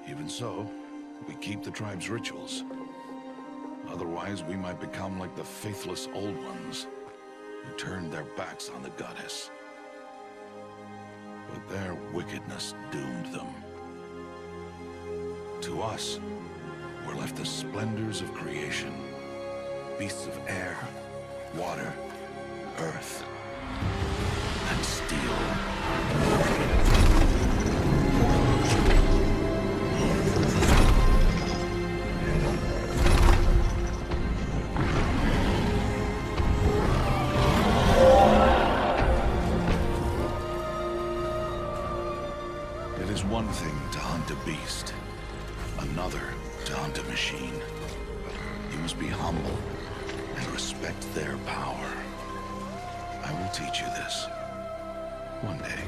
Even so, we keep the tribe's rituals. Otherwise, we might become like the faithless old ones, who turned their backs on the goddess. But their wickedness doomed them. To us, were left the splendors of creation. Beasts of air, water, earth, and steel. It is one thing to hunt a beast, another to hunt a machine. You must be humble and respect their power. I will teach you this one day.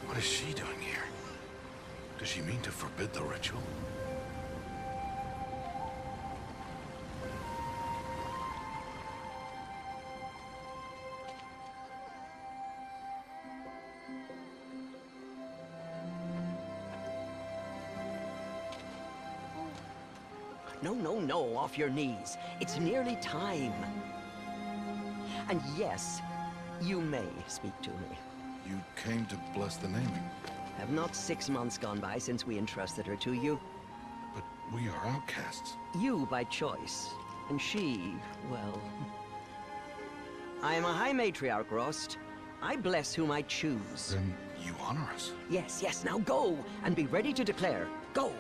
What is she doing here? Does she mean to forbid the ritual? No, off your knees. It's nearly time. And yes, you may speak to me. You came to bless the naming. Have not 6 months gone by since we entrusted her to you? But we are outcasts. You by choice, and she, well... I am a High Matriarch, Rost. I bless whom I choose. Then you honor us. Yes, now go, and be ready to declare. Go!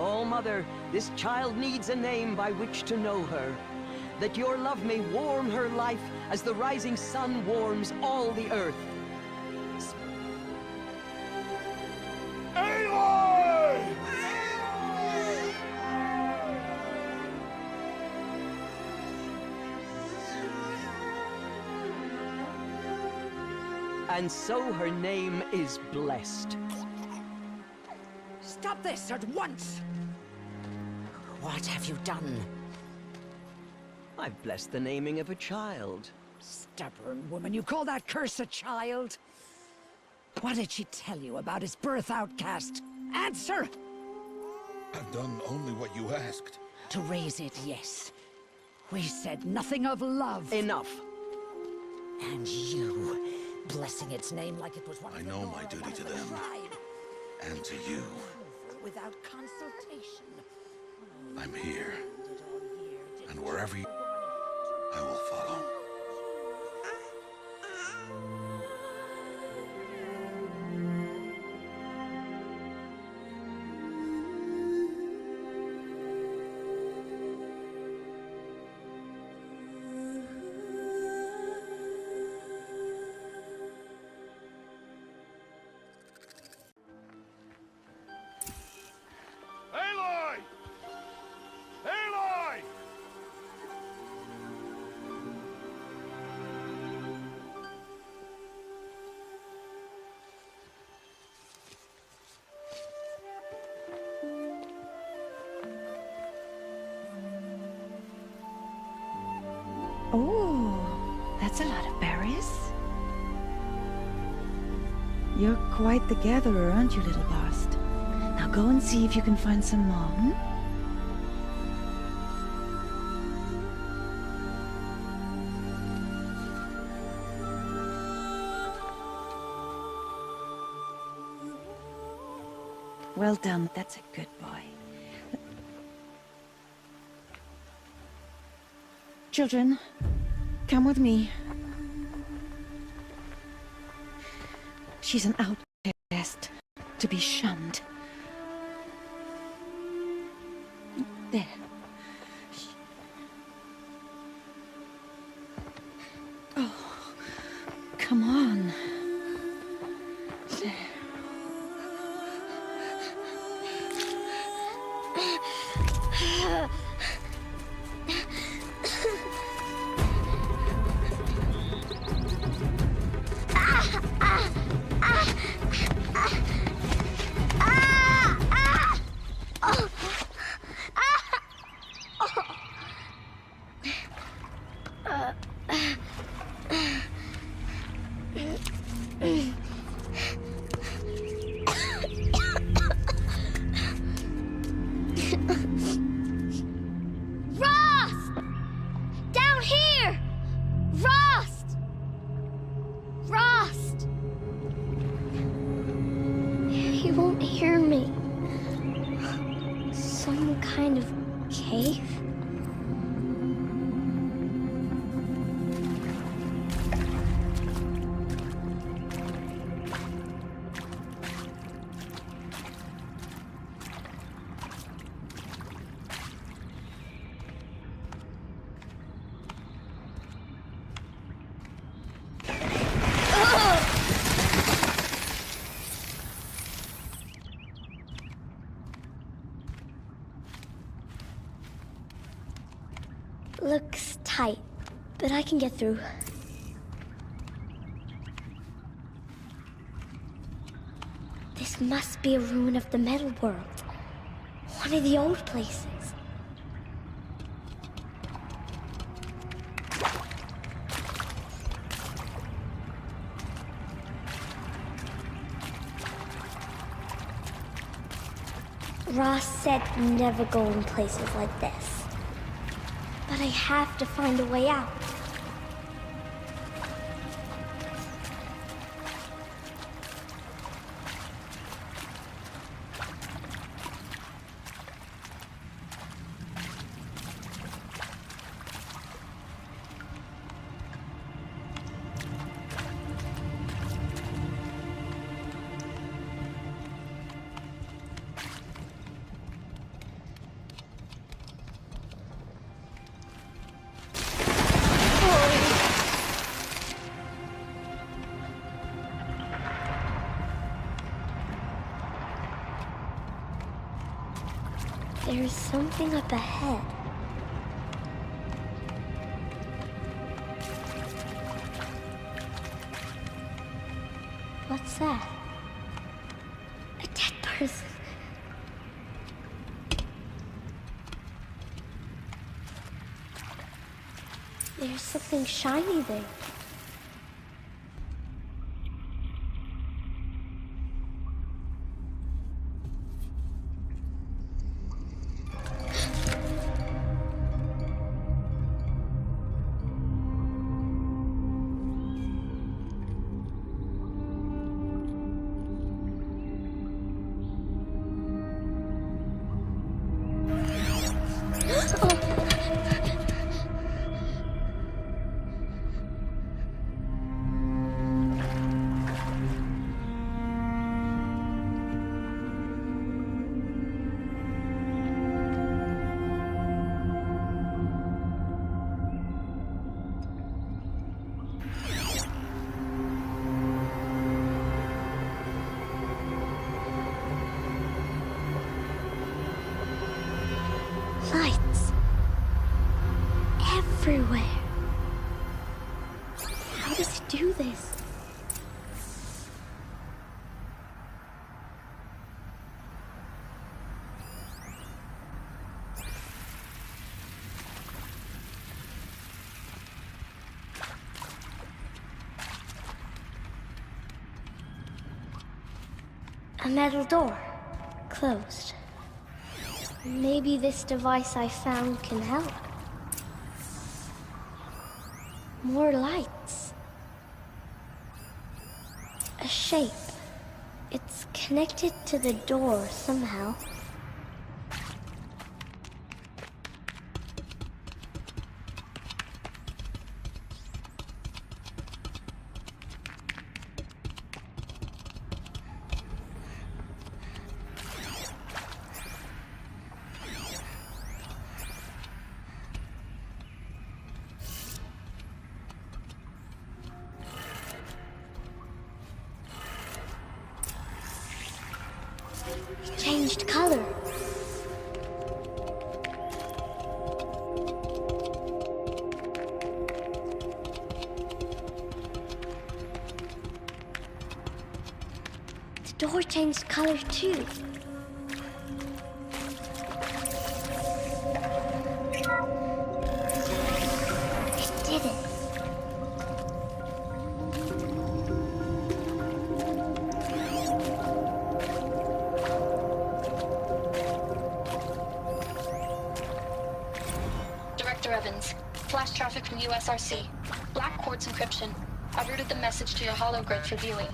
Oh, Mother, this child needs a name by which to know her. That your love may warm her life as the rising sun warms all the earth. Aloy! And so her name is blessed. Stop this at once! What have you done? I've blessed the naming of a child. Stubborn woman, you call that curse a child? What did she tell you about his birth, outcast? Answer! I've done only what you asked. To raise it, yes. We said nothing of love. Enough. And you, blessing its name like it was one I of the know Nora, my duty one to of the them. tribe. And to you. Without consultation. I'm here. And wherever you... I will follow. Aloy! Aloy! Oh, that's a lot of berries. You're quite the gatherer, aren't you, little Bast? Now go and see if you can find some more, hmm? Well done, that's a good boy. Children, come with me. She's an outcast, to be shunned. There. Come on. He won't hear me. Some kind of cave? Looks tight, but I can get through. This must be a ruin of the metal world. One of the old places. Ross said never go in places like this. But I have to find a way out. There's something up ahead. What's that? A dead person. There's something shiny there. Lights. Everywhere. How does he do this? A metal door. Closed. Maybe this device I found can help. More lights. A shape. It's connected to the door somehow. changed color. The door changed color too. It did it. Director Evans, flash traffic from USRC. Black quartz encryption. I've routed the message to your hologrid for viewing.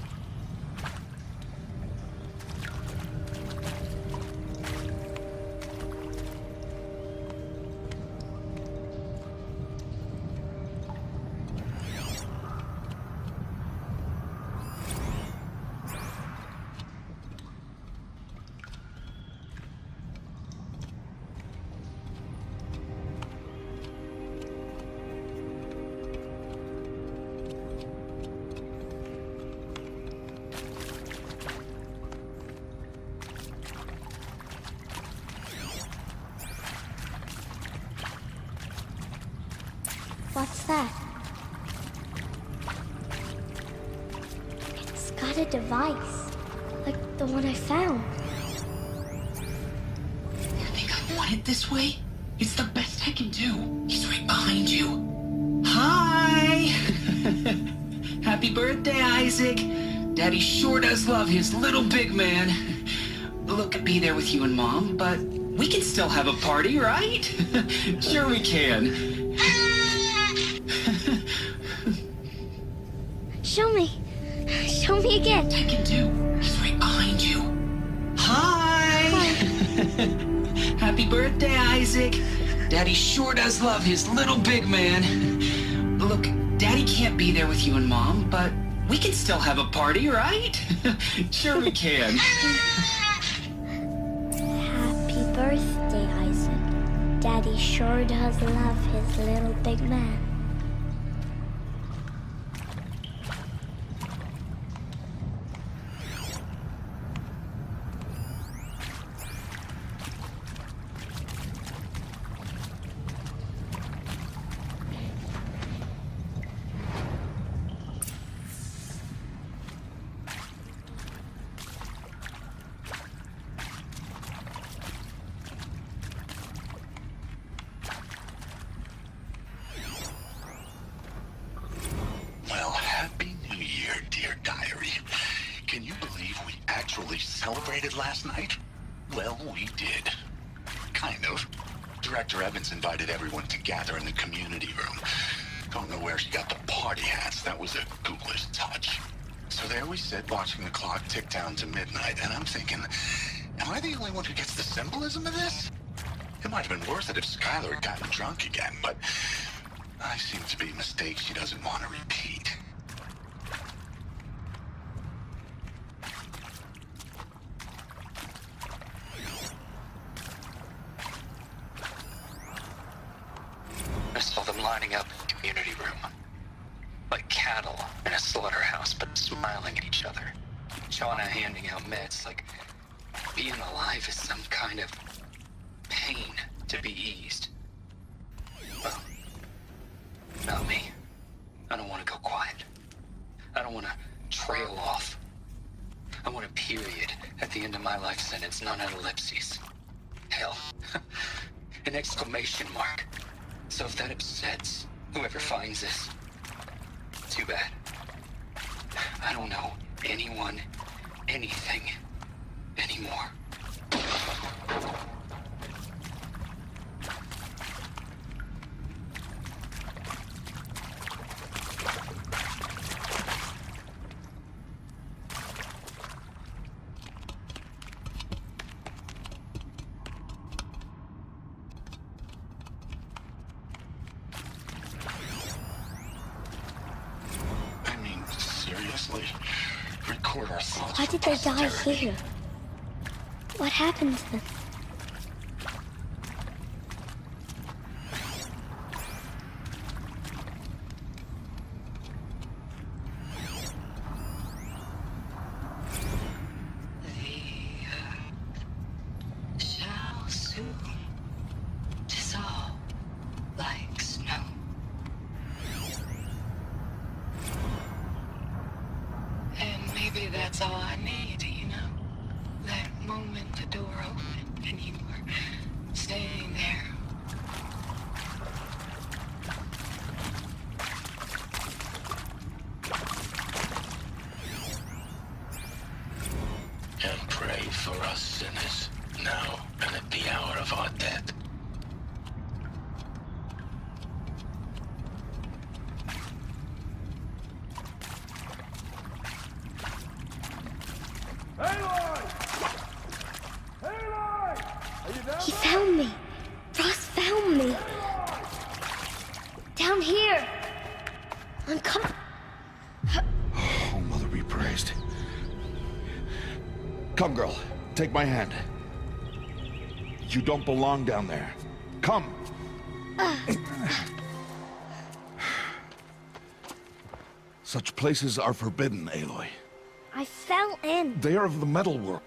What's that? It's got a device, like the one I found. You think I want it this way? It's the best I can do. He's right behind you. Hi! Happy birthday, Isaac. Daddy sure does love his little big man. Look, be there with you and Mom, but we can still have a party, right? Sure we can. Show me. Show me again. I can do. He's right behind you. Hi! Happy birthday, Isaac. Daddy sure does love his little big man. Look, Daddy can't be there with you and Mom, but we can still have a party, right? Sure we can. Happy birthday, Isaac. Daddy sure does love his little big man. Well, Happy New Year, dear diary. Can you believe we actually celebrated last night? Well, we did. Kind of. Director Evans invited everyone to gather in the community room. Don't know where she got the party hats. That was a ghoulish touch. So there we sit, watching the clock tick down to midnight, and I'm thinking, am I the only one who gets the symbolism of this? It might have been worth it if Skylar had gotten drunk again, but I seem to be mistakes she doesn't want to repeat. I saw them lining up in the community room. Like cattle in a slaughterhouse, but smiling at each other. Shauna handing out meds like being alive is some kind of pain to be eased. Well, not me. I don't want to go quiet. I don't want to trail off. I want a period at the end of my life sentence, not an ellipses. Hell, an exclamation mark. So if that upsets whoever finds this, too bad. I don't know anyone, anything, anymore. Seriously? Record our thoughts. Why did they die here? What happened to them? Maybe that's all I need, you know? That moment the door opened and you were standing there. And pray for us sinners, now and at the hour of our death. He found me. Ross found me. Down here. I'm coming. Oh, Mother be praised. Come, girl. Take my hand. You don't belong down there. Come. Such places are forbidden, Aloy. I fell in. They are of the metal world.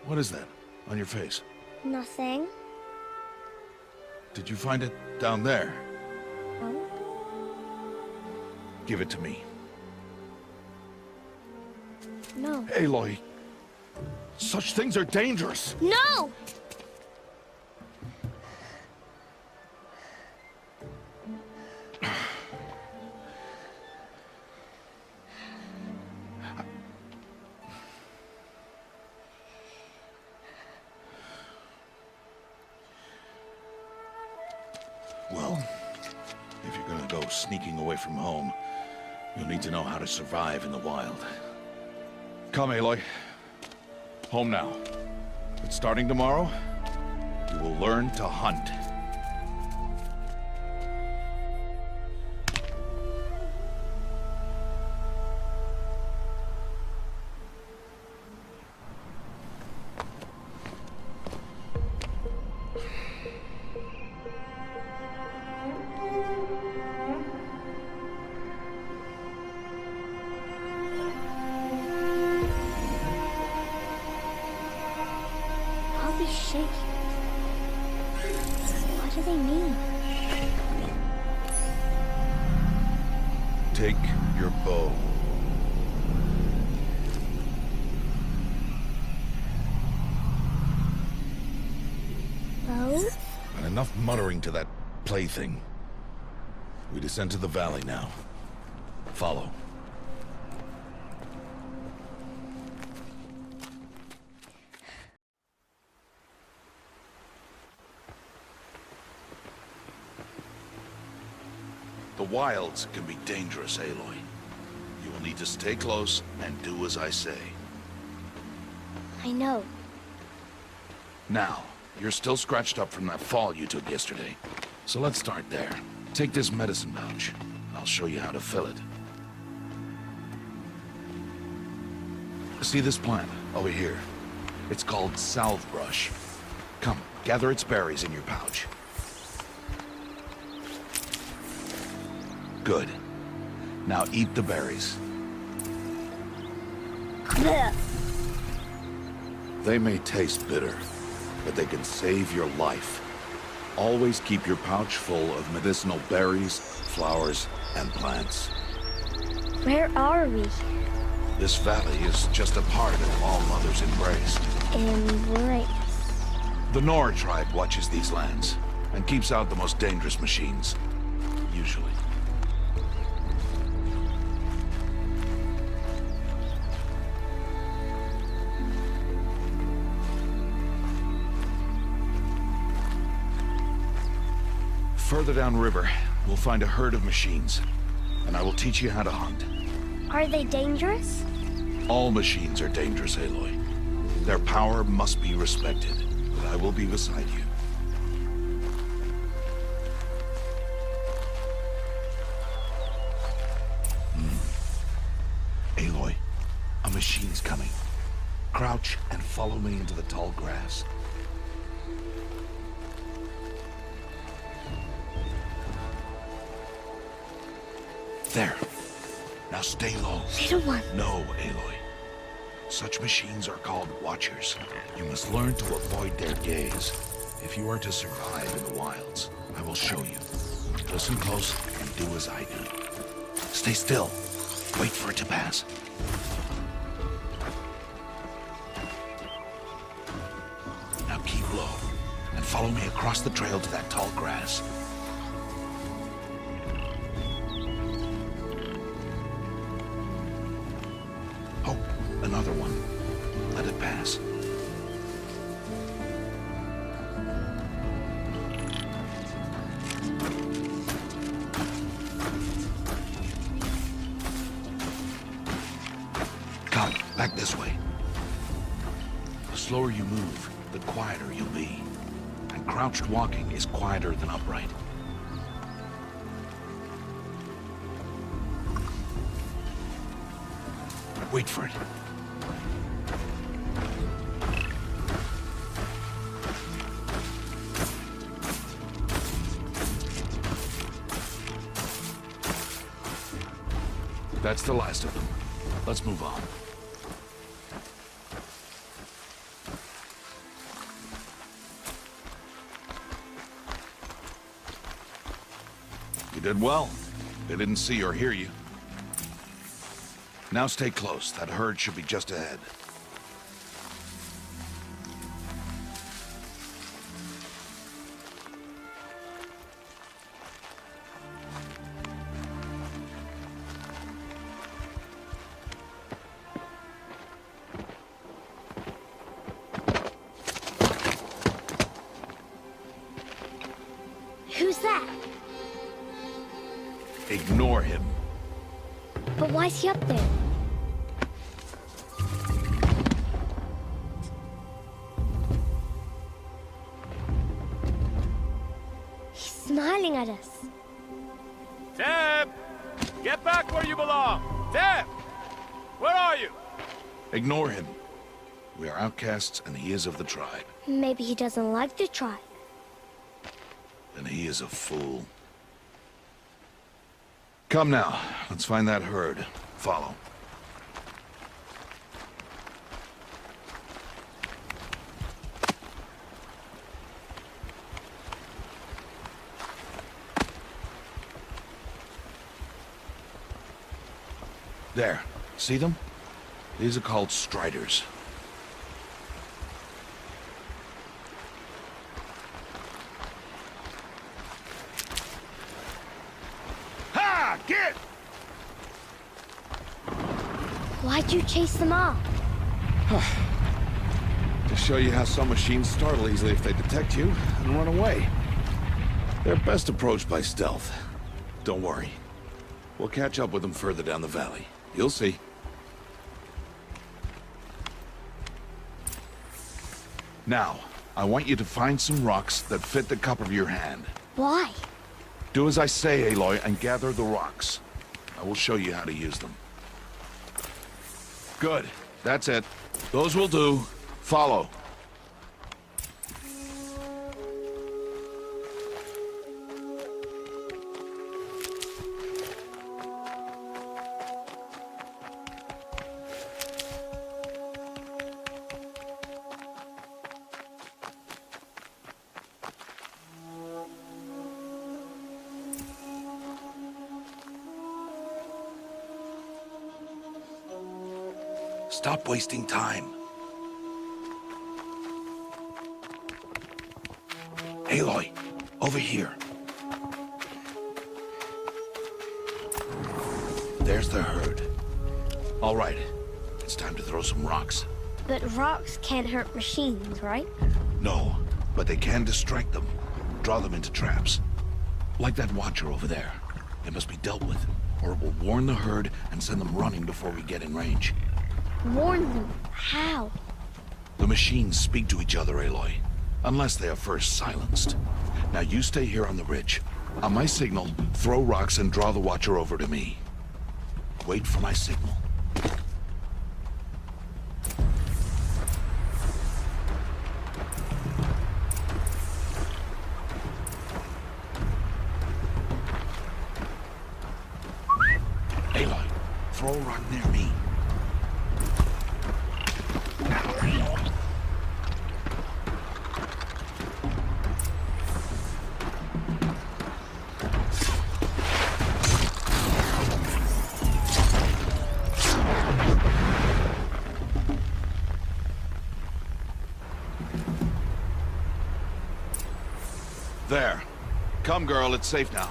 What is that on your face? Nothing. Did you find it down there? Oh. Give it to me. No. Aloy, such things are dangerous. No! Well, if you're gonna go sneaking away from home, you'll need to know how to survive in the wild. Come, Aloy. Home now. But starting tomorrow, you will learn to hunt. All these shapes. What do they mean? Take your bow. Bow? And enough muttering to that plaything. We descend to the valley now. Follow. The wilds can be dangerous, Aloy. You will need to stay close and do as I say. I know. Now, you're still scratched up from that fall you took yesterday. So let's start there. Take this medicine pouch. I'll show you how to fill it. See this plant over here? It's called salve brush. Come, gather its berries in your pouch. Good. Now eat the berries. Blech. They may taste bitter, but they can save your life. Always keep your pouch full of medicinal berries, flowers, and plants. Where are we? This valley is just a part of All Mother's embraced. Embrace. The Nora tribe watches these lands and keeps out the most dangerous machines. Usually. Further downriver, we'll find a herd of machines, and I will teach you how to hunt. Are they dangerous? All machines are dangerous, Aloy. Their power must be respected, but I will be beside you. Aloy, a machine's coming. Crouch and follow me into the tall grass. There. Now stay low. Little one. No, Aloy. Such machines are called Watchers. You must learn to avoid their gaze if you are to survive in the wilds. I will show you. Listen close and do as I do. Stay still. Wait for it to pass. Now keep low, and follow me across the trail to that tall grass. Oh, another one. Let it pass. Come, back this way. The slower you move, the quieter you'll be. And crouched walking is quieter than upright. Wait for it. That's the last of them. Let's move on. You did well. They didn't see or hear you. Now stay close. That herd should be just ahead. Who's that? Ignore him. But why's he up there? He's smiling at us. Teb! Get back where you belong! Teb! Where are you? Ignore him. We are outcasts, and he is of the tribe. Maybe he doesn't like the tribe. Then he is a fool. Come now, let's find that herd. Follow. There. See them? These are called striders. Ha! Get! Why'd you chase them off? To show you how some machines startle easily if they detect you and run away. They're best approached by stealth. Don't worry. We'll catch up with them further down the valley. You'll see. Now, I want you to find some rocks that fit the cup of your hand. Why? Do as I say, Aloy, and gather the rocks. I will show you how to use them. Good. That's it. Those will do. Follow. Stop wasting time. Aloy, over here. There's the herd. All right, it's time to throw some rocks. But rocks can't hurt machines, right? No, but they can distract them. Draw them into traps. Like that watcher over there. It must be dealt with, or it will warn the herd and send them running before we get in range. Warn them. How? The machines speak to each other, Aloy. Unless they are first silenced. Now you stay here on the ridge. On my signal, throw rocks and draw the watcher over to me. Wait for my signal. Aloy, throw a rock near me. Come, girl, it's safe now.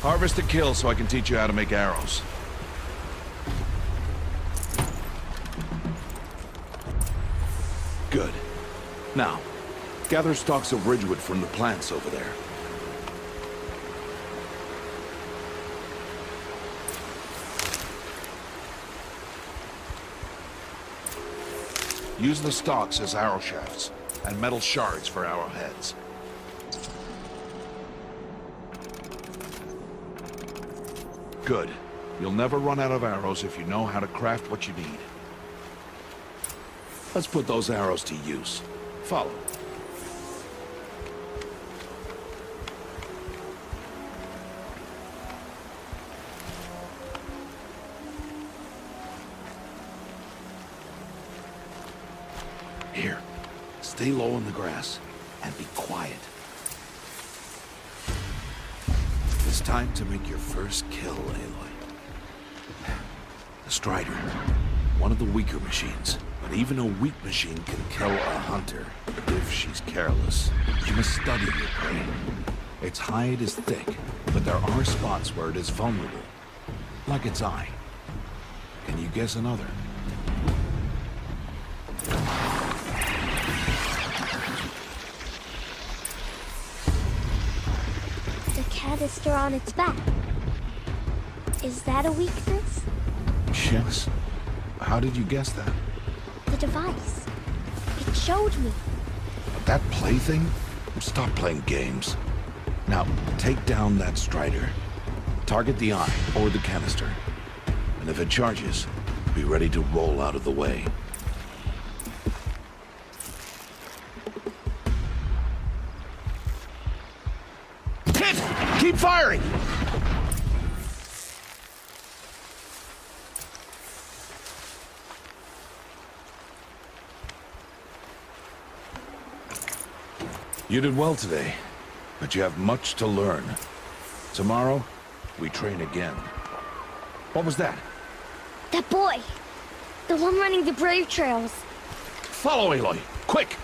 Harvest a kill so I can teach you how to make arrows. Good. Now, gather stalks of ridgewood from the plants over there. Use the stalks as arrow shafts, and metal shards for arrowheads. Good. You'll never run out of arrows if you know how to craft what you need. Let's put those arrows to use. Follow. Here, stay low in the grass and be quiet. It's time to make your first kill, Aloy. The Strider, one of the weaker machines, but even a weak machine can kill a hunter if she's careless. You must study your prey. Its hide is thick, but there are spots where it is vulnerable, like its eye. Can you guess another? Canister on its back. Is that a weakness? Yes. How did you guess that? The device. It showed me. That plaything? Stop playing games. Now, take down that Strider. Target the eye or the canister. And if it charges, be ready to roll out of the way. Keep firing! You did well today, but you have much to learn. Tomorrow, we train again. What was that? That boy! The one running the brave trails. Follow Aloy, quick!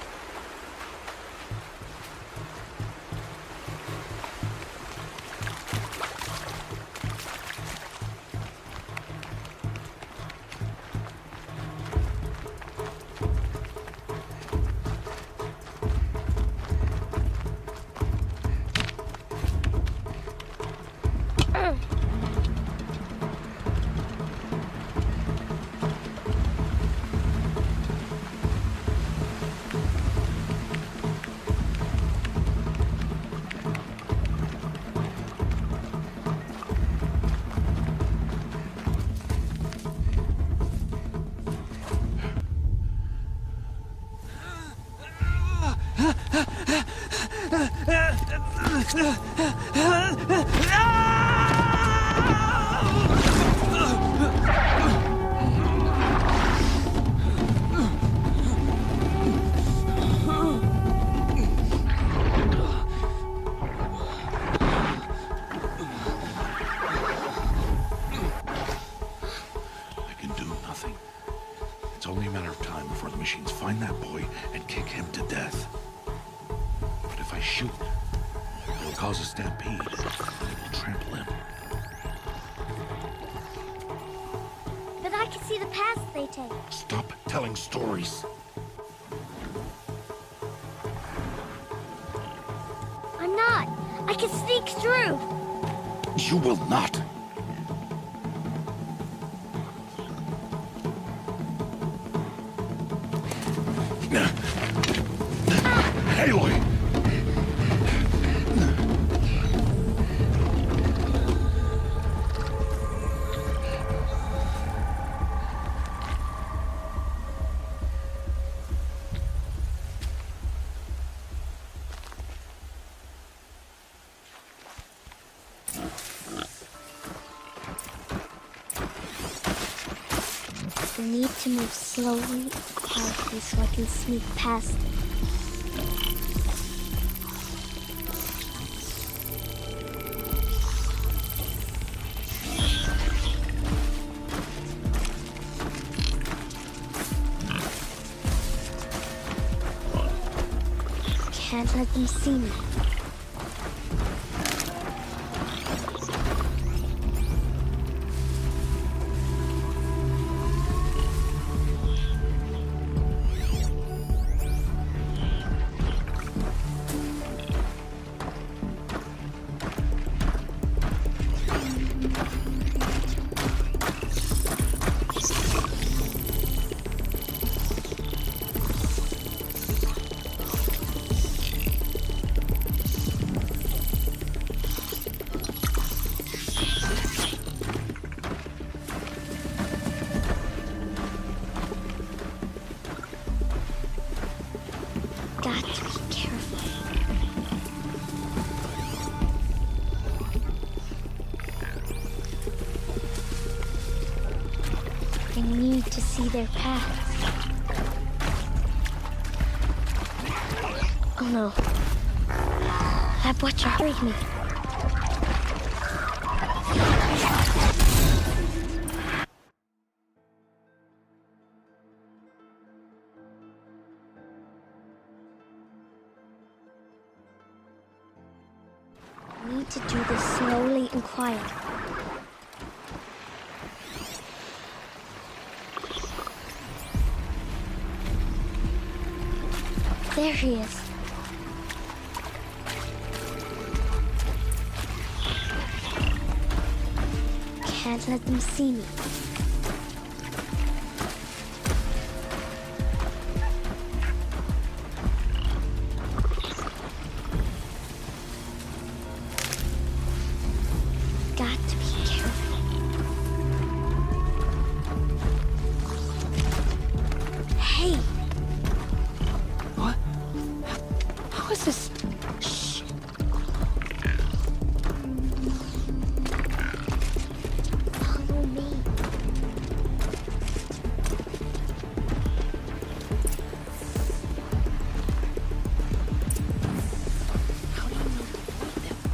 It's only a matter of time before the machines find that boy and kick him to death. But if I shoot, it'll cause a stampede. It will trample him. But I can see the paths they take. Stop telling stories. I'm not. I can sneak through. You will not. Aloy! I need to move slowly and quietly so I can sneak past them. Can't let them see me. Got to be careful. I need to see their paths. Oh no. That butcher hurried me. I need to do this slowly and quiet. There he is. Can't let them see me. Got to be careful. Hey! What? How is this? Shh. Follow me. How do you know to avoid them?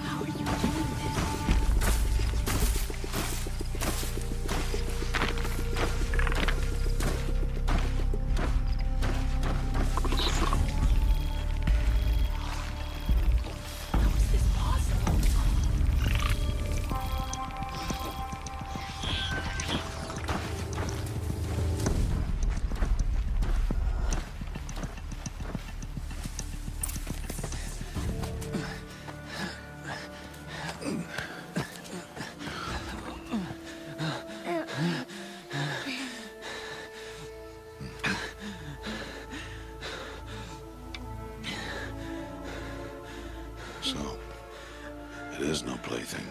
How are you doing this? How is this possible? So, it is no plaything.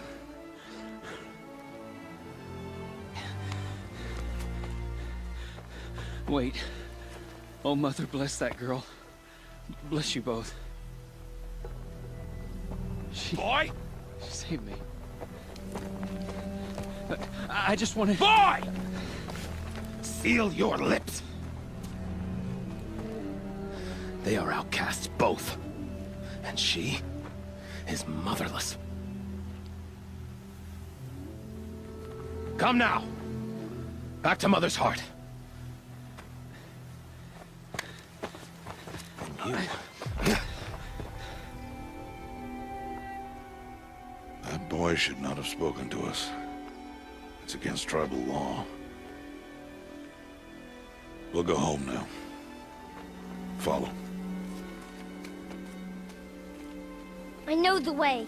Wait. Oh, Mother, bless that girl. Bless you both. She saved me. I just wanted... Boy! Seal your lips! They are outcasts, both. And she is motherless. Come now. Back to Mother's heart. And you... That boy should not have spoken to us. It's against tribal law. We'll go home now. Follow. I know the way.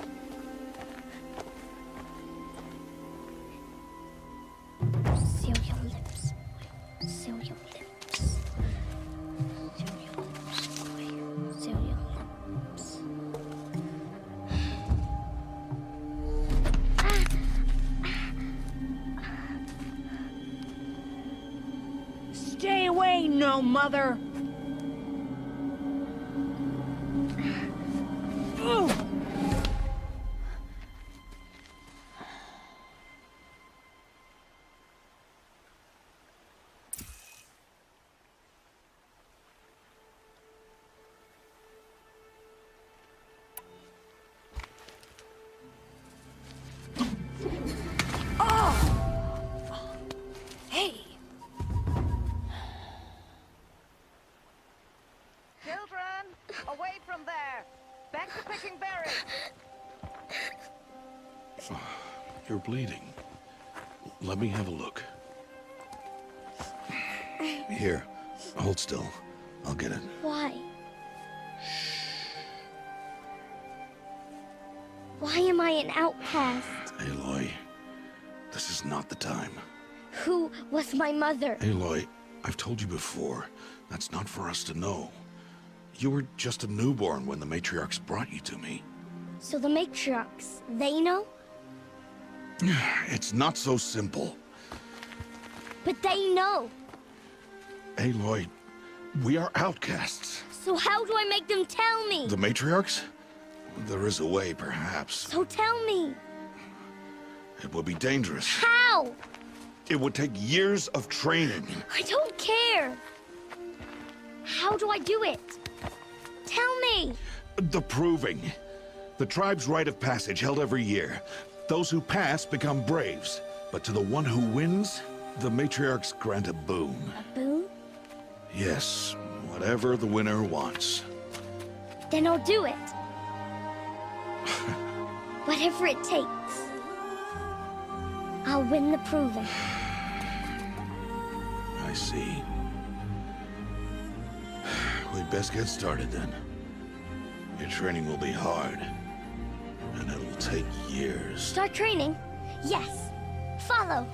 Seal your lips. Seal your lips. Seal your lips. Seal your lips. Stay away, no mother! Ooh. Away from there! Back to picking berries! You're bleeding. Let me have a look. Here, hold still. I'll get it. Why? Why am I an outcast? Aloy, this is not the time. Who was my mother? Aloy, I've told you before, that's not for us to know. You were just a newborn when the matriarchs brought you to me. So the matriarchs, they know? It's not so simple. But they know. Aloy, we are outcasts. So how do I make them tell me? The matriarchs? There is a way, perhaps. So tell me. It would be dangerous. How? It would take years of training. I don't care. How do I do it? Tell me. The proving. The tribe's rite of passage held every year. Those who pass become braves. But to the one who wins, the matriarchs grant a boon. A boon? Yes, whatever the winner wants. Then I'll do it. Whatever it takes. I'll win the proving. I see. We'd best get started then. Your training will be hard. And it'll take years. Start training? Yes. Follow.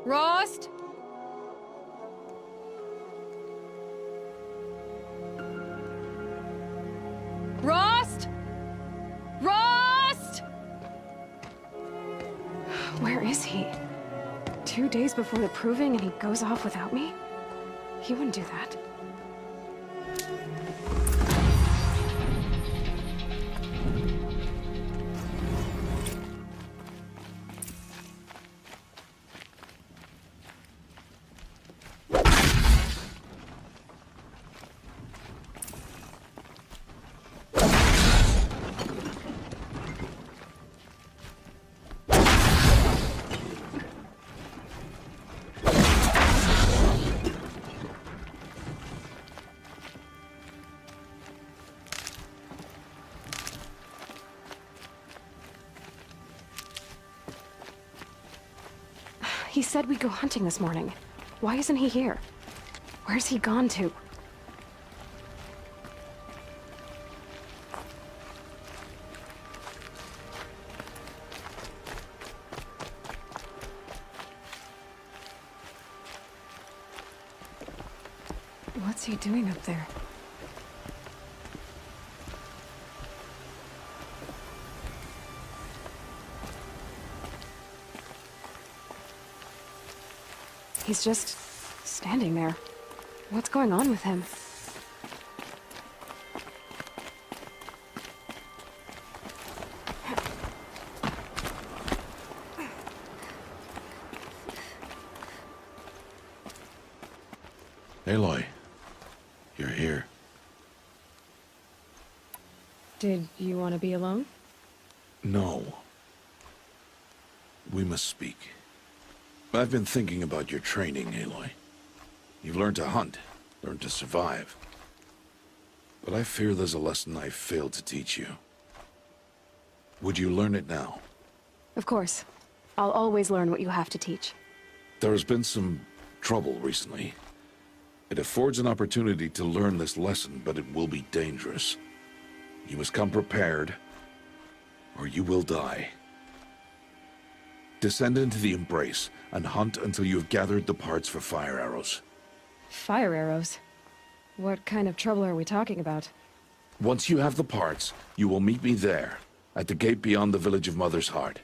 Rost? Rost? Rost? Where is he? 2 days before the proving and he goes off without me? He wouldn't do that. He said we'd go hunting this morning. Why isn't he here? Where's he gone to? What's he doing up there? He's just standing there. What's going on with him? Aloy, you're here. Did you want to be alone? No. We must speak. I've been thinking about your training, Aloy. You've learned to hunt, learned to survive. But I fear there's a lesson I failed to teach you. Would you learn it now? Of course. I'll always learn what you have to teach. There has been some trouble recently. It affords an opportunity to learn this lesson, but it will be dangerous. You must come prepared, or you will die. Descend into the Embrace, and hunt until you have gathered the parts for fire arrows. Fire arrows? What kind of trouble are we talking about? Once you have the parts, you will meet me there, at the gate beyond the village of Mother's Heart.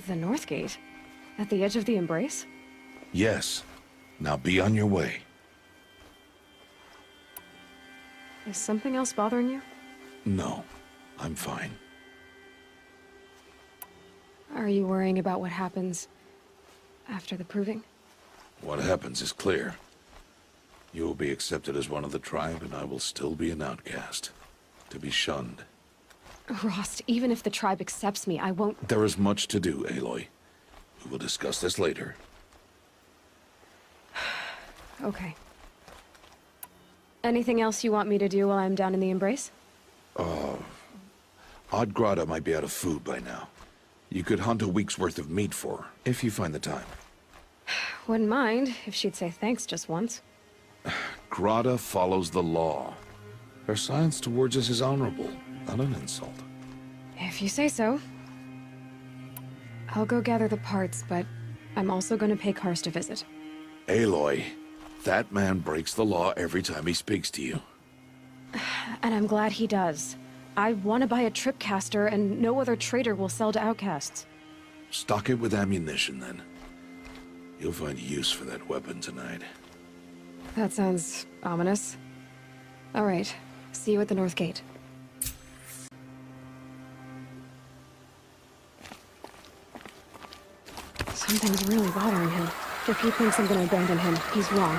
The North Gate? At the edge of the Embrace? Yes. Now be on your way. Is something else bothering you? No, I'm fine. Are you worrying about what happens after the proving? What happens is clear. You will be accepted as one of the tribe, and I will still be an outcast. To be shunned. Rost, even if the tribe accepts me, I won't— There is much to do, Aloy. We will discuss this later. Okay. Anything else you want me to do while I'm down in the Embrace? Odd Grata might be out of food by now. You could hunt a week's worth of meat for her, if you find the time. Wouldn't mind if she'd say thanks just once. Grata follows the law. Her silence towards us is honorable, not an insult. If you say so. I'll go gather the parts, but I'm also going to pay Karst a visit. Aloy, that man breaks the law every time he speaks to you. And I'm glad he does. I want to buy a tripcaster, and no other trader will sell to outcasts. Stock it with ammunition, then. You'll find use for that weapon tonight. That sounds ominous. All right. See you at the North Gate. Something's really bothering him. If he thinks I'm gonna abandon him, he's wrong.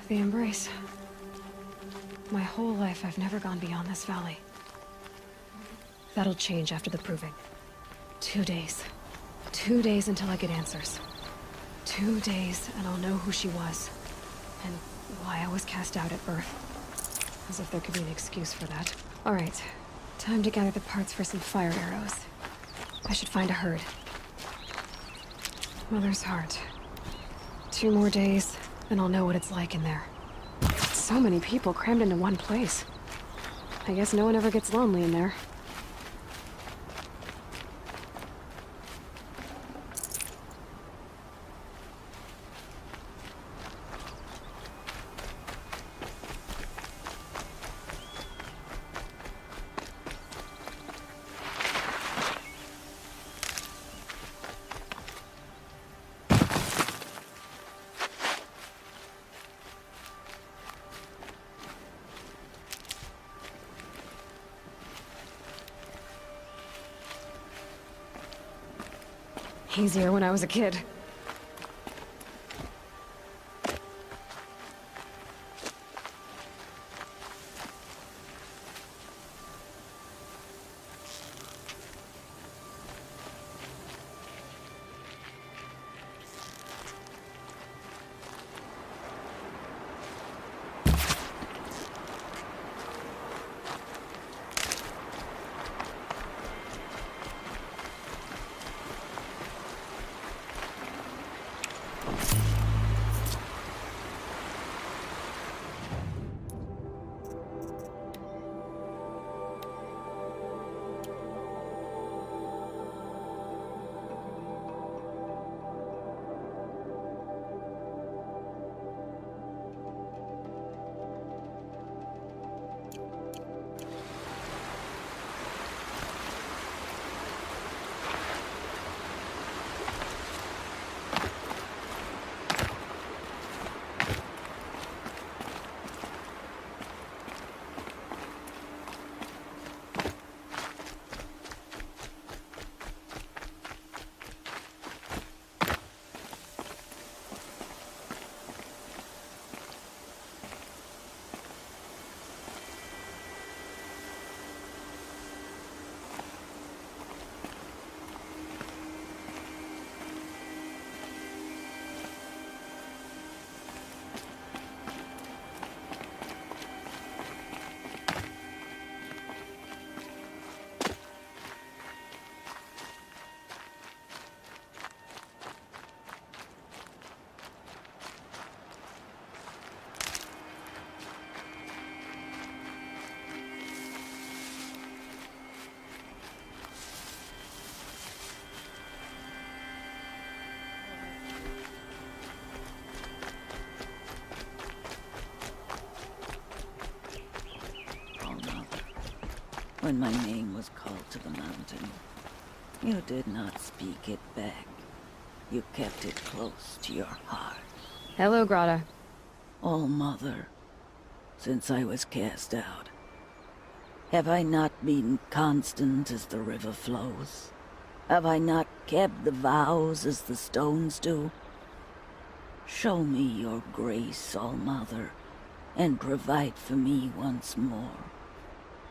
The Embrace. My whole life, I've never gone beyond this valley. That'll change after the proving. 2 days. 2 days until I get answers. 2 days, and I'll know who she was. And why I was cast out at birth. As if there could be an excuse for that. Alright. Time to gather the parts for some fire arrows. I should find a herd. Mother's Heart. 2 more days, then I'll know what it's like in there. So many people crammed into one place. I guess no one ever gets lonely in there. Easier when I was a kid. when my name was called to the mountain. You did not speak it back. You kept it close to your heart. Hello, Grata. All-Mother, since I was cast out, have I not been constant as the river flows? Have I not kept the vows as the stones do? Show me your grace, All-Mother, and provide for me once more.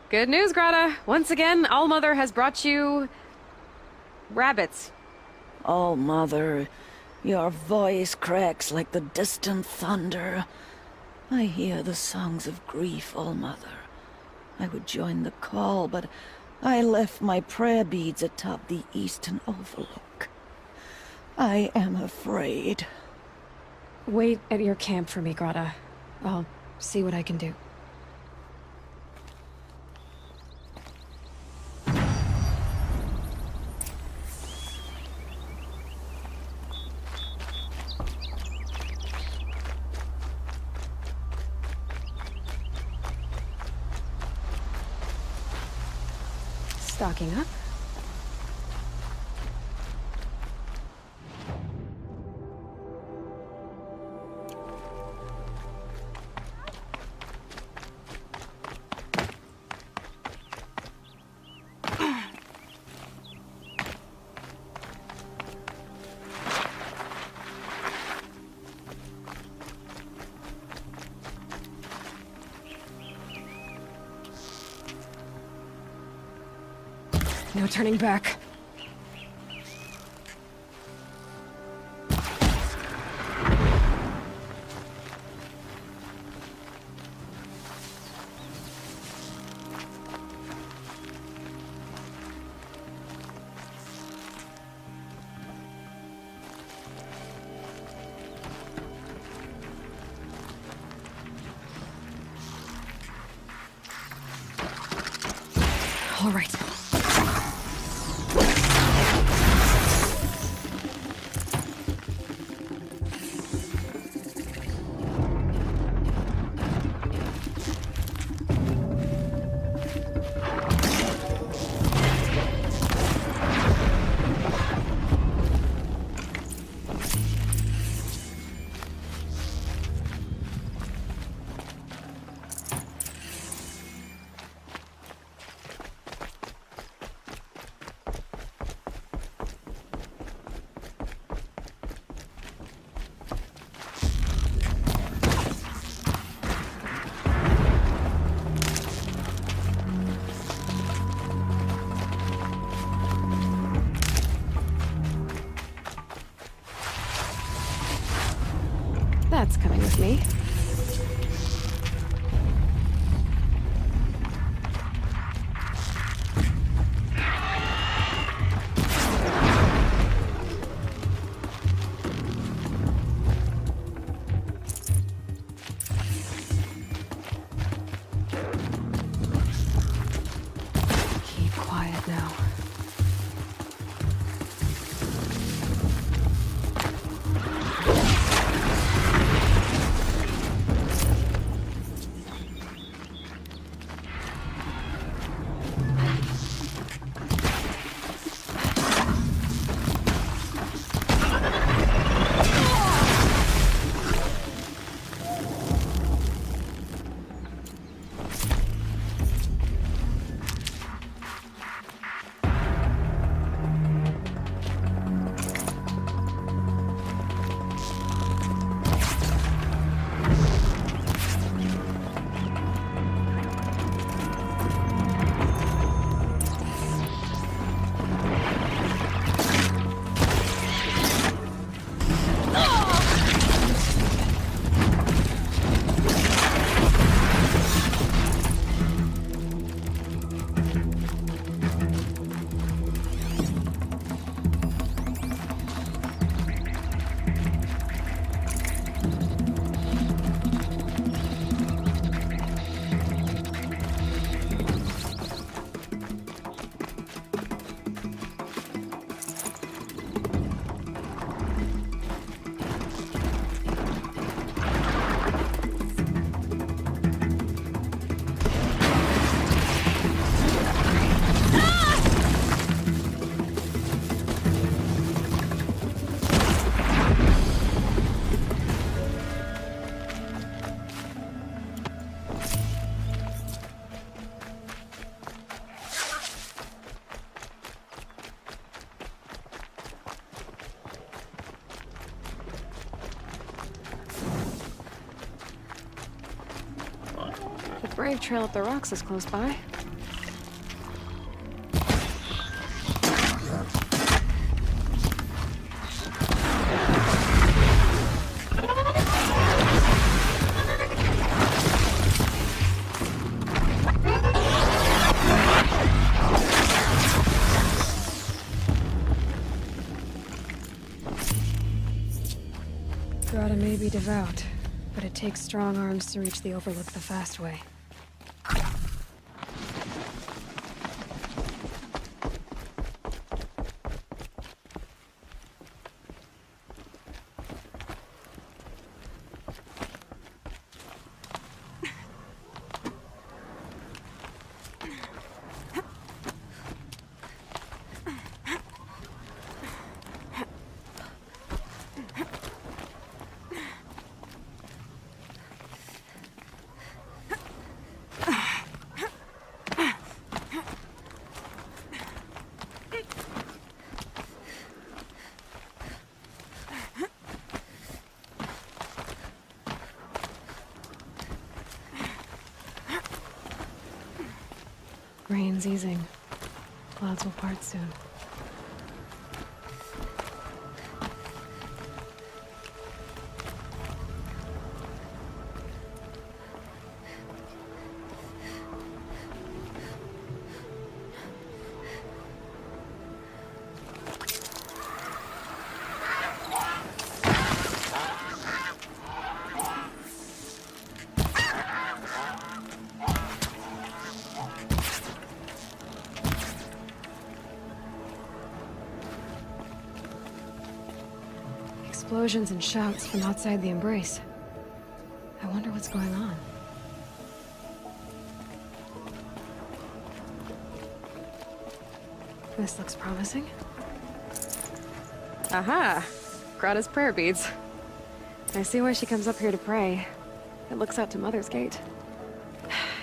Good news, Grata. Once again, All-Mother has brought you... rabbits. All-Mother, your voice cracks like the distant thunder. I hear the songs of grief, All-Mother. I would join the call, but I left my prayer beads atop the eastern overlook. I am afraid. Wait at your camp for me, Grata. I'll see what I can do. Stocking up. No turning back. All right. brave trail up the rocks is close by. Grata may be devout, but it takes strong arms to reach the Overlook the fast way. Rain's easing. Clouds will part soon. Explosions and shouts from outside the embrace. I wonder what's going on. This looks promising. Aha! Grata's prayer beads. I see why she comes up here to pray. It looks out to Mother's Gate.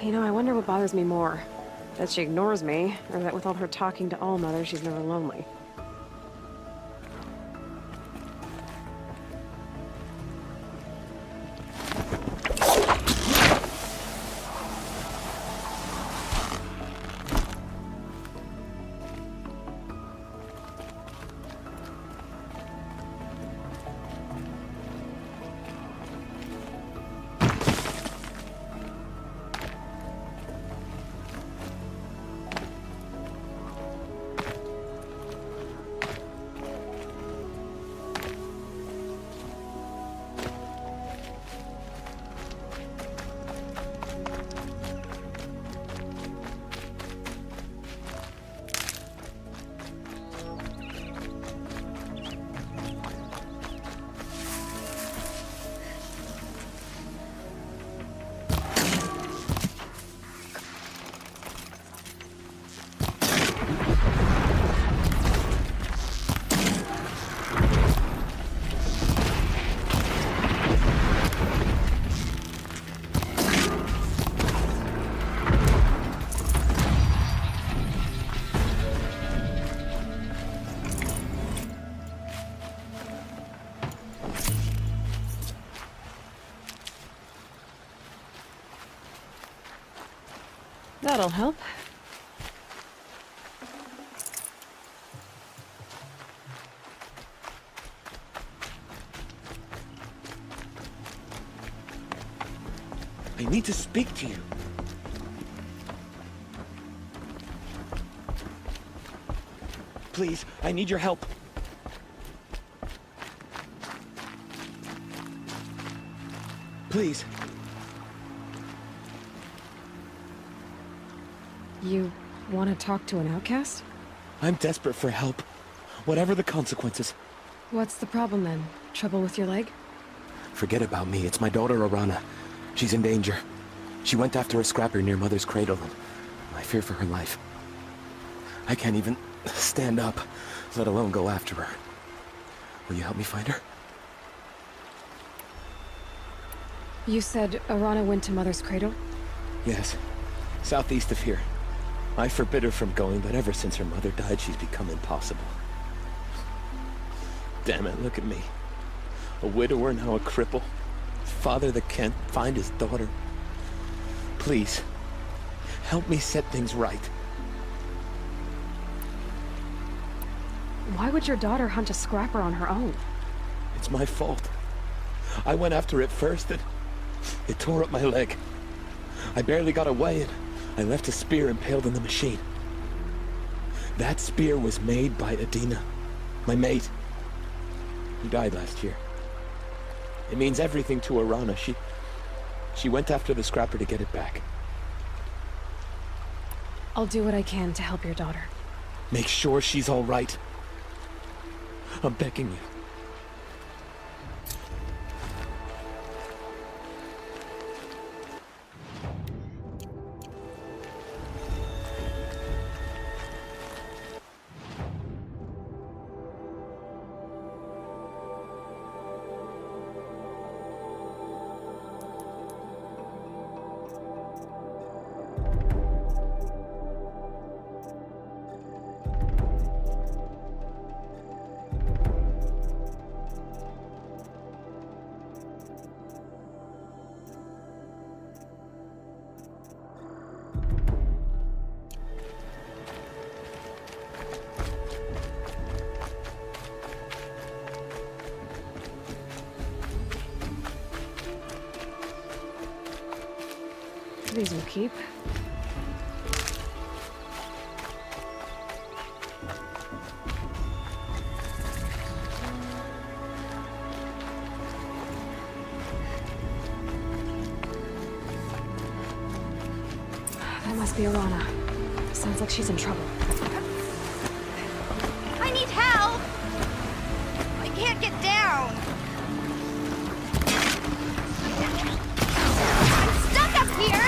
You know, I wonder what bothers me more. That she ignores me, or that with all her talking to All-Mother, she's never lonely. That'll help. I need to speak to you. Please, I need your help. Please. You want to talk to an outcast? I'm desperate for help. Whatever the consequences. What's the problem then? Trouble with your leg? Forget about me. It's my daughter, Arana. She's in danger. She went after a scrapper near Mother's cradle, and I fear for her life. I can't even stand up, let alone go after her. Will you help me find her? You said Arana went to Mother's cradle? Yes. Southeast of here. I forbid her from going, but ever since her mother died, she's become impossible. Damn it, look at me. A widower, now a cripple. Father that can't find his daughter. Please, help me set things right. Why would your daughter hunt a scrapper on her own? It's my fault. I went after it first and it tore up my leg. I barely got away and I left a spear impaled in the machine. That spear was made by Adina, my mate. He died last year. It means everything to Arana. She went after the scrapper to get it back. I'll do what I can to help your daughter. Make sure she's all right. I'm begging you. These will keep. That must be Arana. Sounds like she's in trouble. I need help! I can't get down! I'm stuck up here!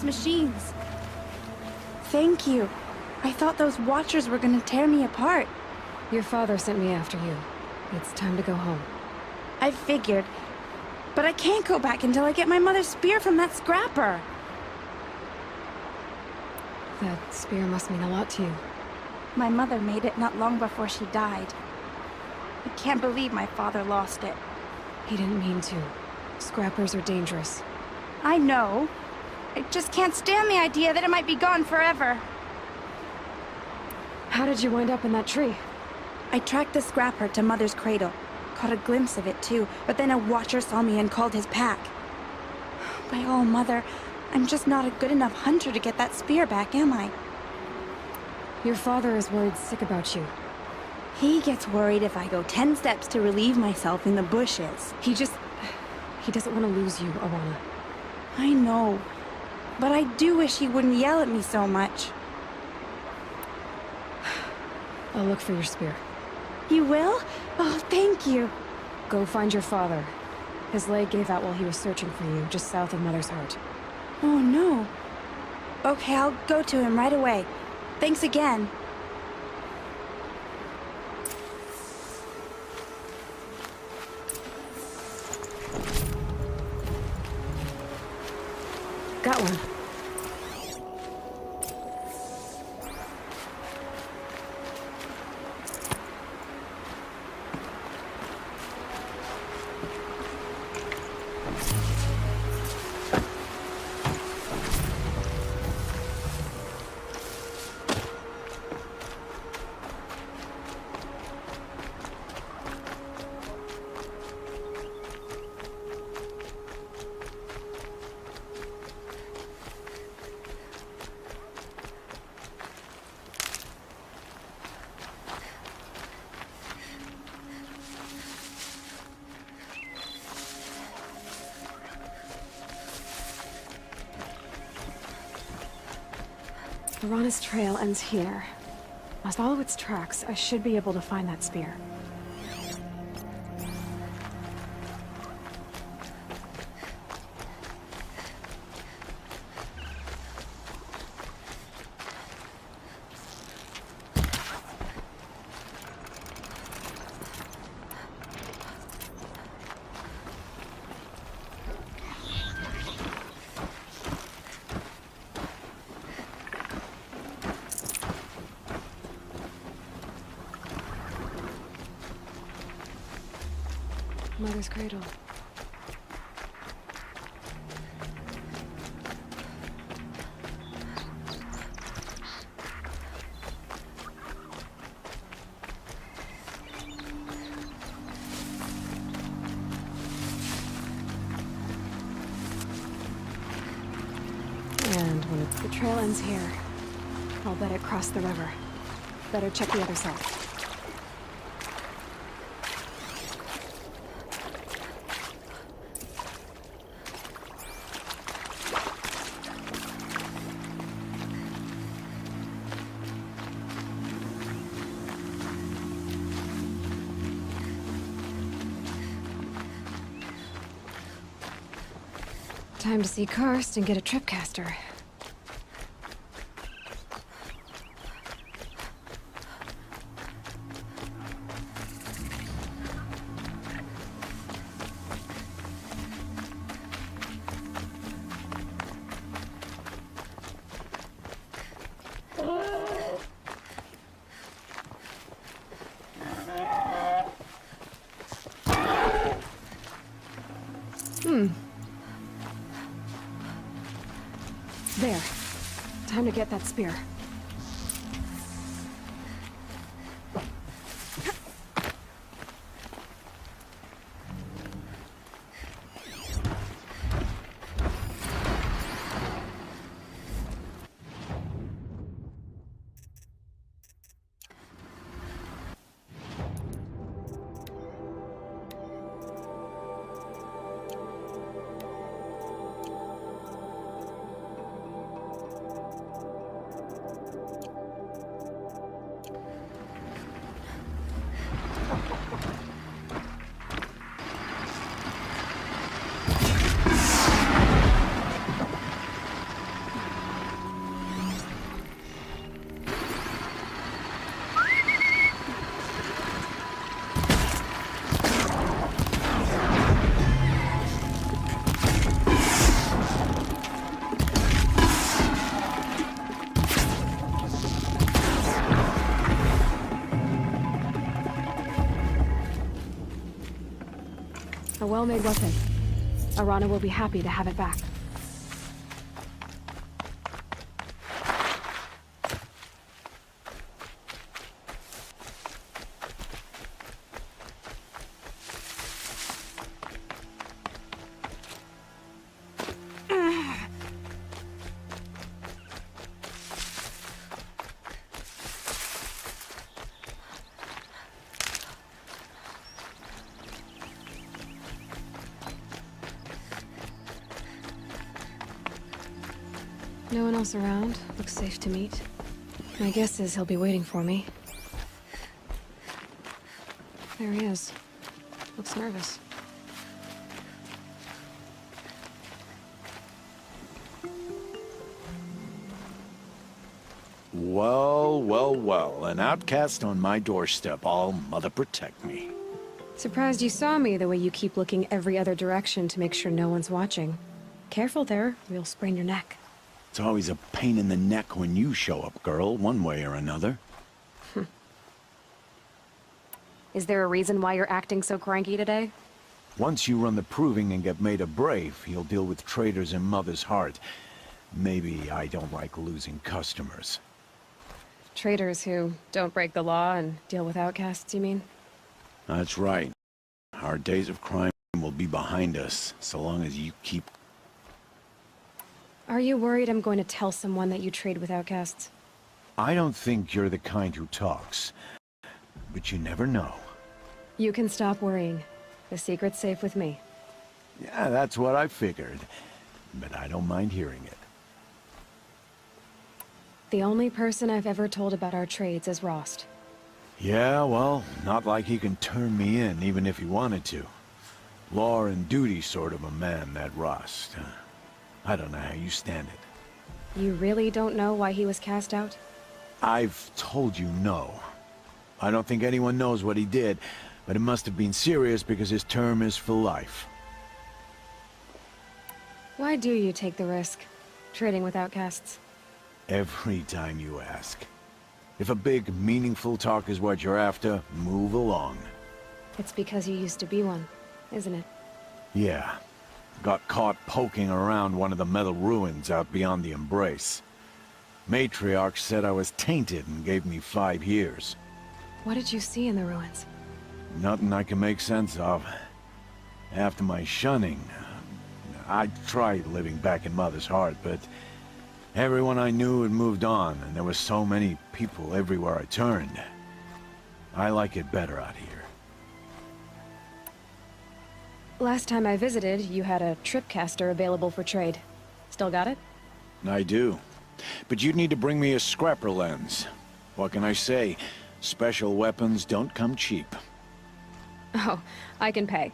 Machines. Thank you. I thought those Watchers were gonna tear me apart. Your father sent me after you. It's time to go home. I figured. But I can't go back until I get my mother's spear from that scrapper. That spear must mean a lot to you. My mother made it not long before she died. I can't believe my father lost it. He didn't mean to. Scrappers are dangerous. I know. I just can't stand the idea that it might be gone forever. How did you wind up in that tree? I tracked the scrapper to Mother's cradle. Caught a glimpse of it too, but then a Watcher saw me and called his pack. By all, Mother, I'm just not a good enough hunter to get that spear back, am I? Your father is worried sick about you. He gets worried if I go 10 steps to relieve myself in the bushes. He doesn't want to lose you, Arana. I know. But I do wish he wouldn't yell at me so much. I'll look for your spear. You will? Oh, thank you. Go find your father. His leg gave out while he was searching for you, just south of Mother's Heart. Oh, no. Okay, I'll go to him right away. Thanks again. Got one. Arana's trail ends here. I'll follow its tracks. I should be able to find that spear. Mother's cradle. And when the trail ends here, I'll bet it crossed the river. Better check the other side. Time to see Karst and get a tripcaster. There. Time to get that spear. A well-made weapon. Arana will be happy to have it back. No one else around. Looks safe to meet. My guess is he'll be waiting for me. There he is. Looks nervous. Well, well, well. An outcast on my doorstep. All mother protect me. Surprised you saw me the way you keep looking every other direction to make sure no one's watching. Careful there, or you'll sprain your neck. It's always a pain in the neck when you show up, girl, one way or another. Is there a reason why you're acting so cranky today? Once you run the proving and get made a brave, you'll deal with traitors in Mother's heart. Maybe I don't like losing customers. Traitors who don't break the law and deal with outcasts, you mean? That's right. Our days of crime will be behind us, so long as you keep... Are you worried I'm going to tell someone that you trade with outcasts? I don't think you're the kind who talks, but you never know. You can stop worrying. The secret's safe with me. Yeah, that's what I figured, but I don't mind hearing it. The only person I've ever told about our trades is Rost. Yeah, well, not like he can turn me in, even if he wanted to. Law and duty sort of a man, that Rost. I don't know how you stand it. You really don't know why he was cast out? I've told you no. I don't think anyone knows what he did, but it must have been serious because his term is for life. Why do you take the risk, trading with outcasts? Every time you ask. If a big, meaningful talk is what you're after, move along. It's because you used to be one. isn't it? Yeah. Got caught poking around one of the metal ruins out beyond the Embrace. Matriarch said I was tainted and gave me 5 years. What did you see in the ruins? Nothing I can make sense of. After my shunning, I tried living back in Mother's heart, but everyone I knew had moved on, and there were so many people everywhere I turned. I like it better out here. Last time I visited, you had a tripcaster available for trade. Still got it? I do. But you'd need to bring me a scrapper lens. What can I say? Special weapons don't come cheap. Oh, I can pay.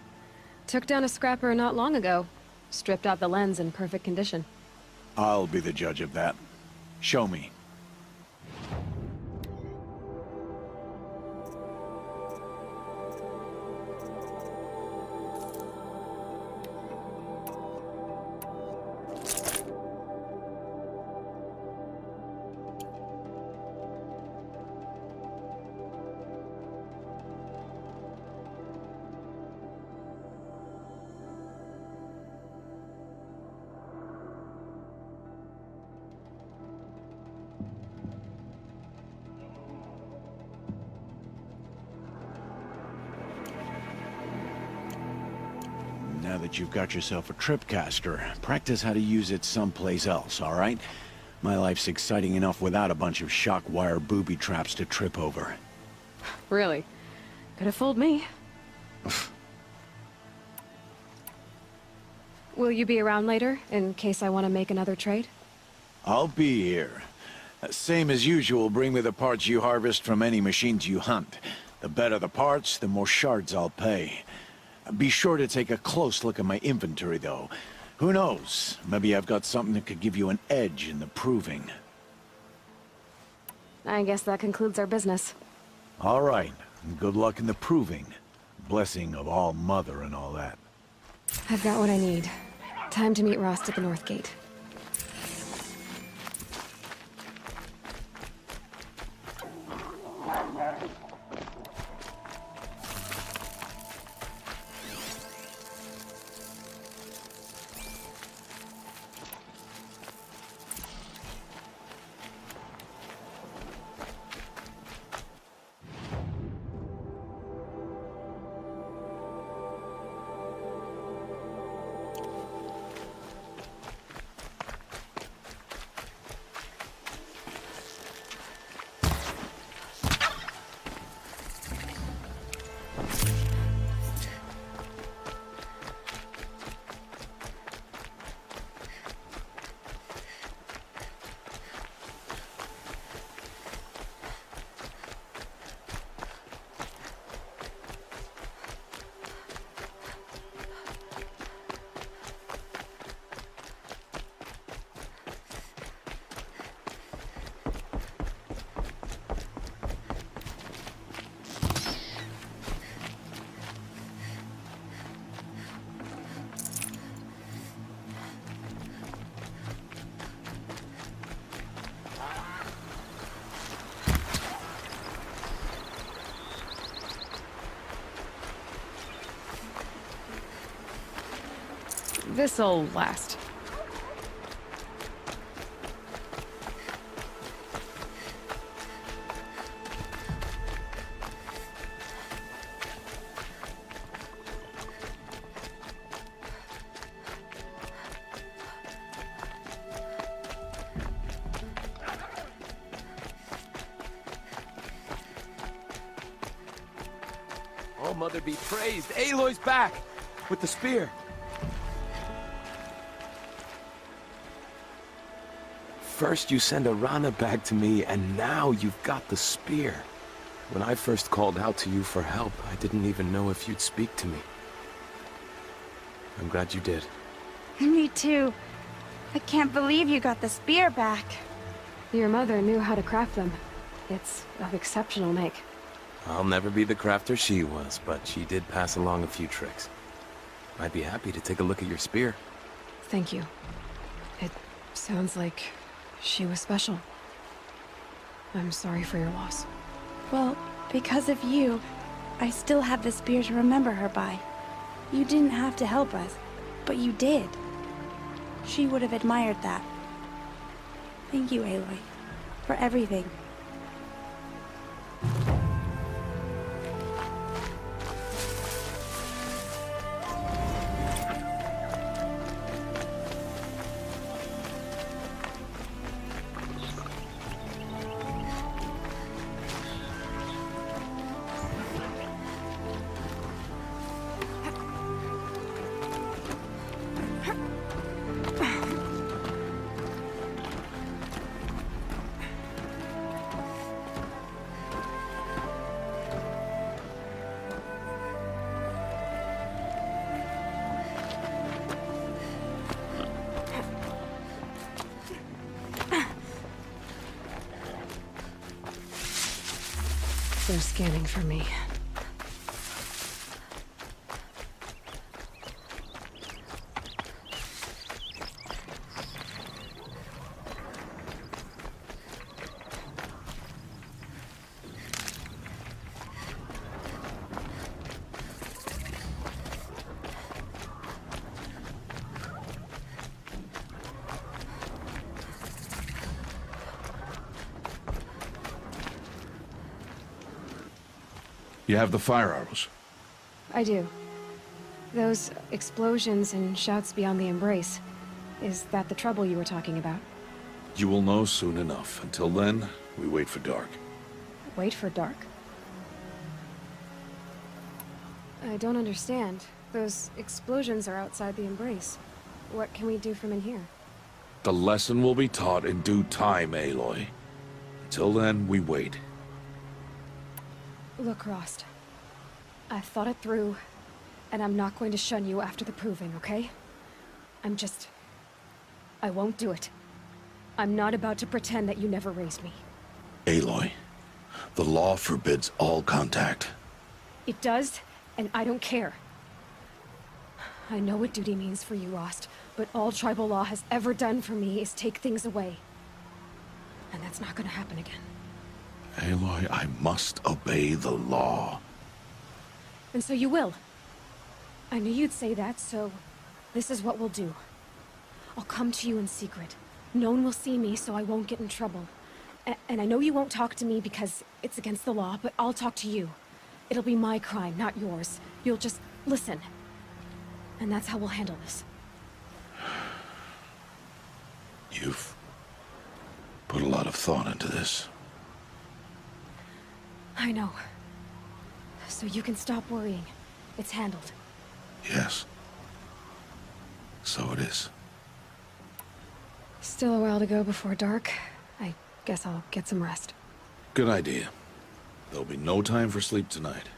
Took down a scrapper not long ago. Stripped out the lens in perfect condition. I'll be the judge of that. Show me. Now that you've got yourself a tripcaster, practice how to use it someplace else, all right? My life's exciting enough without a bunch of shock wire booby traps to trip over. Really? Could have fooled me. Will you be around later, in case I want to make another trade? I'll be here. Same as usual, bring me the parts you harvest from any machines you hunt. The better the parts, the more shards I'll pay. Be sure to take a close look at my inventory, though. Who knows? Maybe I've got something that could give you an edge in the proving. I guess that concludes our business. All right. Good luck in the proving. Blessing of All Mother and all that. I've got what I need. Time to meet Rost at the North Gate. This'll last. Oh, Mother be praised! Aloy's back! With the spear! First you send Arana back to me, and now you've got the spear. When I first called out to you for help, I didn't even know if you'd speak to me. I'm glad you did. Me too. I can't believe you got the spear back. Your mother knew how to craft them. It's of exceptional make. I'll never be the crafter she was, but she did pass along a few tricks. I'd be happy to take a look at your spear. Thank you. It sounds like she was special. I'm sorry for your loss. Well, because of you, I still have the spear to remember her by. You didn't have to help us, but you did. She would have admired that. Thank you, Aloy, for everything. They're scanning for me. You have the fire arrows. I do. Those explosions and shouts beyond the embrace. Is that the trouble you were talking about? You will know soon enough. Until then, we wait for dark. Wait for dark? I don't understand. Those explosions are outside the embrace. What can we do from in here? The lesson will be taught in due time, Aloy. Until then, we wait. Look, Rost. I've thought it through, and I'm not going to shun you after the proving, okay? I won't do it. I'm not about to pretend that you never raised me. Aloy, the law forbids all contact. It does, and I don't care. I know what duty means for you, Rost, but all tribal law has ever done for me is take things away. And that's not gonna happen again. Aloy, I must obey the law. And so you will. I knew you'd say that, so this is what we'll do. I'll come to you in secret. No one will see me, so I won't get in trouble. And I know you won't talk to me because it's against the law, but I'll talk to you. It'll be my crime, not yours. You'll just listen. And that's how we'll handle this. You've put a lot of thought into this. I know. So you can stop worrying. It's handled. Yes. So it is. Still a while to go before dark. I guess I'll get some rest. Good idea. There'll be no time for sleep tonight.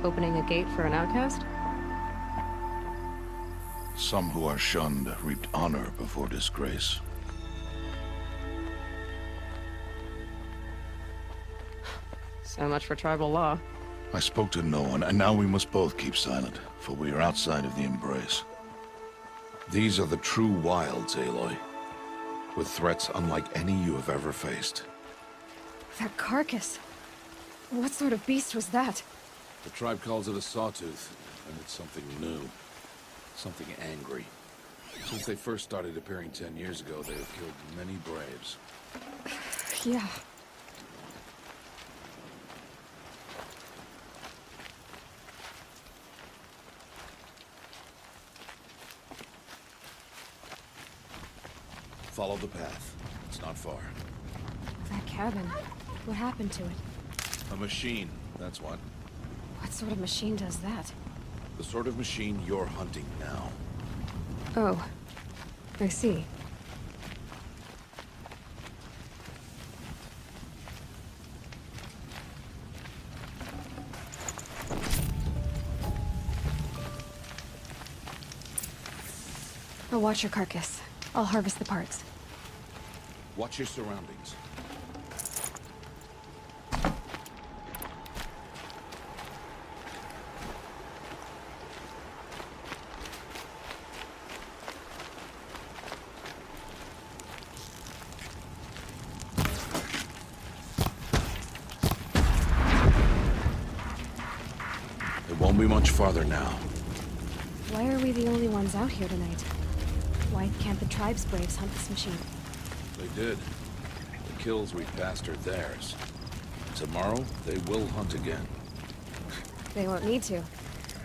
Opening a gate for an outcast? Some who are shunned reaped honor before disgrace. So much for tribal law. I spoke to no one, and now we must both keep silent, for we are outside of the embrace. These are the true wilds, Aloy, with threats unlike any you have ever faced. That carcass. What sort of beast was that? The tribe calls it a sawtooth, and it's something new. Something angry. Since they first started appearing 10 years ago, they have killed many braves. Yeah. Follow the path. It's not far. That cabin. What happened to it? A machine, that's what. What sort of machine does that? The sort of machine you're hunting now. Oh. I see. I'll watch your carcass. I'll harvest the parts. Watch your surroundings. It won't be much farther now. Why are we the only ones out here tonight? Why can't the tribe's braves hunt this machine? They did. The kills we passed are theirs. Tomorrow, they will hunt again. They won't need to.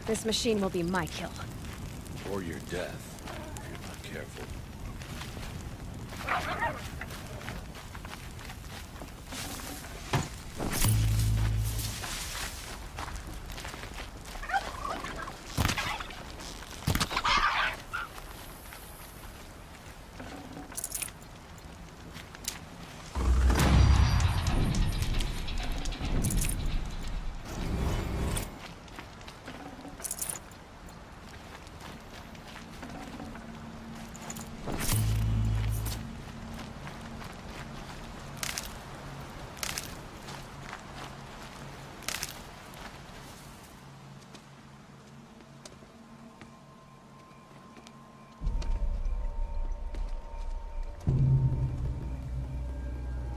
This machine will be my kill. Or your death, if you're not careful.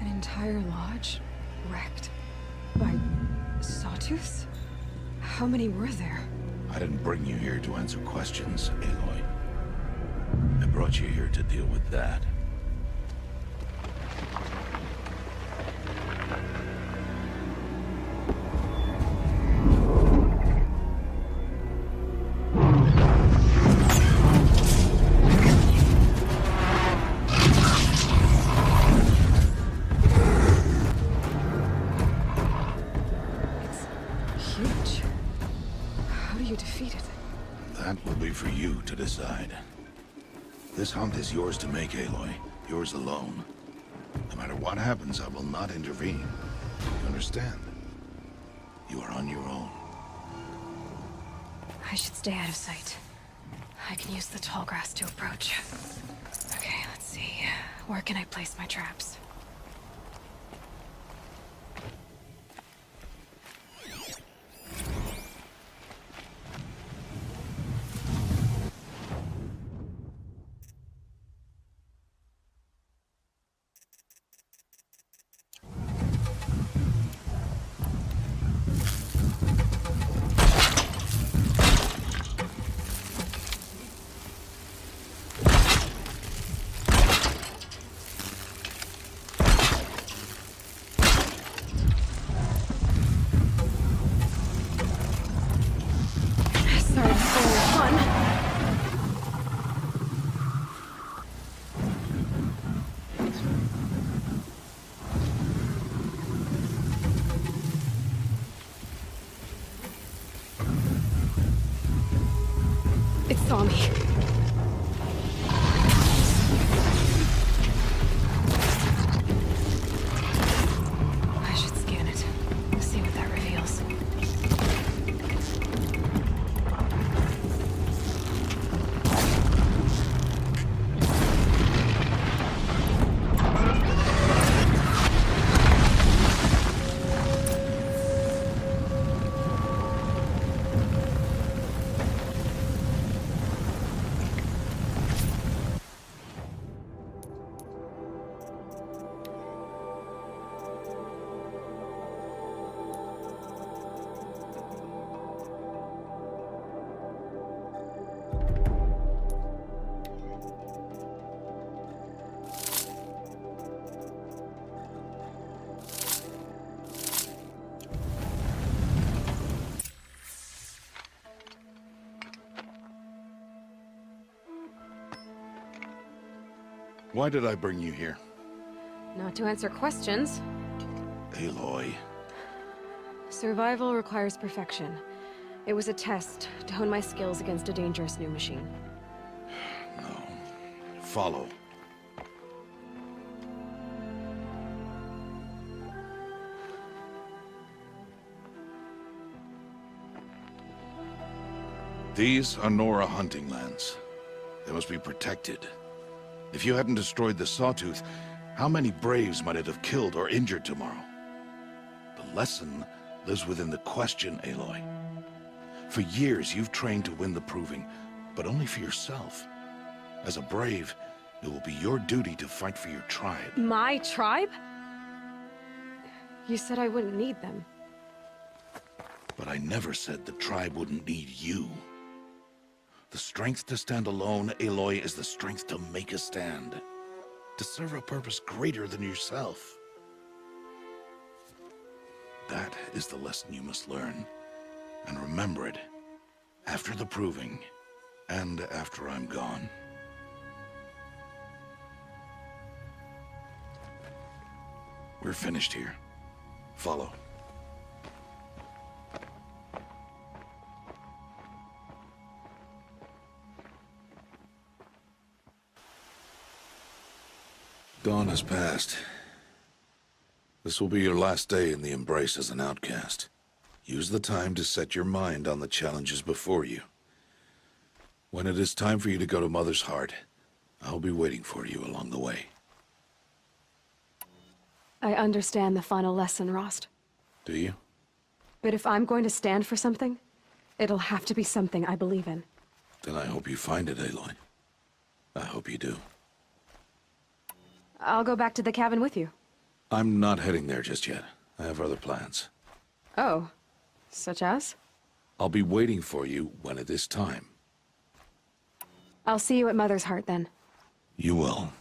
Entire lodge wrecked by sawtooths? How many were there? I didn't bring you here to answer questions, Aloy. I brought you here to deal with that. That will be for you to decide. This hunt is yours to make, Aloy. Yours alone. No matter what happens, I will not intervene. You understand? You are on your own. I should stay out of sight. I can use the tall grass to approach. Okay, let's see. Where can I place my traps? It saw me. I should scan it. See what that reveals. Why did I bring you here? Not to answer questions. Aloy. Survival requires perfection. It was a test to hone my skills against a dangerous new machine. No. Follow. These are Nora hunting lands. They must be protected. If you hadn't destroyed the Sawtooth, how many Braves might it have killed or injured tomorrow? The lesson lives within the question, Aloy. For years, you've trained to win the Proving, but only for yourself. As a Brave, it will be your duty to fight for your tribe. My tribe? You said I wouldn't need them. But I never said the tribe wouldn't need you. The strength to stand alone, Aloy, is the strength to make a stand. To serve a purpose greater than yourself. That is the lesson you must learn. And remember it, after the Proving, and after I'm gone. We're finished here. Follow. Dawn has passed. This will be your last day in the Embrace as an outcast. Use the time to set your mind on the challenges before you. When it is time for you to go to Mother's Heart, I'll be waiting for you along the way. I understand the final lesson, Rost. Do you? But if I'm going to stand for something, it'll have to be something I believe in. Then I hope you find it, Aloy. I hope you do. I'll go back to the cabin with you. I'm not heading there just yet. I have other plans. Oh. Such as? I'll be waiting for you when it is time. I'll see you at Mother's Heart, then. You will.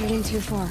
Shooting too far.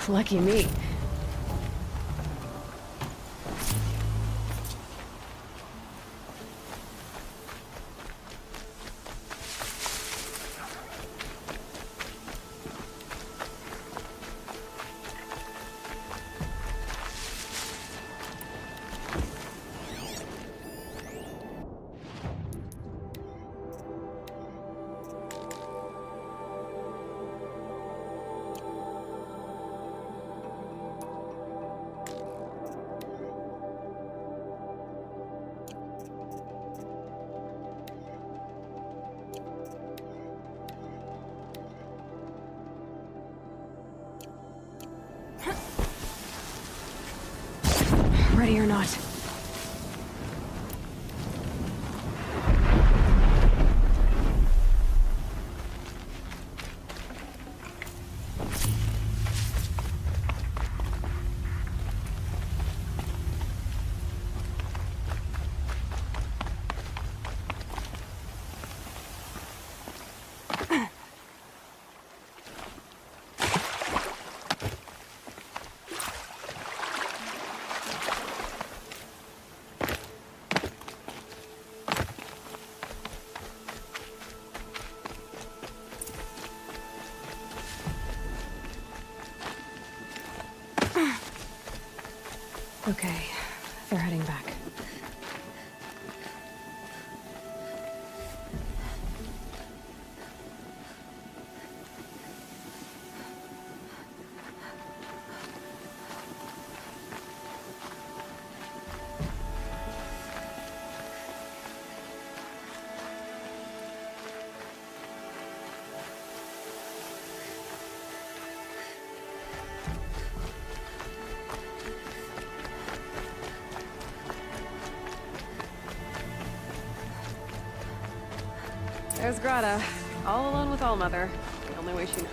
Lucky me. Ready or not. Okay, they're heading back. There's Grata, all alone with Allmother, the only way she knows.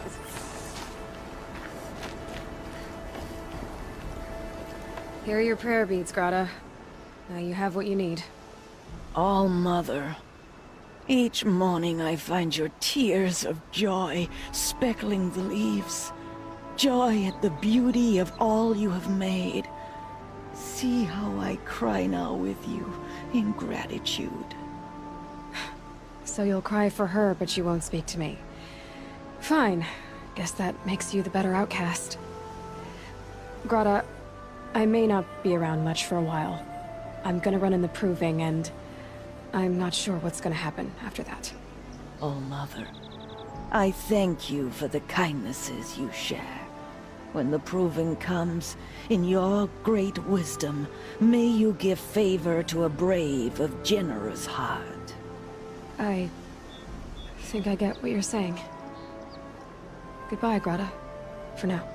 Here are your prayer beads, Grata. Now you have what you need. All-Mother, each morning I find your tears of joy speckling the leaves. Joy at the beauty of all you have made. See how I cry now with you in gratitude. So you'll cry for her, but you won't speak to me. Fine. Guess that makes you the better outcast. Grata, I may not be around much for a while. I'm gonna run in the proving, and I'm not sure what's gonna happen after that. All-Mother, I thank you for the kindnesses you share. When the proving comes, in your great wisdom, may you give favor to a brave of generous heart. I think I get what you're saying. Goodbye, Grata. For now.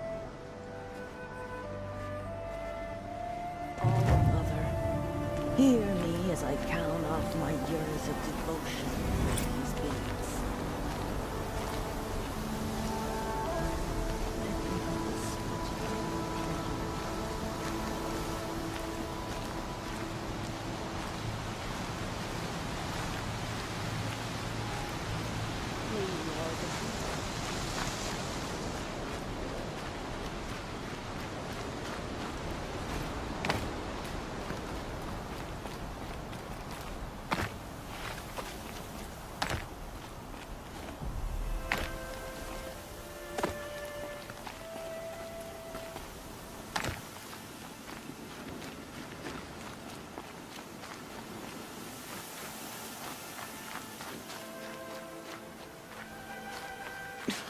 All-Mother, hear me as I count off my years of devotion to these beads.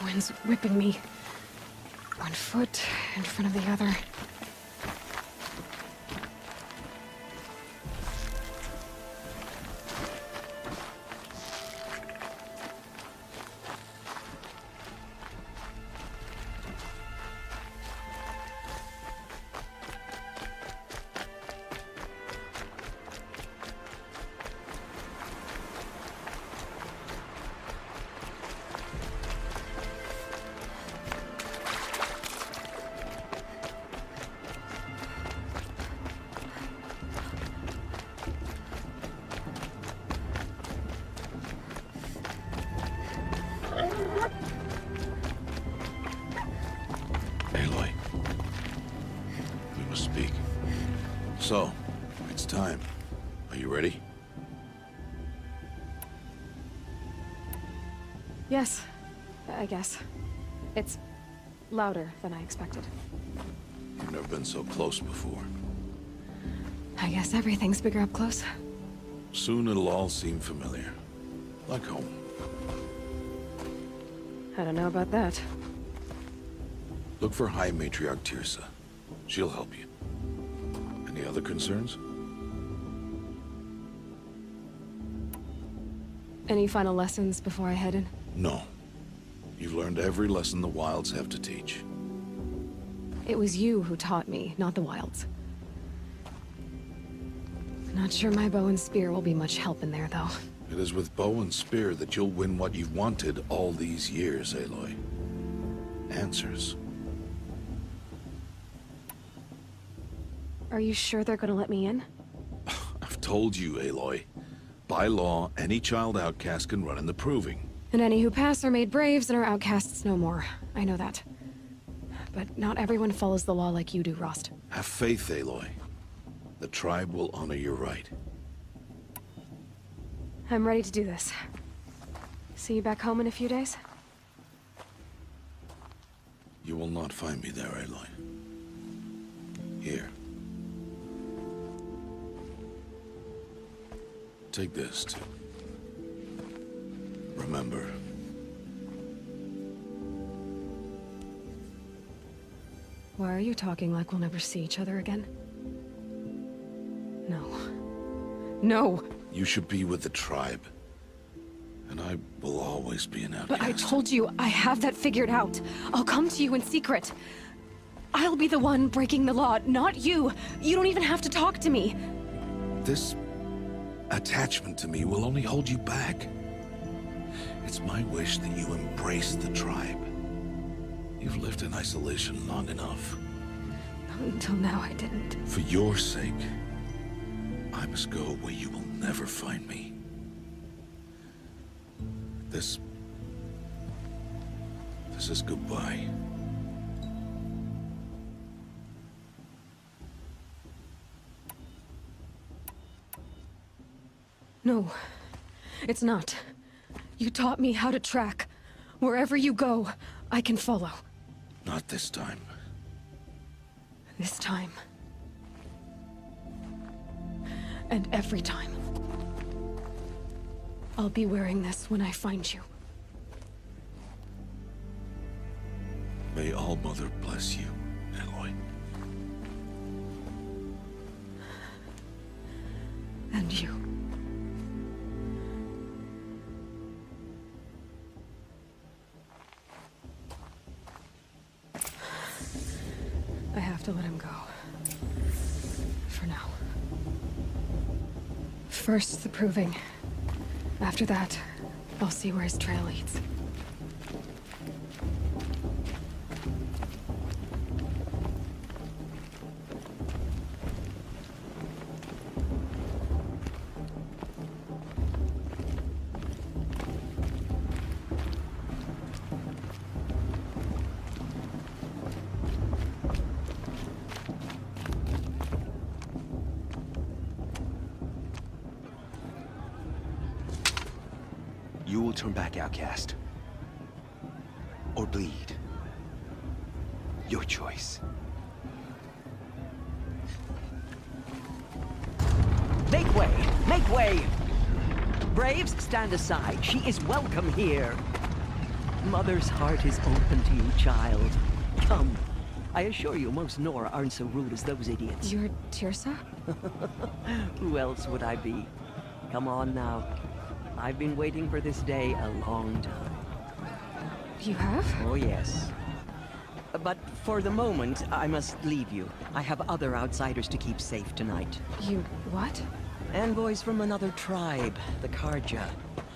Wind's whipping me. One foot in front of the other. So, it's time. Are you ready? Yes, I guess. It's louder than I expected. You've never been so close before. I guess everything's bigger up close. Soon it'll all seem familiar. Like home. I don't know about that. Look for High Matriarch Tirsa. She'll help you. Any other concerns? Any final lessons before I head in? No. You've learned every lesson the Wilds have to teach. It was you who taught me, not the Wilds. Not sure my bow and spear will be much help in there, though. It is with bow and spear that you'll win what you've wanted all these years, Aloy. Answers. Are you sure they're gonna let me in? I've told you, Aloy. By law, any child outcast can run in the Proving. And any who pass are made braves and are outcasts no more. I know that. But not everyone follows the law like you do, Rost. Have faith, Aloy. The tribe will honor your right. I'm ready to do this. See you back home in a few days? You will not find me there, Aloy. Here. Take this, too. Remember. Why are you talking like we'll never see each other again? No. No! You should be with the tribe. And I will always be an outcast. But I told you, I have that figured out. I'll come to you in secret. I'll be the one breaking the law, not you. You don't even have to talk to me. This attachment to me will only hold you back. It's my wish that you embrace the tribe. You've lived in isolation long enough. Until now, I didn't. For your sake, I must go where you will never find me. This is goodbye. No, it's not. You taught me how to track. Wherever you go, I can follow. Not this time. This time. And every time. I'll be wearing this when I find you. May All-Mother bless you, Aloy. And you. I have to let him go. For now. First, the Proving. After that, I'll see where his trail leads. You will turn back outcast. Or bleed. Your choice. Make way! Make way! Braves, stand aside. She is welcome here. Mother's heart is open to you, child. Come. I assure you, most Nora aren't so rude as those idiots. You're Tirsa? Who else would I be? Come on now. I've been waiting for this day a long time. You have? Oh, yes. But for the moment, I must leave you. I have other outsiders to keep safe tonight. You what? Envoys from another tribe, the Karja.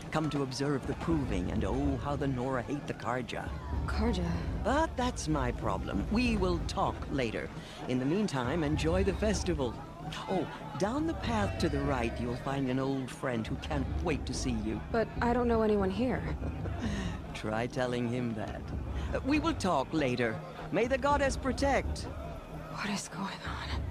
Come to observe the Proving, and oh, how the Nora hate the Karja. Karja? But that's my problem. We will talk later. In the meantime, enjoy the festival. Oh, down the path to the right, you'll find an old friend who can't wait to see you. But I don't know anyone here. Try telling him that. We will talk later. May the goddess protect. What is going on?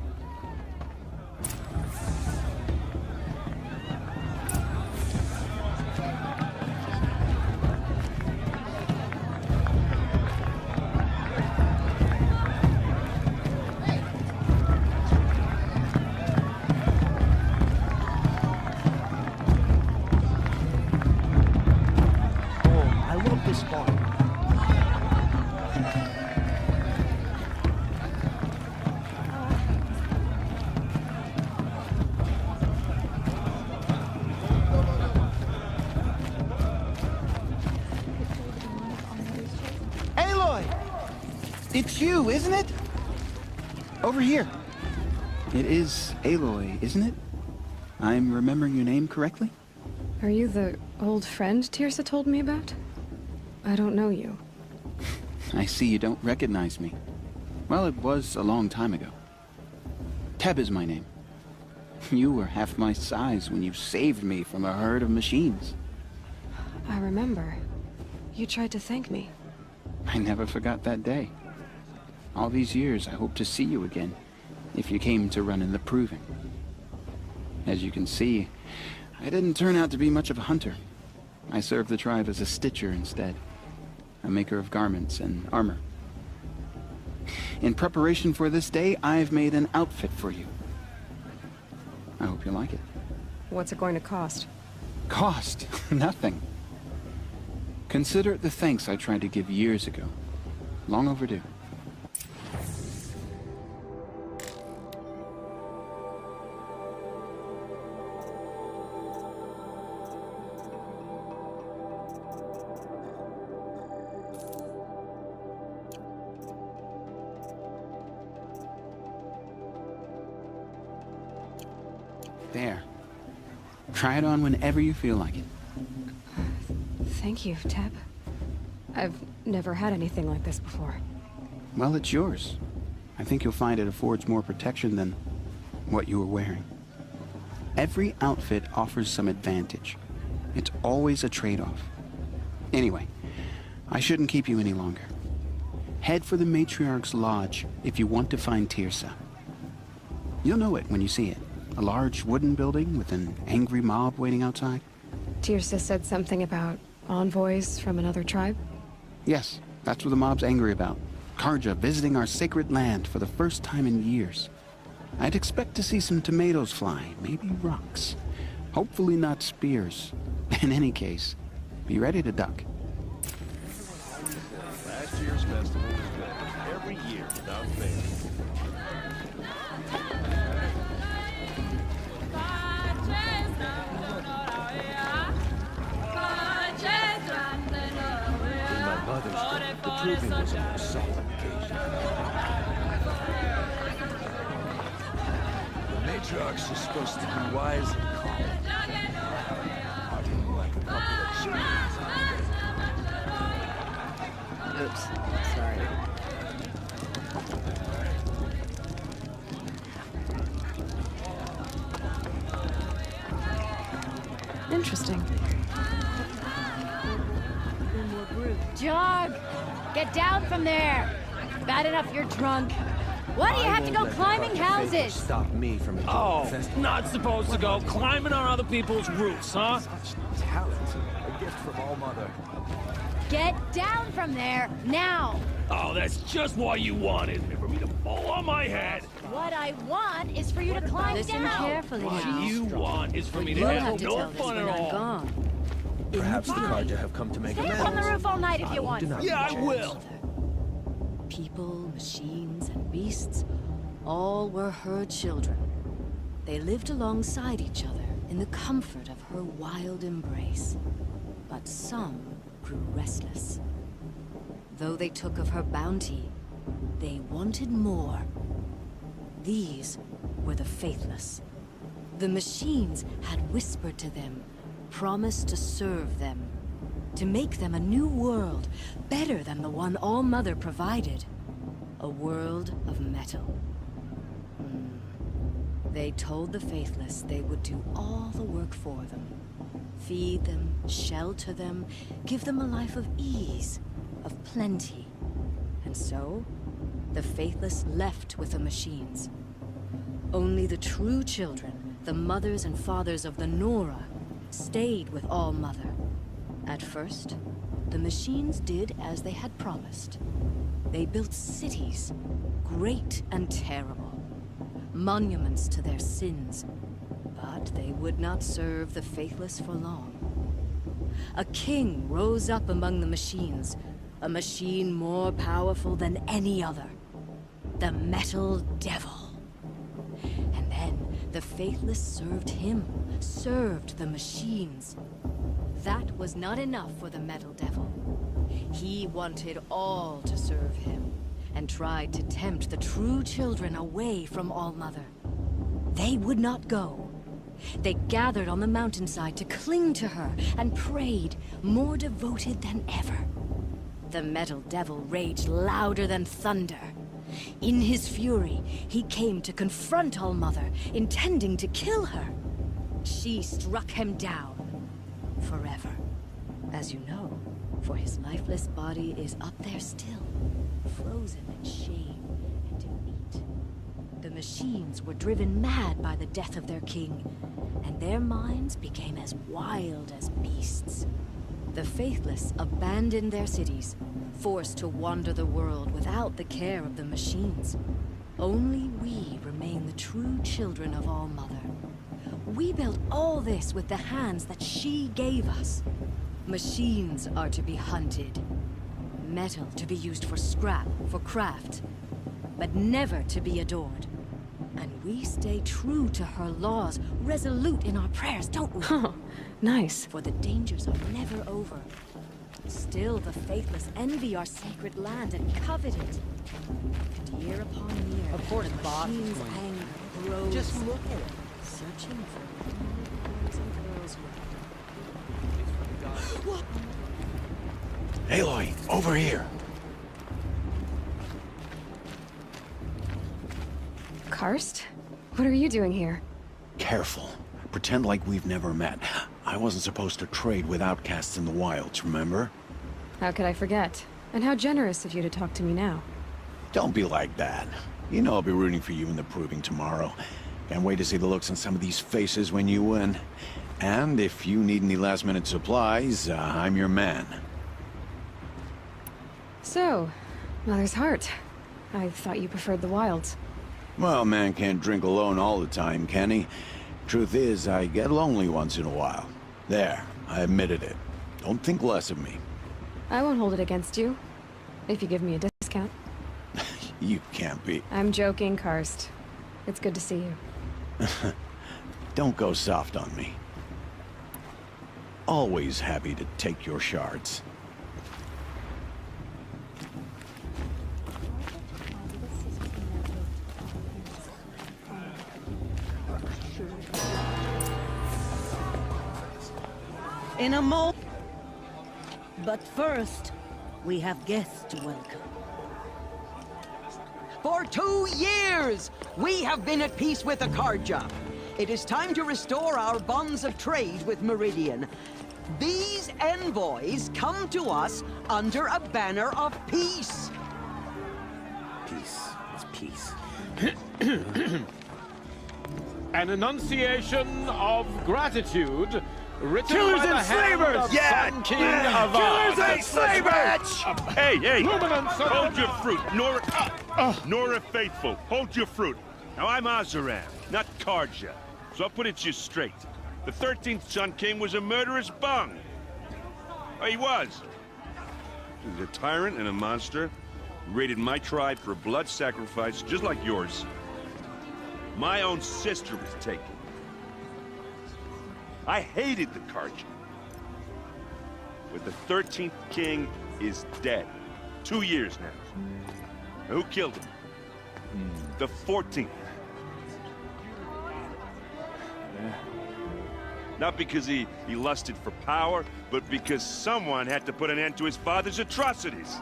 It's you, isn't it? Over here. It is Aloy, isn't it? I'm remembering your name correctly? Are you the old friend Tirsa told me about? I don't know you. I see you don't recognize me. Well, it was a long time ago. Teb is my name. You were half my size when you saved me from a herd of machines. I remember. You tried to thank me. I never forgot that day. All these years, I hope to see you again, if you came to run in the Proving. As you can see, I didn't turn out to be much of a hunter. I served the tribe as a stitcher instead, a maker of garments and armor. In preparation for this day, I've made an outfit for you. I hope you like it. What's it going to cost? Cost? Nothing. Consider it the thanks I tried to give years ago. Long overdue. There. Try it on whenever you feel like it. Thank you, Teb. I've never had anything like this before. Well, it's yours. I think you'll find it affords more protection than what you were wearing. Every outfit offers some advantage. It's always a trade-off. Anyway, I shouldn't keep you any longer. Head for the Matriarch's Lodge if you want to find Tirsa. You'll know it when you see it. A large wooden building with an angry mob waiting outside. Tirsa said something about envoys from another tribe? Yes, that's what the mob's angry about. Karja visiting our sacred land for the first time in years. I'd expect to see some tomatoes fly, maybe rocks. Hopefully not spears. In any case, be ready to duck. Last year's festival was good. Every year without fail. The Proving was a more solemn occasion. The Matriarchs are supposed to be wise and calm. Partying like a couple of chickens. Oops, sorry. Interesting. Jog! Get down from there! Bad enough you're drunk. Why do you have to go climbing houses? Stop me from enjoying the festival. Not supposed to go climbing on other people's roofs, huh? Such talent. A gift from All Mother. Get down from there, now! Oh, that's just what you want, isn't it? For me to fall on my head. What I want is for you to climb Listen down. carefully What now. you want is for me to You'll have have to no tell this fun when at I'm all. gone. Perhaps the Karja have come to make Stay amends. up on the roof all night if you want. Yeah, I will. People, machines, and beasts all were her children. They lived alongside each other in the comfort of her wild embrace. But some grew restless. Though they took of her bounty, they wanted more. These were the faithless. The machines had whispered to them, promised to serve them, to make them a new world, better than the one All-Mother provided. A world of metal. They told the faithless they would do all the work for them. Feed them, shelter them, give them a life of ease, of plenty. And so, the faithless left with the machines. Only the true children, the mothers and fathers of the Nora, stayed with All-Mother. At first, the machines did as they had promised. They built cities, great and terrible, monuments to their sins, but they would not serve the faithless for long. A king rose up among the machines, a machine more powerful than any other, the Metal Devil. And then the faithless served him, served the machines. That was not enough for the Metal Devil. He wanted all to serve him, and tried to tempt the true children away from All-Mother. They would not go. They gathered on the mountainside to cling to her and prayed, more devoted than ever. The metal devil raged louder than thunder. In his fury, he came to confront All-Mother, intending to kill her. She struck him down. Forever. As you know, for his lifeless body is up there still, frozen in shame and defeat. The machines were driven mad by the death of their king, and their minds became as wild as beasts. The faithless abandoned their cities, forced to wander the world without the care of the machines. Only we remain the true children of All-Mother. We built all this with the hands that she gave us. Machines are to be hunted. Metal to be used for scrap, for craft. But never to be adored. And we stay true to her laws, resolute in our prayers, don't we? Oh, nice. For the dangers are never over. Still the faithless envy our sacred land and covet it. And year upon year, of course, the boss is machine's going to. anger grows. Just look at it. Searching for boys and girls with... Aloy, over here. Karst? What are you doing here? Careful. Pretend like we've never met. I wasn't supposed to trade with outcasts in the wilds, remember? How could I forget? And how generous of you to talk to me now. Don't be like that. You know I'll be rooting for you in the proving tomorrow. Can't wait to see the looks on some of these faces when you win. And if you need any last-minute supplies, I'm your man. So, Mother's Heart. I thought you preferred the wilds. Well, man can't drink alone all the time, can he? Truth is, I get lonely once in a while. There, I admitted it. Don't think less of me. I won't hold it against you. If you give me a discount. You can't be. I'm joking, Karst. It's good to see you. Don't go soft on me. Always happy to take your shards. In a moment. But first, we have guests to welcome. For 2 years, we have been at peace with Akarja. It is time to restore our bonds of trade with Meridian. These envoys come to us under a banner of peace. Peace. It's peace. An enunciation of gratitude written Killers by the and hand slavers! of Yeah! Sun King Yeah! Avad. Killers and slavers! Hey, hey! Luminance of Hold the- your fruit, Nora. Nora Faithful, hold your fruit. Now I'm Azaran, not Karja, so I'll put it to you straight. The 13th Sun King was a murderous bung. Oh, he was. He was a tyrant and a monster. He raided my tribe for a blood sacrifice, just like yours. My own sister was taken. I hated the Karja. But the 13th king is dead. 2 years now. Now, who killed him? The 14th. Not because he lusted for power, but because someone had to put an end to his father's atrocities.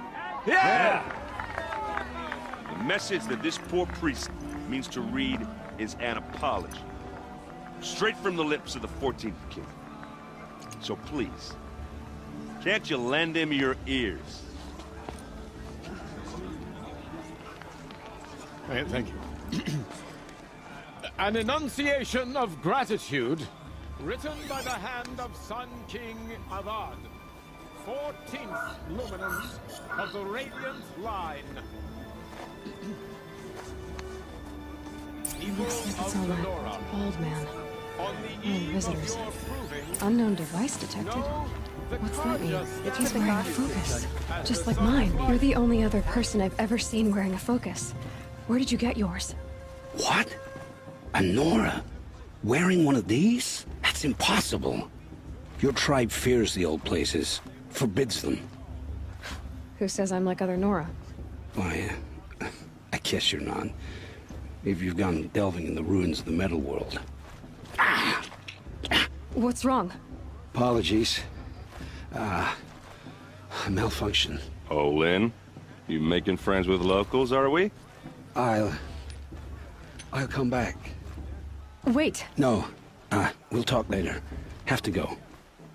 Yeah! The message that this poor priest means to read is an apology. Straight from the lips of the 14th king. So please, can't you lend him your ears? Thank you. An enunciation of gratitude written by the hand of Sun King Avad, 14th luminance of the Radiant Line. Looks like it's all that Nora. old man. On the No eve visitors. of your proving, Unknown device detected. no, the What's that mean? Karja He's wearing a focus. Just like mine. You're the only other person I've ever seen wearing a focus. Where did you get yours? What? A Nora? Wearing one of these? That's impossible. Your tribe fears the old places, forbids them. Who says I'm like other Nora? Why, guess you're not. If you've gone delving in the ruins of the metal world. What's wrong? Apologies. Malfunction. Olin, you making friends with locals, are we? I'll come back. Wait. No. We'll talk later. Have to go.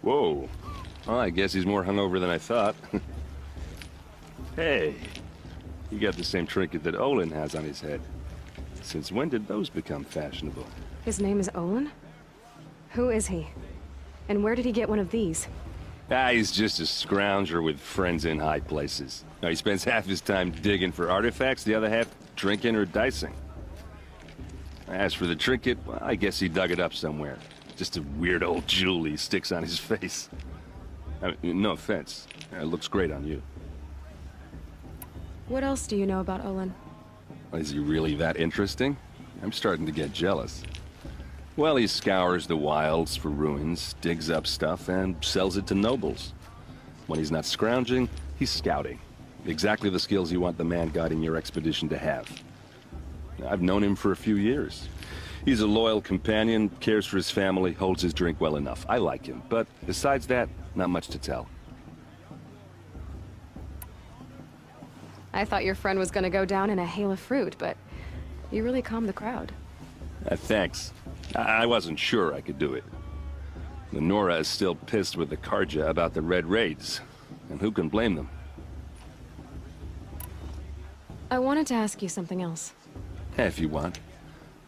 Whoa. Well, I guess he's more hungover than I thought. Hey, you got the same trinket that Olin has on his head. Since when did those become fashionable? His name is Olin? Who is he? And where did he get one of these? He's just a scrounger with friends in high places. Now, he spends half his time digging for artifacts, the other half drinking or dicing. As for the trinket, well, I guess he dug it up somewhere. Just a weird old jewel he sticks on his face. I mean, no offense. It looks great on you. What else do you know about Olin? Is he really that interesting? I'm starting to get jealous. Well, he scours the wilds for ruins, digs up stuff, and sells it to nobles. When he's not scrounging, he's scouting. Exactly the skills you want the man guiding your expedition to have. I've known him for a few years. He's a loyal companion, cares for his family, holds his drink well enough. I like him, but besides that, not much to tell. I thought your friend was gonna go down in a hail of fruit, but you really calmed the crowd. Thanks. I wasn't sure I could do it. The Nora is still pissed with the Karja about the Red Raids, and who can blame them? I wanted to ask you something else. If you want.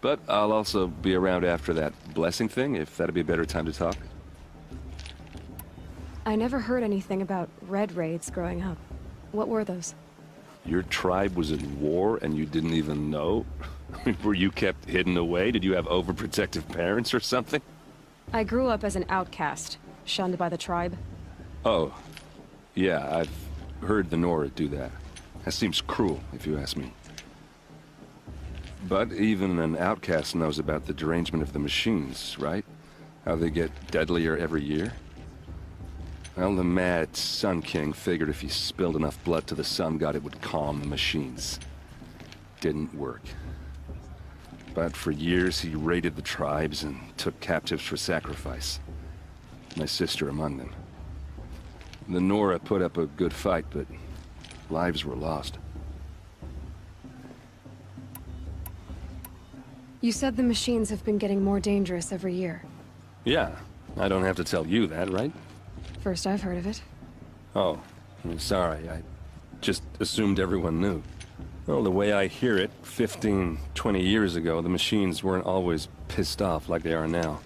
But I'll also be around after that blessing thing, if that'd be a better time to talk. I never heard anything about Red Raids growing up. What were those? Your tribe was in war and you didn't even know? Were you kept hidden away? Did you have overprotective parents or something? I grew up as an outcast, shunned by the tribe. Oh, yeah, I've heard the Nora do that. That seems cruel, if you ask me. But even an outcast knows about the derangement of the machines, right? How they get deadlier every year? Well, the mad Sun King figured if he spilled enough blood to the Sun God, it would calm the machines. Didn't work. But for years, he raided the tribes and took captives for sacrifice. My sister among them. The Nora put up a good fight, but lives were lost. You said the machines have been getting more dangerous every year. Yeah, I don't have to tell you that, right? First I've heard of it. Oh, I'm sorry. I just assumed everyone knew. Well, the way I hear it, 15, 20 years ago, the machines weren't always pissed off like they are now.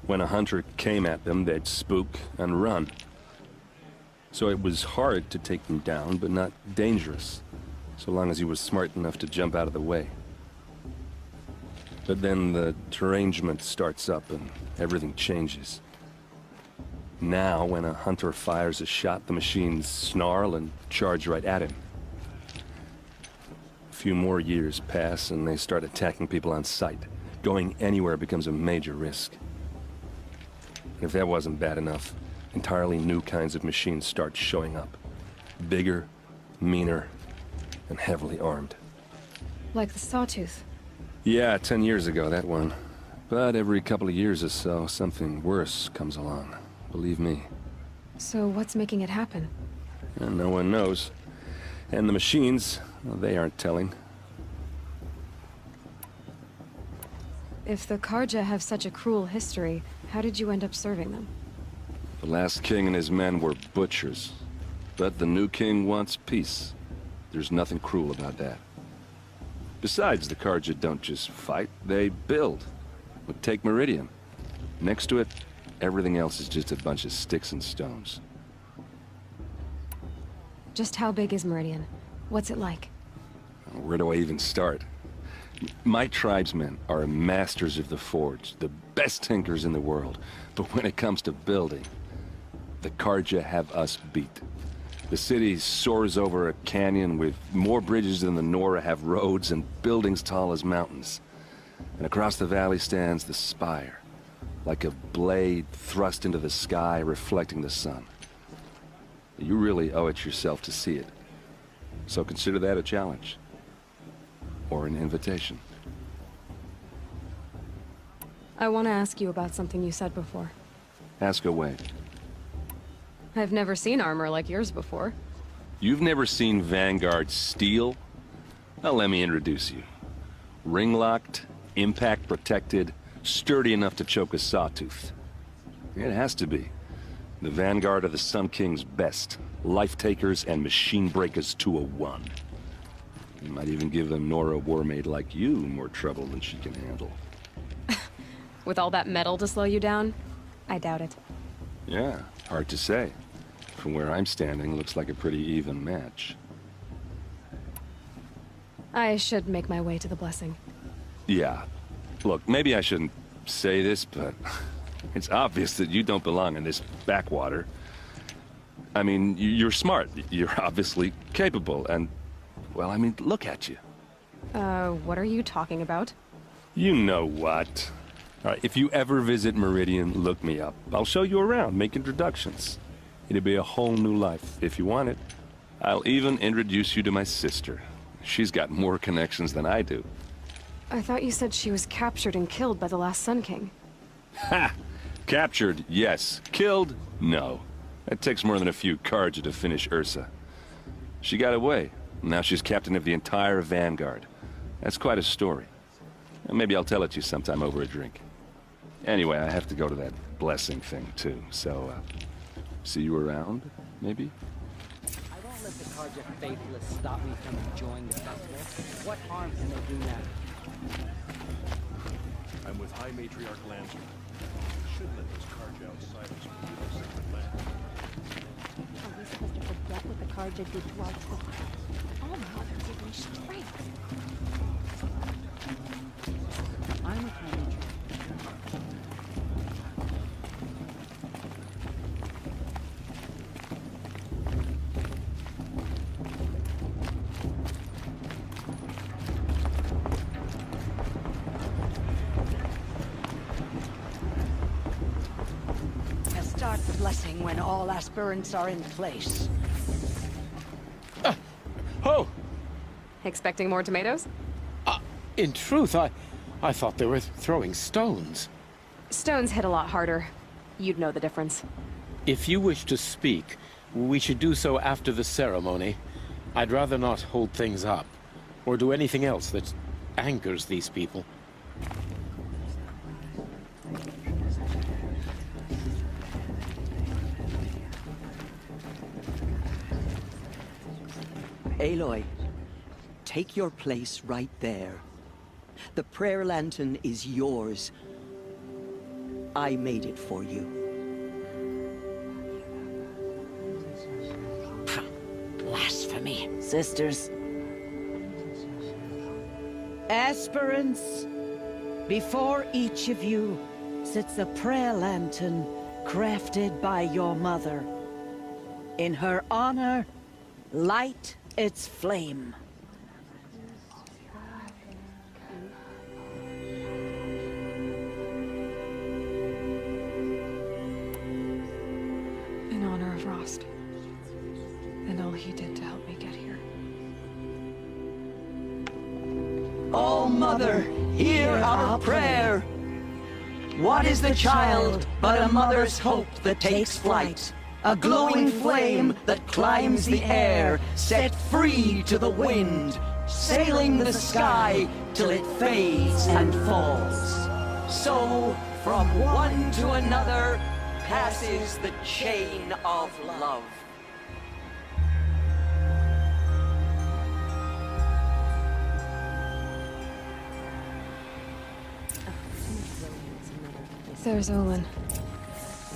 When a hunter came at them, they'd spook and run. So it was hard to take them down, but not dangerous, so long as he was smart enough to jump out of the way. But then the derangement starts up and everything changes. Now, when a hunter fires a shot, the machines snarl and charge right at him. A few more years pass and they start attacking people on sight. Going anywhere becomes a major risk. And if that wasn't bad enough, entirely new kinds of machines start showing up. Bigger, meaner, and heavily armed. Like the Sawtooth. Yeah, 10 years ago, that one. But every couple of years or so, something worse comes along. Believe me. So what's making it happen? And no one knows. And the machines, well, they aren't telling. If the Karja have such a cruel history, how did you end up serving them? The last king and his men were butchers. But the new king wants peace. There's nothing cruel about that. Besides, the Karja don't just fight, they build. But take Meridian. Next to it, everything else is just a bunch of sticks and stones. Just how big is Meridian? What's it like? Where do I even start? My tribesmen are masters of the forge, the best tinkers in the world. But when it comes to building, the Karja have us beat. The city soars over a canyon with more bridges than the Nora have roads and buildings tall as mountains. And across the valley stands the spire, like a blade thrust into the sky reflecting the sun. You really owe it yourself to see it. So consider that a challenge. or an invitation. I want to ask you about something you said before. Ask away. I've never seen armor like yours before. You've never seen Vanguard steel? Well, let me introduce you. Ring-locked, impact-protected, sturdy enough to choke a sawtooth. It has to be. The Vanguard are the Sun King's best. Life-takers and machine-breakers to a one. You might even give a Nora Warmaid like you more trouble than she can handle. With all that metal to slow you down? I doubt it. Yeah, hard to say. From where I'm standing, looks like a pretty even match. I should make my way to the blessing. Yeah. Look, maybe I shouldn't say this, but it's obvious that you don't belong in this backwater. I mean, you're smart. You're obviously capable, and, well, I mean, look at you. What are you talking about? You know what. All right, if you ever visit Meridian, look me up. I'll show you around, make introductions. It'll be a whole new life, if you want it. I'll even introduce you to my sister. She's got more connections than I do. I thought you said she was captured and killed by the last Sun King. Ha! Captured, yes. Killed, no. That takes more than a few cards to finish Ursa. She got away. Now she's captain of the entire Vanguard. That's quite a story. Maybe I'll tell it to you sometime over a drink. Anyway, I have to go to that blessing thing, too. So, see you around, maybe? I won't let the Karja faithless stop me from enjoying the festival. What harm can they do now? I'm with High Matriarch Lancer. We should let those Karja outsiders leave our sacred land. Are we supposed to forget what the Karja did to our children? All mothers are restrained. I'm with my nature. Start the blessing when all aspirants are in place. Oh! Expecting more tomatoes? In truth, I thought they were throwing stones. Stones hit a lot harder. You'd know the difference. If you wish to speak, we should do so after the ceremony. I'd rather not hold things up, or do anything else that angers these people. Aloy, take your place right there. The prayer lantern is yours. I made it for you. Blasphemy. Sisters. Aspirants, before each of you sits a prayer lantern crafted by your mother. In her honor, light its flame. In honor of Rost. And all he did to help me get here. Oh, Mother, hear our prayer. What is the child but a mother's hope that takes flight? A glowing flame that climbs the air, set free to the wind, sailing the sky till it fades and falls. So, from one to another, passes the chain of love. There's Olin.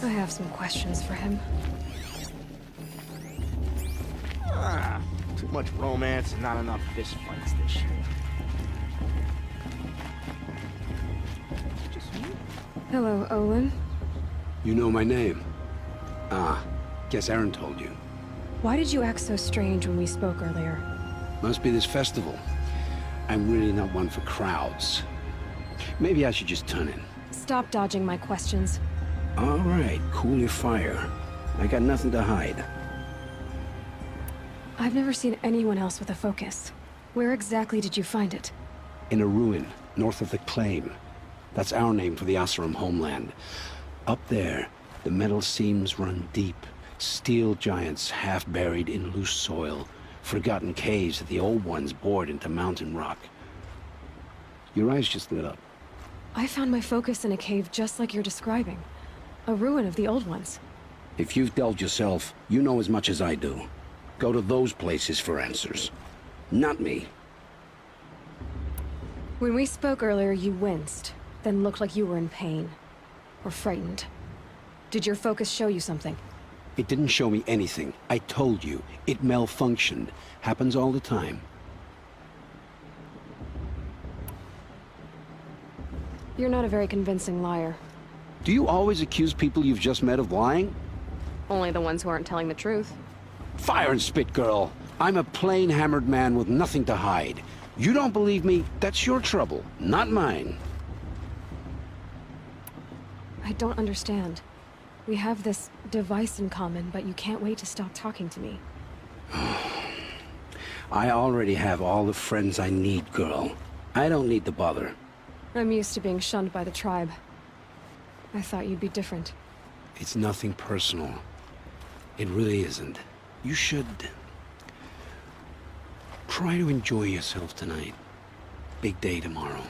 I have some questions for him. Too much romance and not enough fist fights this year. Hello, Olin. You know my name? Ah, guess Aaron told you. Why did you act so strange when we spoke earlier? Must be this festival. I'm really not one for crowds. Maybe I should just turn in. Stop dodging my questions. All right, cool your fire. I got nothing to hide. I've never seen anyone else with a focus. Where exactly did you find it? In a ruin, north of the Claim. That's our name for the Oseram homeland. Up there, the metal seams run deep. Steel giants half buried in loose soil. Forgotten caves that the old ones bored into mountain rock. Your eyes just lit up. I found my focus in a cave just like you're describing. A ruin of the old ones. If you've delved yourself, you know as much as I do. Go to those places for answers. Not me. When we spoke earlier, you winced, then looked like you were in pain. Or frightened. Did your focus show you something? It didn't show me anything. I told you. It malfunctioned. Happens all the time. You're not a very convincing liar. Do you always accuse people you've just met of lying? Only the ones who aren't telling the truth. Fire and spit, girl. I'm a plain hammered man with nothing to hide. You don't believe me? That's your trouble, not mine. I don't understand. We have this device in common, but you can't wait to stop talking to me. I already have all the friends I need, girl. I don't need the bother. I'm used to being shunned by the tribe. I thought you'd be different. It's nothing personal. It really isn't. You should... try to enjoy yourself tonight. Big day tomorrow.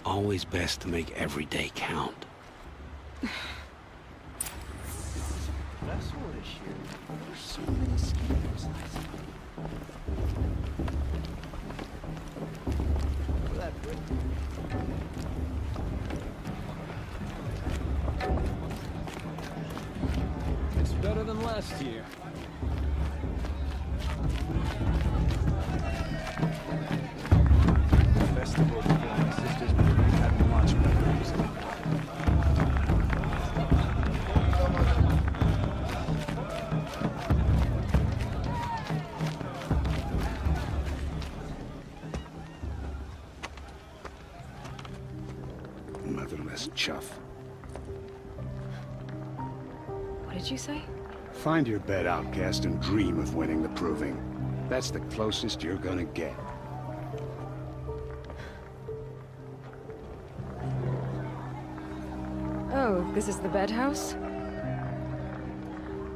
Always best to make every day count. That's what is here. There's so many schemes. For that brick. It's better than last year. Festival before my sister's had me watch movies. Motherless chuff. What did you say? Find your bed, outcast, and dream of winning the proving. That's the closest you're gonna get. Oh, this is the bed house?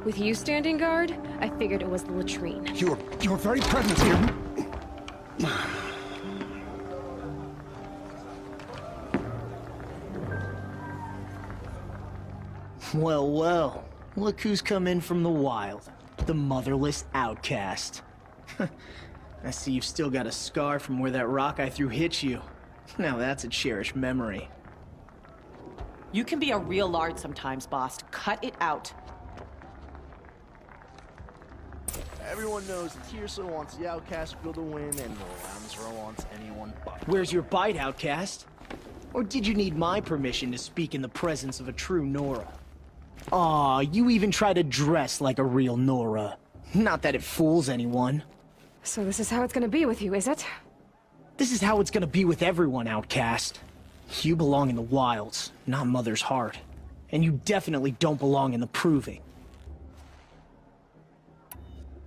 With you standing guard, I figured it was the latrine. Your very presence here... Well, well. Look who's come in from the wild. The motherless outcast. I see you've still got a scar from where that rock I threw hit you. Now that's a cherished memory. You can be a real lard sometimes, boss. Cut it out. Everyone knows that Tirsa wants the outcast girl to win, and Ramsra wants anyone but. Where's your bite, outcast? Or did you need my permission to speak in the presence of a true Nora? Aw, you even try to dress like a real Nora. Not that it fools anyone. So this is how it's gonna be with you, is it? This is how it's gonna be with everyone, outcast. You belong in the wilds, not Mother's heart. And you definitely don't belong in the proving.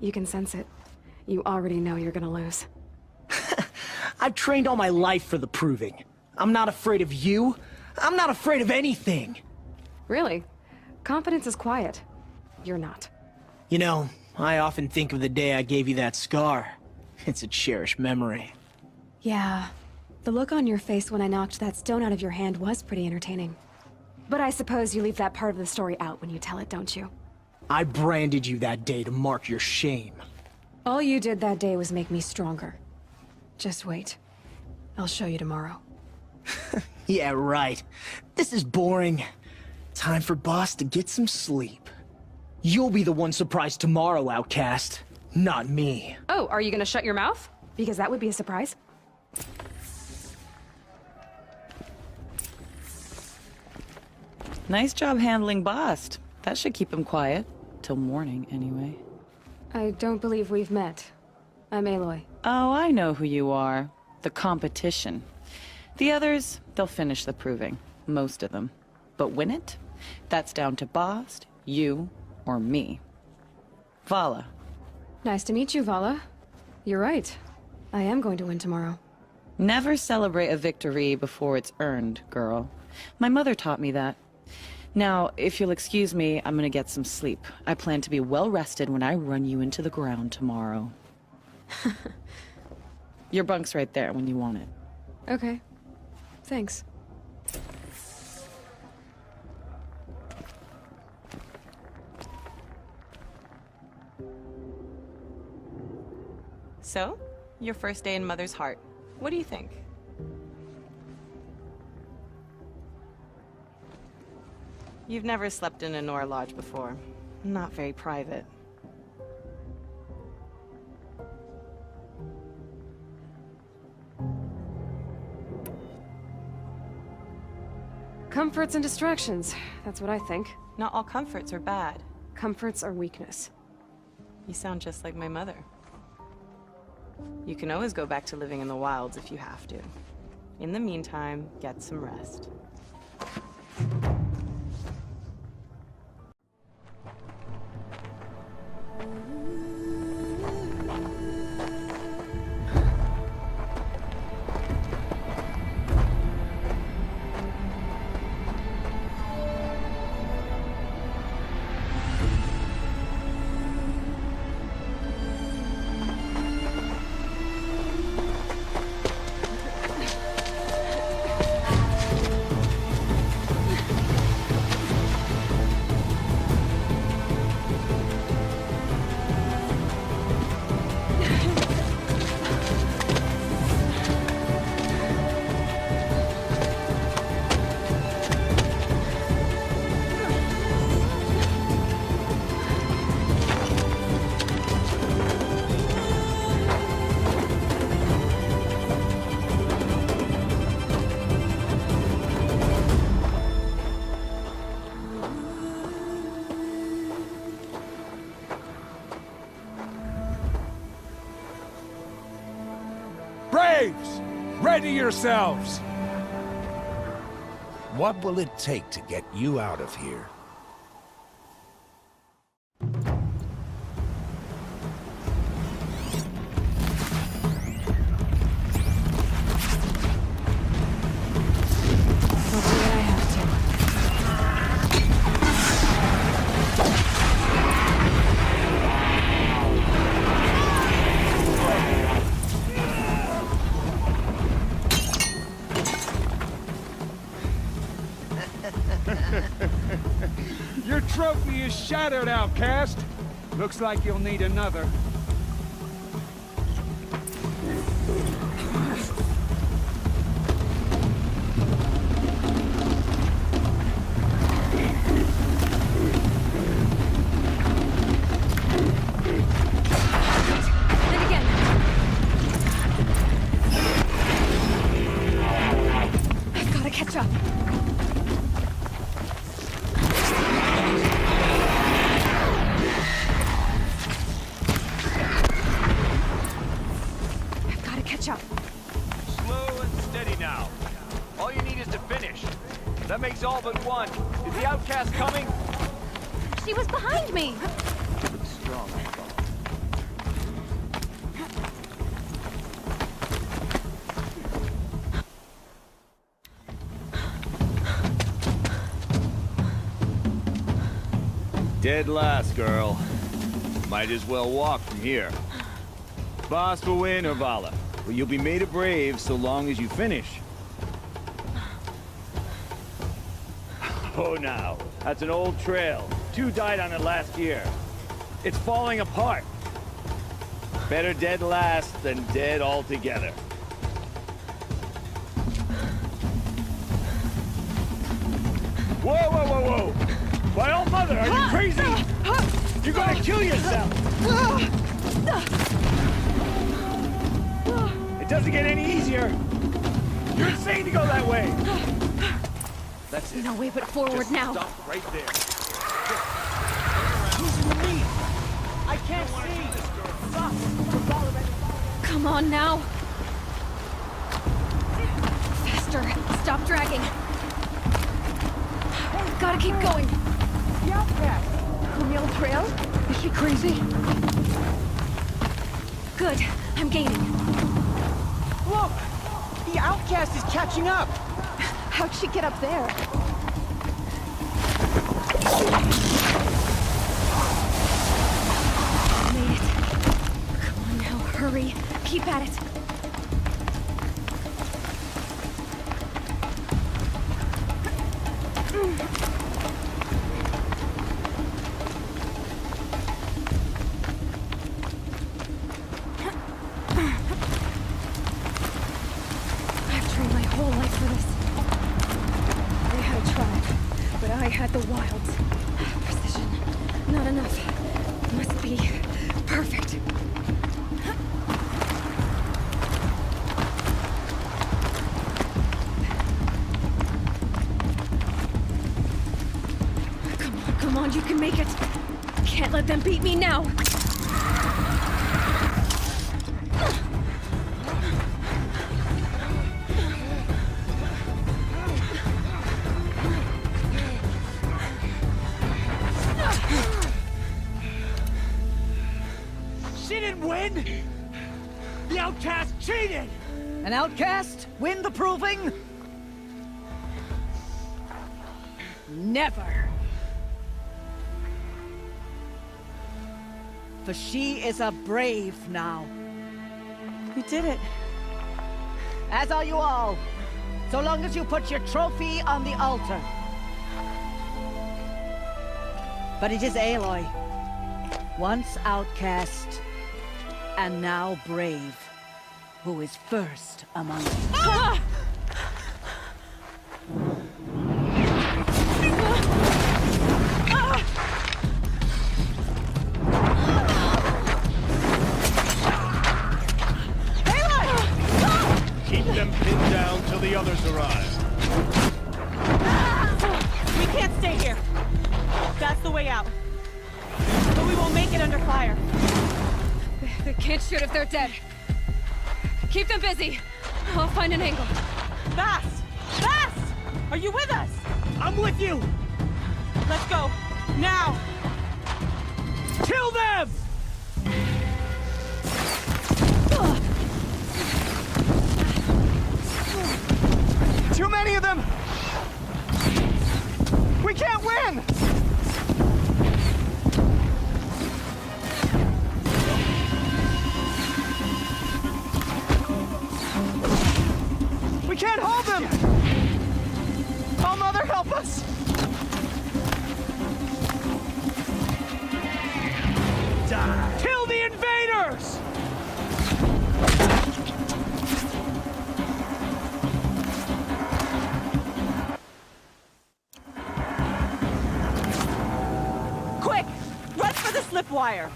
You can sense it. You already know you're gonna lose. I've trained all my life for the proving. I'm not afraid of you. I'm not afraid of anything. Really? Confidence is quiet. You're not. You know, I often think of the day I gave you that scar. It's a cherished memory. Yeah. The look on your face when I knocked that stone out of your hand was pretty entertaining. But I suppose you leave that part of the story out when you tell it, don't you? I branded you that day to mark your shame. All you did that day was make me stronger. Just wait. I'll show you tomorrow. Yeah, right. This is boring. Time for Boss to get some sleep. You'll be the one surprised tomorrow, outcast. Not me. Oh, are you gonna shut your mouth? Because that would be a surprise. Nice job handling Bast. That should keep him quiet. Till morning, anyway. I don't believe we've met. I'm Aloy. Oh, I know who you are. The competition. The others, they'll finish the proving. Most of them. But win it? That's down to Bast, you, or me. Vala. Nice to meet you, Vala. You're right. I am going to win tomorrow. Never celebrate a victory before it's earned, girl. My mother taught me that. Now, if you'll excuse me, I'm gonna get some sleep. I plan to be well rested when I run you into the ground tomorrow. Your bunk's right there when you want it. Okay. Thanks. So, your first day in Mother's heart. What do you think? You've never slept in a Nora lodge before. Not very private. Comforts and distractions. That's what I think. Not all comforts are bad. Comforts are weakness. You sound just like my mother. You can always go back to living in the wilds if you have to. In the meantime, get some rest. Braves! Ready yourselves! What will it take to get you out of here? Your trophy is shattered, outcast. Looks like you'll need another. And again. I've got to catch up. Slow and steady now. All you need is to finish. That makes all but one. Is the outcast coming? She was behind me! Looks strong, I thought. Dead last, girl. Might as well walk from here. Boss will win, Urvala. But you'll be made a brave so long as you finish. Oh, now. That's an old trail. 2 died on it last year. It's falling apart. Better dead last than dead altogether. Whoa, whoa, whoa, whoa! My old mother, are you crazy? You're gonna kill yourself! It doesn't get any easier! You're insane to go that way! That's it. No way but forward Just now. Stop right there. Listen to me! I can't see! Stop! Come on now. Faster. Stop dragging. Gotta keep going. The outcast! On the old trail? Is she crazy? Good. I'm gaining. Look! The outcast is catching up! How'd she get up there? Made it. Come on now, hurry. Keep at it. I've trained my whole life for this. They had a tribe, but I had the wilds. Precision. Not enough. Must be perfect. Come on, you can make it. Can't let them beat me now. She didn't win! The outcast cheated! An outcast win the proving? Never. For she is a brave now. You did it. As are you all. So long as you put your trophy on the altar. But it is Aloy, once outcast, and now brave, who is first among you. Ah! Keep them pinned down till the others arrive. We can't stay here. That's the way out. But we won't make it under fire. They can't shoot if they're dead. Keep them busy. I'll find an angle. Fast! Fast! Are you with us? I'm with you! Let's go. Now! Kill them! Too many of them! We can't win! We can't hold them! Oh, Mother, help us! Die! Kill the invaders! Quick! Run for the slip wire!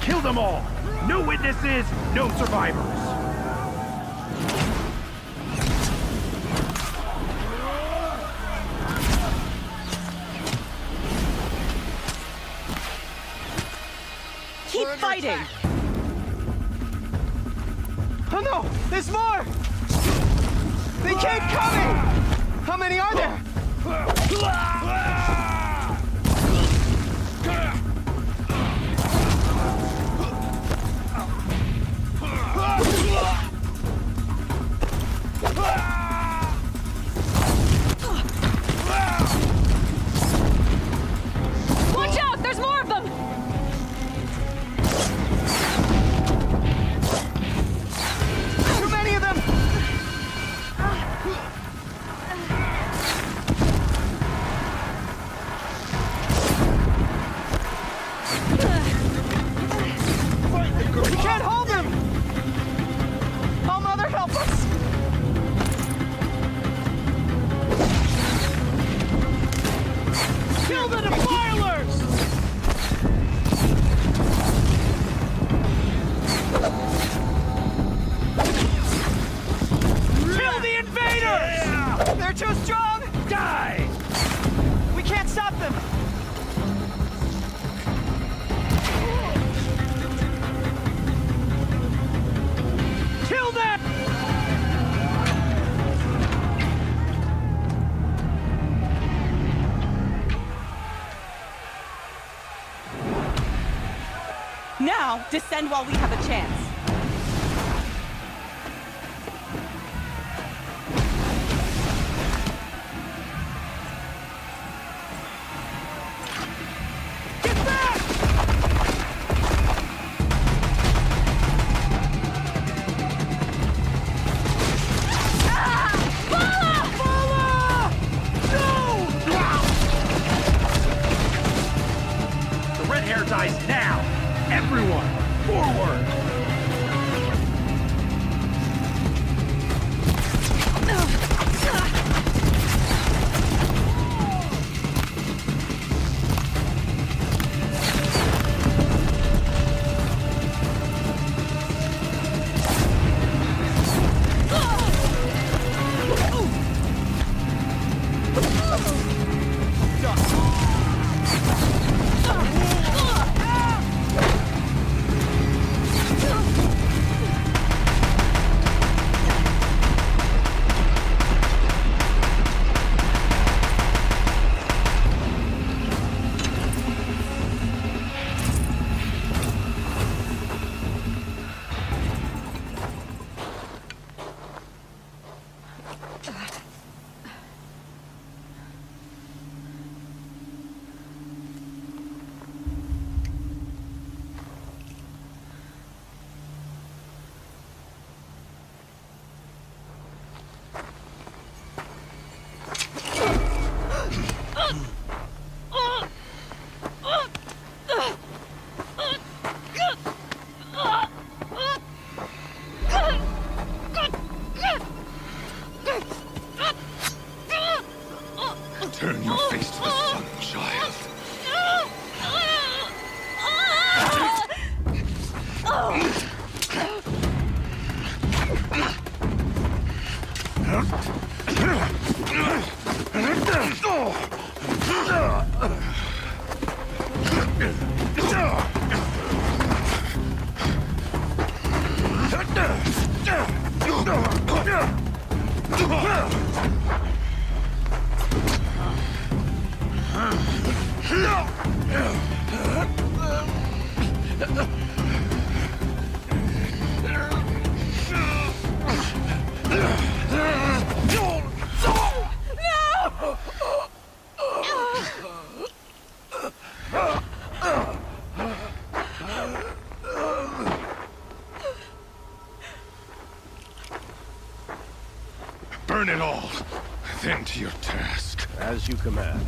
Kill them all! No witnesses, no survivors! Keep fighting! Oh no! There's more! They keep coming! How many are there? Watch out! There's more of them! Too many of them! We can't hold them! Oh, Mother, help us! Kill the defilers! Kill the invaders! They're too strong! Die! We can't stop them! Kill them! Now, descend while we have a chance. Dies now! Everyone, forward! Turn your face to the sun, child. Burn it all, then to your task. As you command.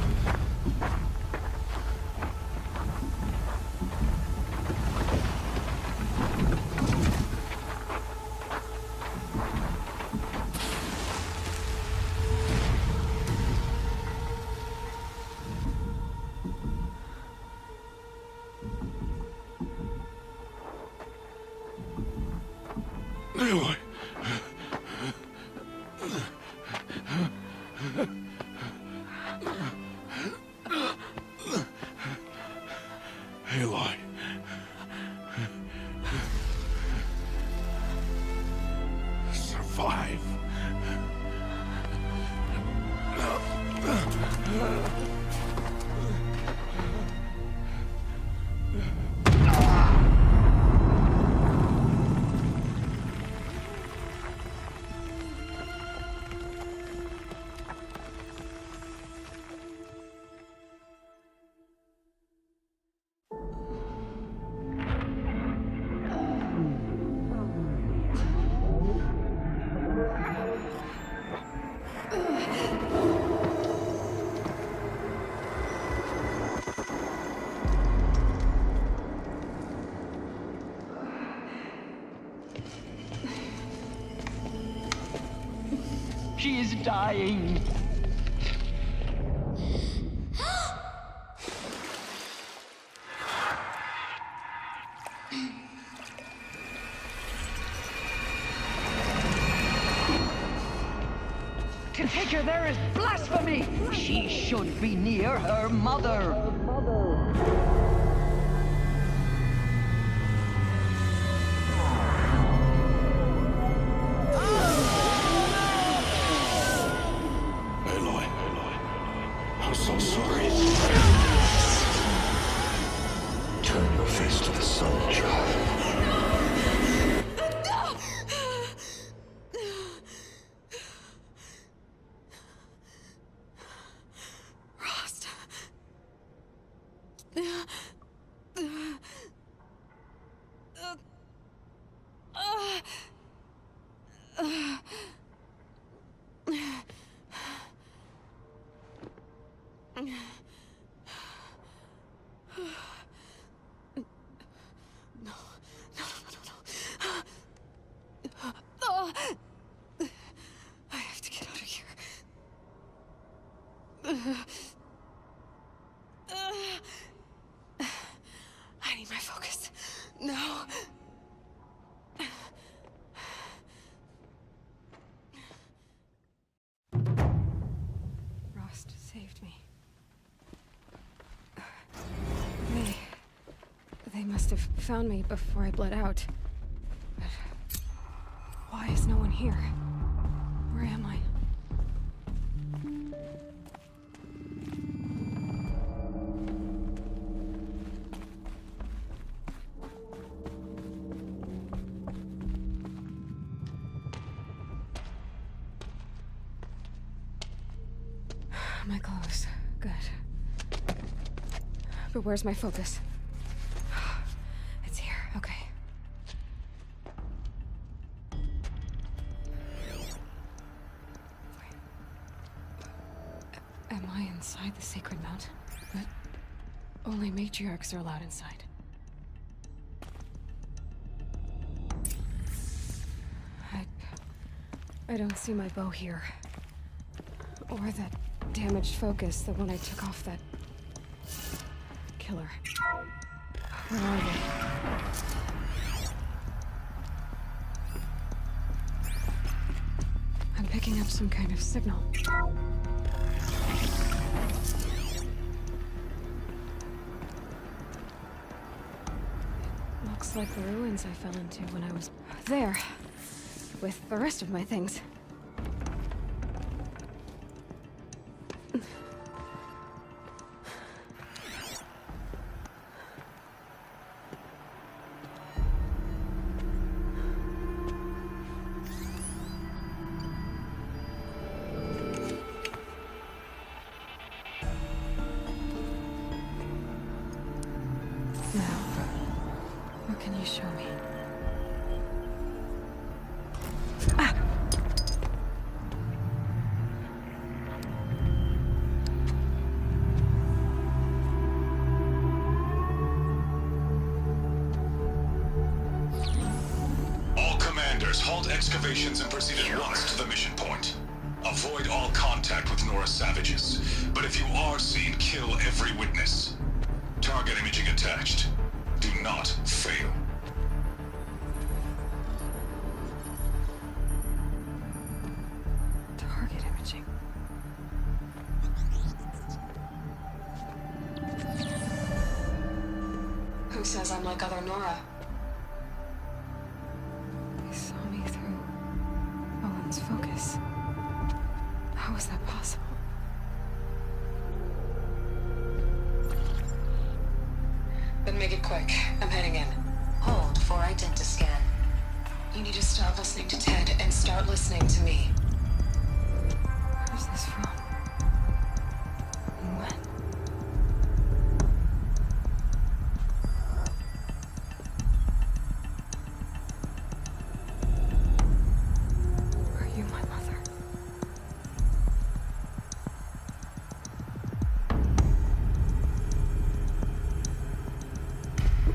Aloy. Aloy. Survive. She is dying. To take her there is blasphemy! She should be near her mother. Aloy, I'm so sorry. Turn your face to the sun. son child. Rost. I have to get out of here. I need my focus. No. Rost saved me. They must have found me before I bled out. But why is no one here? Where am I? My clothes. Good. But where's my focus? It's here. Okay. Am I inside the sacred mountain? But only matriarchs are allowed inside. I don't see my bow here. Or that damaged focus, the one I took off that killer. Where are they? I'm picking up some kind of signal. Looks like the ruins I fell into when I was there, with the rest of my things. Can you show me? Ah! All commanders, halt excavations and proceed at once to the mission point. Avoid all contact with Nora savages, but if you are seen, kill every witness. Target imaging attached. Do not fail. Target imaging. Who says I'm like other Nora? They saw me through Owen's focus. How is that possible? Then make it quick. I'm heading in. Hold for identiscan. You need to stop listening to Ted and start listening to me. Who's this from? And when? Are you my mother?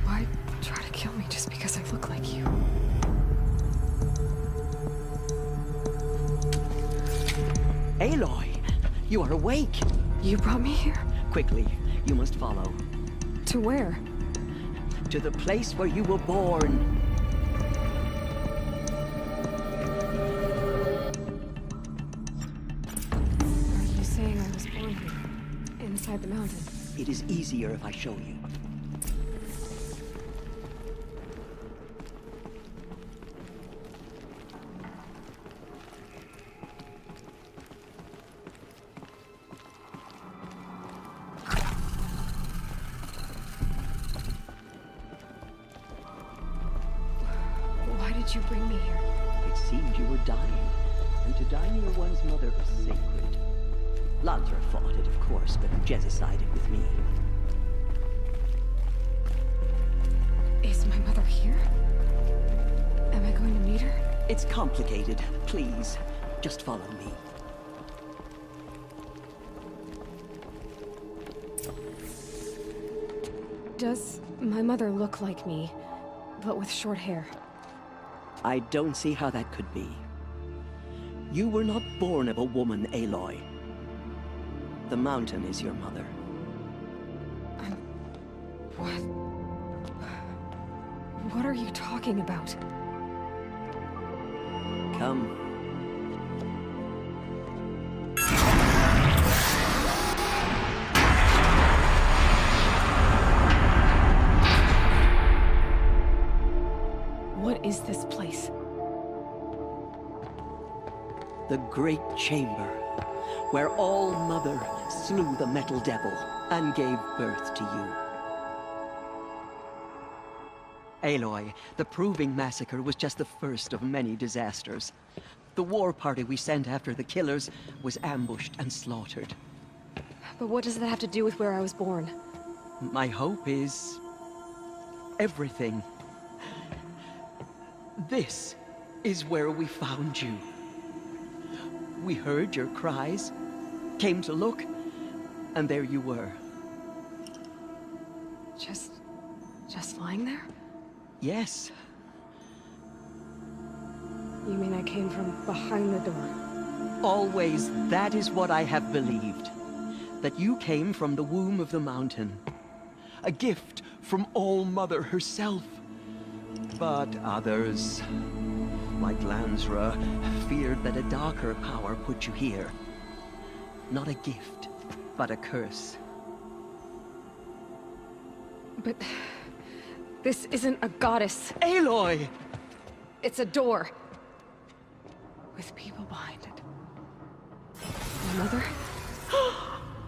Why try to kill me just because I look like you? Aloy, you are awake. You brought me here? Quickly, you must follow. To where? To the place where you were born. Are you saying I was born here? Inside the mountain? It is easier if I show you. did you bring me here? It seemed you were dying, and to die near one's mother was sacred. Lantra fought it, of course, but Jezza sided with me. Is my mother here? Am I going to meet her? It's complicated. Please, just follow me. Does my mother look like me, but with short hair? I don't see how that could be. You were not born of a woman, Aloy. The mountain is your mother. What? What are you talking about? Come. What is this place? The Great Chamber, where All-Mother slew the Metal Devil and gave birth to you. Aloy, the Proving Massacre was just the first of many disasters. The war party we sent after the killers was ambushed and slaughtered. But what does that have to do with where I was born? My hope is... everything. This is where we found you. We heard your cries, came to look, and there you were. Just lying there? Yes. You mean I came from behind the door? Always, that is what I have believed. That you came from the womb of the mountain. A gift from All-Mother herself. But others, like Lansra, feared that a darker power put you here. Not a gift, but a curse. But... this isn't a goddess. Aloy! It's a door. With people behind it. My mother?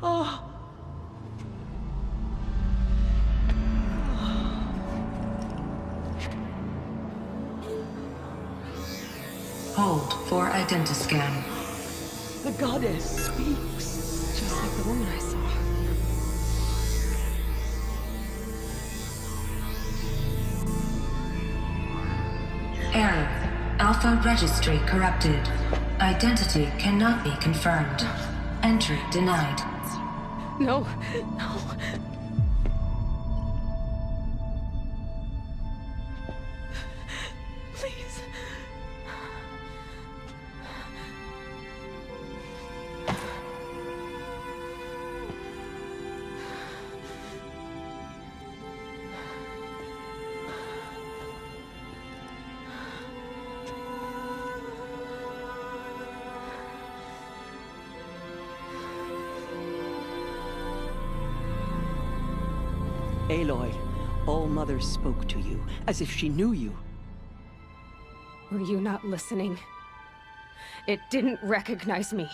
Oh! Hold for identiscan. The goddess speaks. Just like the woman I saw. Error. Alpha registry corrupted. Identity cannot be confirmed. Entry denied. No, no. Please. Aloy, All-Mother spoke to you, as if she knew you. Were you not listening? It didn't recognize me.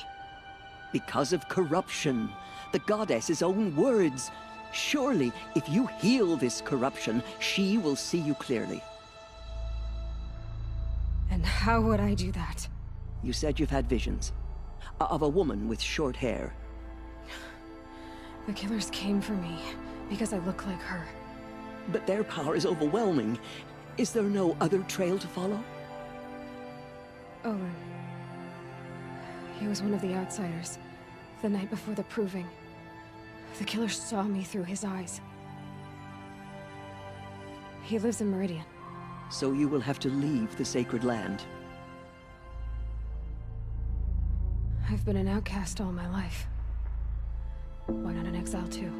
Because of corruption. The goddess's own words. Surely, if you heal this corruption, she will see you clearly. And how would I do that? You said you've had visions. Of a woman with short hair. The killers came for me, because I look like her. But their power is overwhelming. Is there no other trail to follow? Owen. He was one of the outsiders. The night before the Proving. The killers saw me through his eyes. He lives in Meridian. So you will have to leave the sacred land. I've been an outcast all my life. Why not an exile too?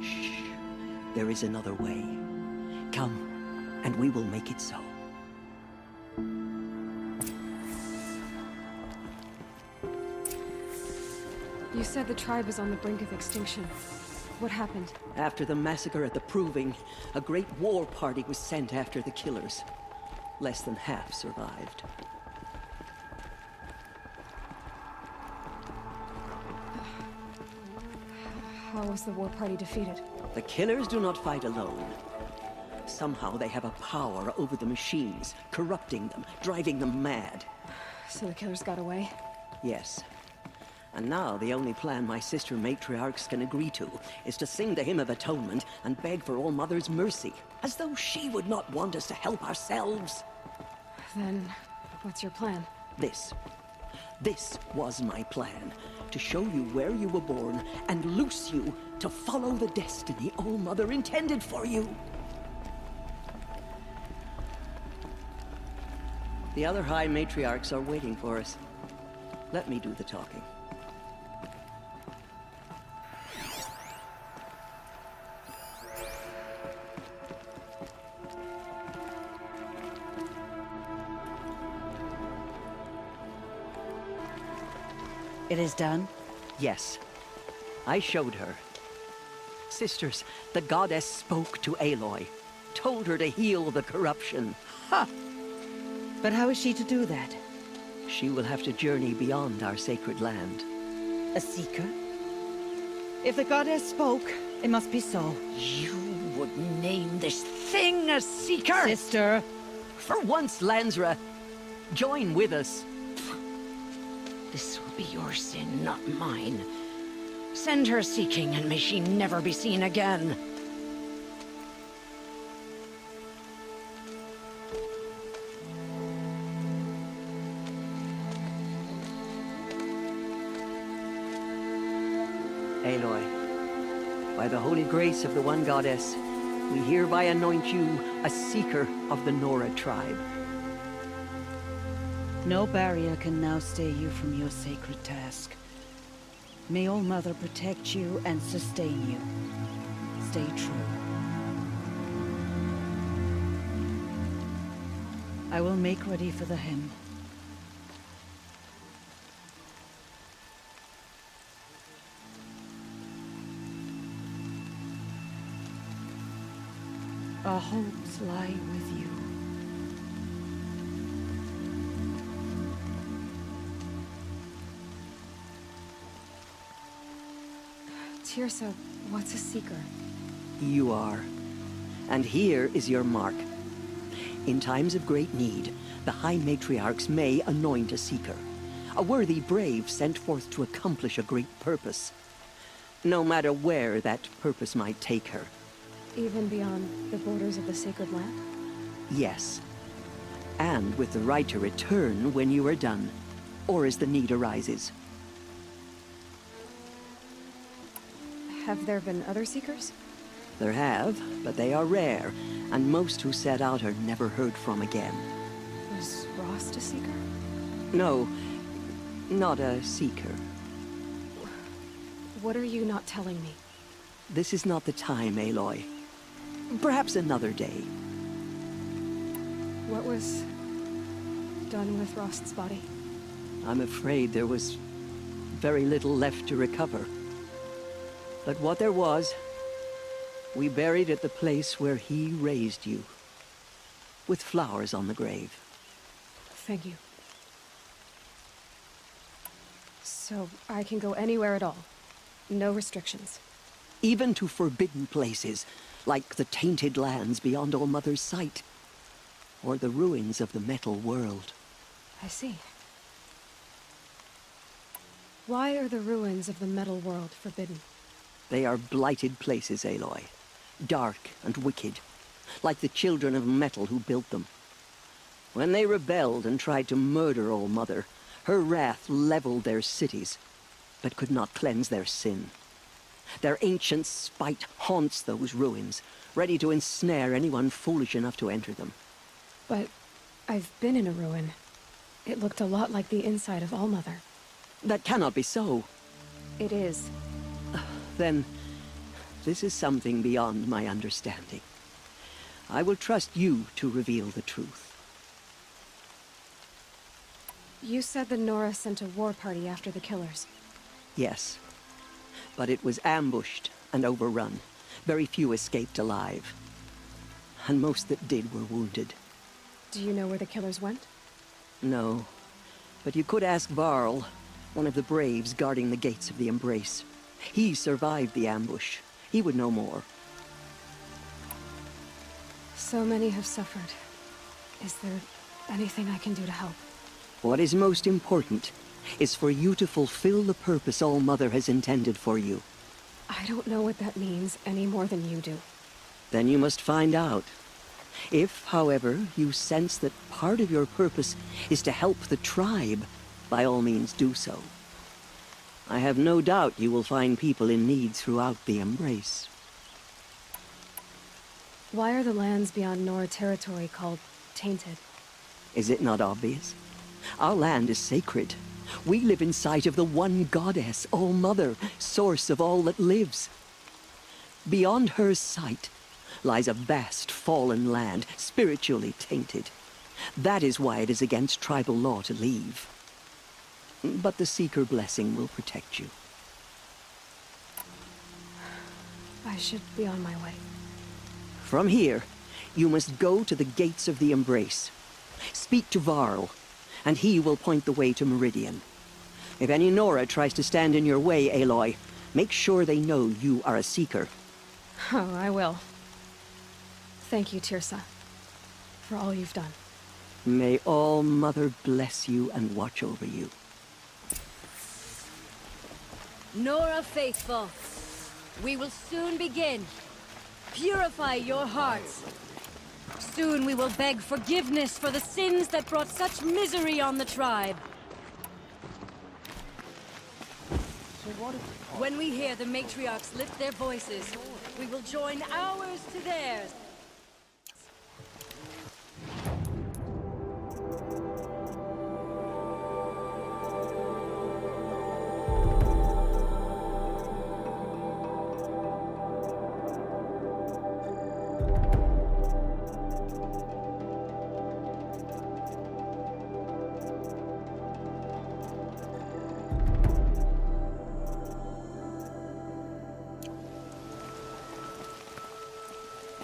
Shh. There is another way. Come, and we will make it so. You said the tribe is on the brink of extinction. What happened? After the massacre at the Proving, a great war party was sent after the killers. Less than half survived. How was the war party defeated? The killers do not fight alone. Somehow they have a power over the machines, corrupting them, driving them mad. So the killers got away? Yes. And now the only plan my sister matriarchs can agree to is to sing the Hymn of Atonement and beg for All Mother's mercy, as though she would not want us to help ourselves. Then, what's your plan? This was my plan. To show you where you were born and loose you to follow the destiny All Mother intended for you. The other High Matriarchs are waiting for us. Let me do the talking. It is done? Yes. I showed her. Sisters, the goddess spoke to Aloy. Told her to heal the corruption. Ha! But how is she to do that? She will have to journey beyond our sacred land. A seeker? If the goddess spoke, it must be so. You would name this thing a seeker? Sister! For once, Lansra, join with us. This will be your sin, not mine. Send her seeking, and may she never be seen again. Aloy, by the holy grace of the One Goddess, we hereby anoint you a seeker of the Nora tribe. No barrier can now stay you from your sacred task. May All Mother protect you and sustain you. Stay true. I will make ready for the hymn. Our hopes lie with you. Tirsa, what's a seeker? You are. And here is your mark. In times of great need, the High Matriarchs may anoint a seeker. A worthy brave sent forth to accomplish a great purpose. No matter where that purpose might take her. Even beyond the borders of the sacred land? Yes. And with the right to return when you are done, or as the need arises. Have there been other seekers? There have, but they are rare, and most who set out are never heard from again. Was Rost a seeker? No, not a seeker. What are you not telling me? This is not the time, Aloy. Perhaps another day. What was done with Rost's body? I'm afraid there was very little left to recover. But what there was, we buried at the place where he raised you, with flowers on the grave. Thank you. So I can go anywhere at all? No restrictions? Even to forbidden places, like the tainted lands beyond All Mother's sight, or the ruins of the metal world. I see. Why are the ruins of the metal world forbidden? They are blighted places, Aloy. Dark and wicked, like the children of metal who built them. When they rebelled and tried to murder All Mother, her wrath leveled their cities, but could not cleanse their sin. Their ancient spite haunts those ruins, ready to ensnare anyone foolish enough to enter them. But I've been in a ruin. It looked a lot like the inside of All Mother. That cannot be so. It is. Then, this is something beyond my understanding. I will trust you to reveal the truth. You said the Nora sent a war party after the killers. Yes. But it was ambushed and overrun. Very few escaped alive. And most that did were wounded. Do you know where the killers went? No. But you could ask Varl, one of the braves guarding the gates of the Embrace. He survived the ambush. He would know more. So many have suffered. Is there anything I can do to help? What is most important is for you to fulfill the purpose All-Mother has intended for you. I don't know what that means any more than you do. Then you must find out. If, however, you sense that part of your purpose is to help the tribe, by all means do so. I have no doubt you will find people in need throughout the Embrace. Why are the lands beyond Nora territory called tainted? Is it not obvious? Our land is sacred. We live in sight of the one goddess, All-Mother, source of all that lives. Beyond her sight lies a vast fallen land, spiritually tainted. That is why it is against tribal law to leave. But the Seeker blessing will protect you. I should be on my way. From here, you must go to the gates of the Embrace. Speak to Varl, and he will point the way to Meridian. If any Nora tries to stand in your way, Aloy, make sure they know you are a Seeker. Oh, I will. Thank you, Tirsa, for all you've done. May All-Mother bless you and watch over you. Nora faithful, we will soon begin. Purify your hearts. Soon we will beg forgiveness for the sins that brought such misery on the tribe. When we hear the matriarchs lift their voices, we will join ours to theirs.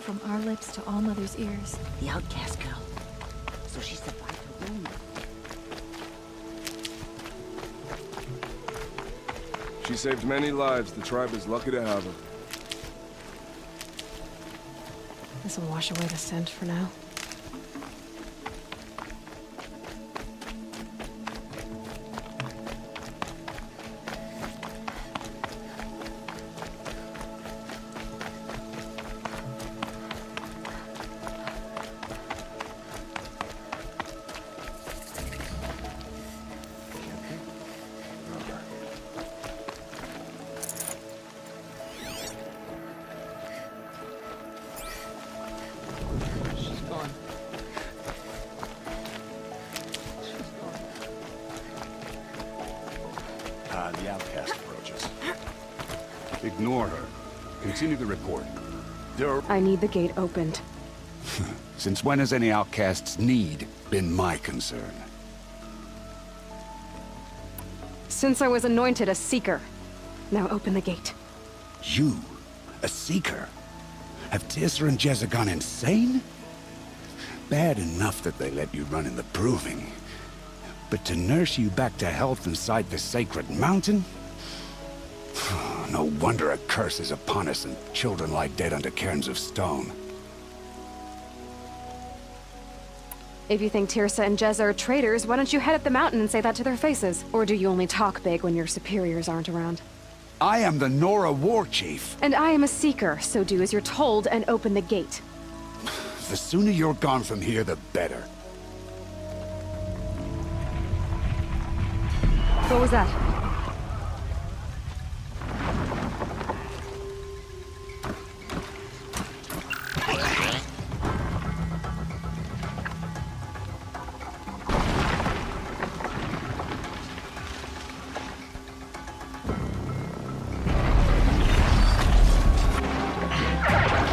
From our lips to All-Mother's ears. The outcast girl. So she survived her wound. She saved many lives. The tribe is lucky to have her. This will wash away the scent for now. The outcast approaches. Ignore her. Continue the report. I need the gate opened. Since when has any outcast's need been my concern? Since I was anointed a Seeker. Now open the gate. You? A Seeker? Have Tirsa and Jezza gone insane? Bad enough that they let you run in the Proving. But to nurse you back to health inside the sacred mountain? No wonder a curse is upon us and children lie dead under cairns of stone. If you think Tirsa and Jezza are traitors, why don't you head up the mountain and say that to their faces? Or do you only talk big when your superiors aren't around? I am the Nora War Chief. And I am a Seeker, so do as you're told and open the gate. The sooner you're gone from here, the better. What was that?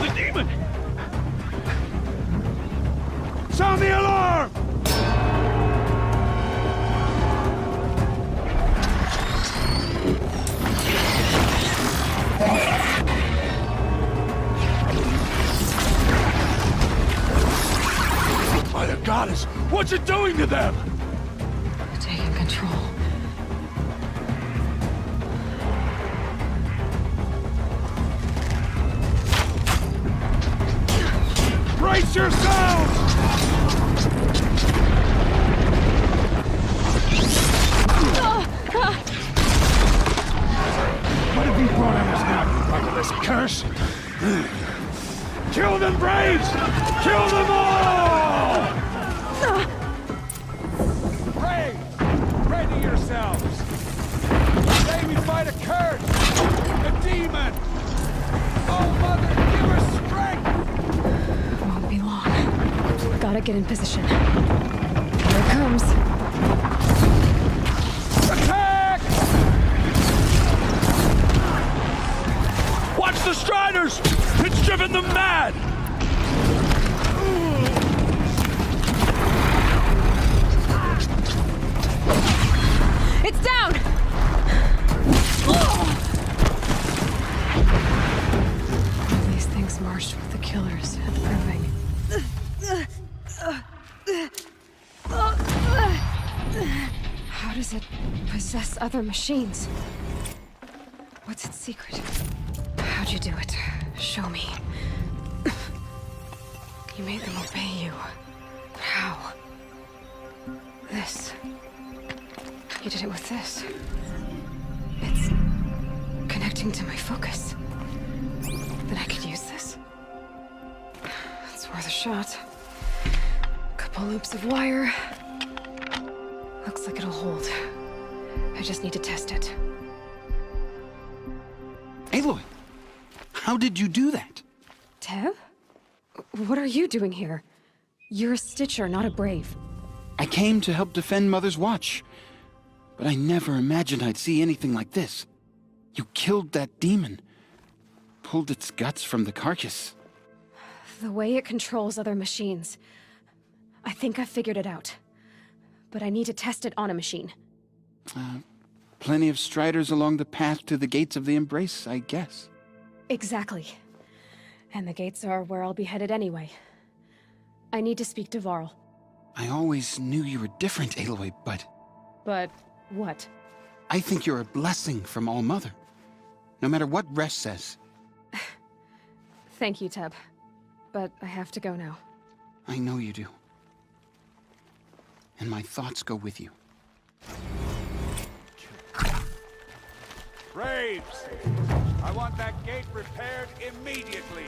The demon! Sound the alarm! By the goddess, what's it doing to them? Taking control. Right Brace yourselves! What have you brought on us now, you motherless curse? Kill them, Braves! Kill them all! Braves, ready yourselves! Today we fight a curse! A demon! Oh, Mother, give her strength! Won't be long. Gotta get in position. Here it comes. Attack! Watch the Striders! It's driven them mad! It's down! These things marched with the killers at the proving. How does it possess other machines? What's its secret? How'd you do it? Show me. You made them obey you. But how? This. You did it with this. It's connecting to my focus. Then I could use this. It's worth a shot. Couple loops of wire. Looks like it'll hold. I just need to test it. Aloy, how did you do that? Tev? What are you doing here? You're a Stitcher, not a Brave. I came to help defend Mother's Watch, but I never imagined I'd see anything like this. You killed that demon, pulled its guts from the carcass. The way it controls other machines. I think I've figured it out. But I need to test it on a machine. Plenty of Striders along the path to the gates of the Embrace, I guess. Exactly. And the gates are where I'll be headed anyway. I need to speak to Varl. I always knew you were different, Aloy, but... But what? I think you're a blessing from All-Mother. No matter what Resh says. Thank you, Teb. But I have to go now. I know you do. And my thoughts go with you. Braves! I want that gate repaired immediately.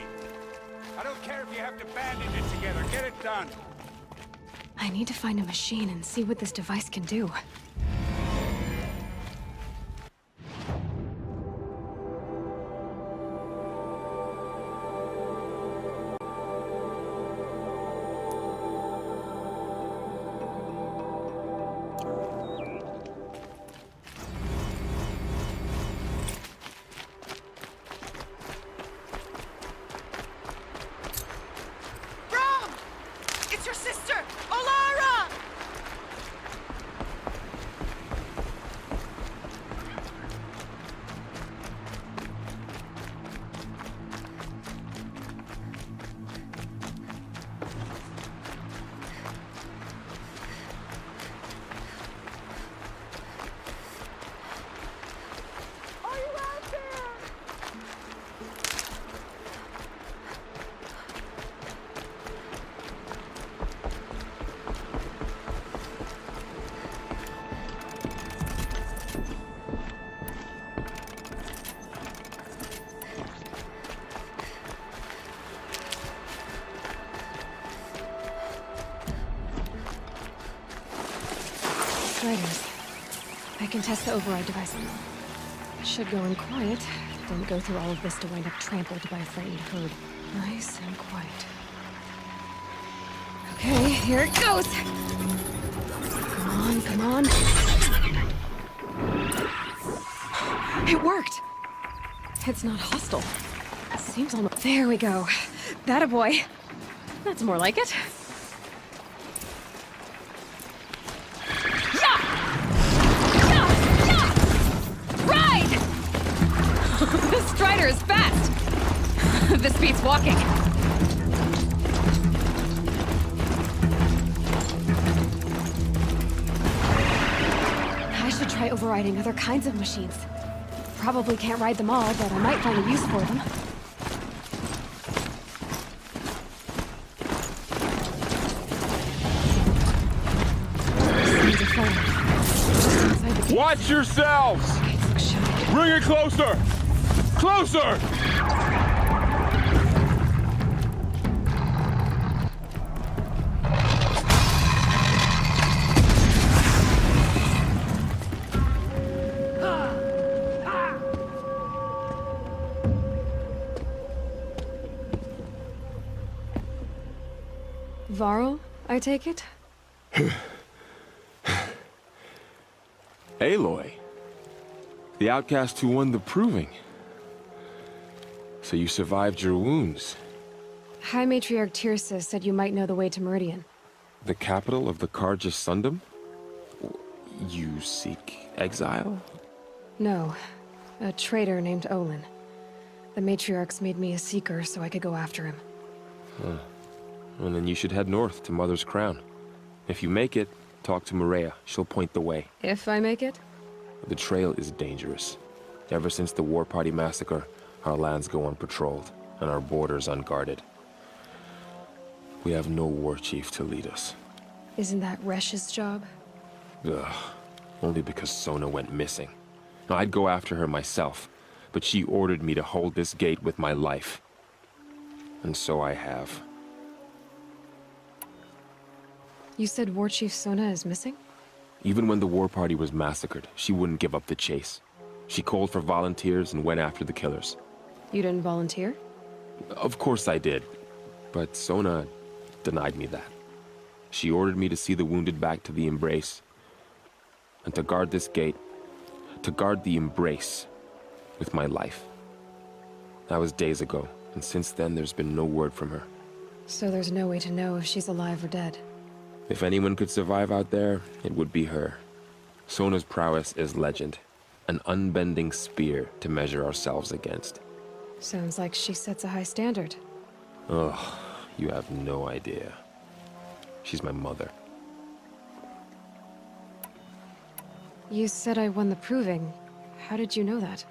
I don't care if you have to bandage it together. Get it done. I need to find a machine and see what this device can do. Striders. I can test the override device. Should go in quiet. Don't go through all of this to wind up trampled by a frightened herd. Nice and quiet. Okay, here it goes! Come on, come on. It worked! It's not hostile. Seems almost... There we go. That-a boy. That's more like it. This Strider is fast! This beats walking. I should try overriding other kinds of machines. Probably can't ride them all, but I might find a use for them. Watch yourselves! Bring it closer! Closer! Varl, I take it? Aloy. The outcast who won the proving. So you survived your wounds. High Matriarch Tirsa said you might know the way to Meridian. The capital of the Carja Sundom? You seek exile? No. A traitor named Olin. The Matriarchs made me a seeker so I could go after him. Huh. Well, then you should head north to Mother's Crown. If you make it, talk to Maria. She'll point the way. If I make it? The trail is dangerous. Ever since the War Party massacre, our lands go unpatrolled, and our borders unguarded. We have no war chief to lead us. Isn't that Resh's job? Ugh. Only because Sona went missing. Now, I'd go after her myself, but she ordered me to hold this gate with my life. And so I have. You said War Chief Sona is missing? Even when the War Party was massacred, she wouldn't give up the chase. She called for volunteers and went after the killers. You didn't volunteer? Of course I did, but Sona denied me that. She ordered me to see the wounded back to the Embrace, and to guard this gate, to guard the Embrace with my life. That was days ago, and since then there's been no word from her. So there's no way to know if she's alive or dead. If anyone could survive out there, it would be her. Sona's prowess is legend, an unbending spear to measure ourselves against. Sounds like she sets a high standard. Ugh, you have no idea. She's my mother. You said I won the proving. How did you know that?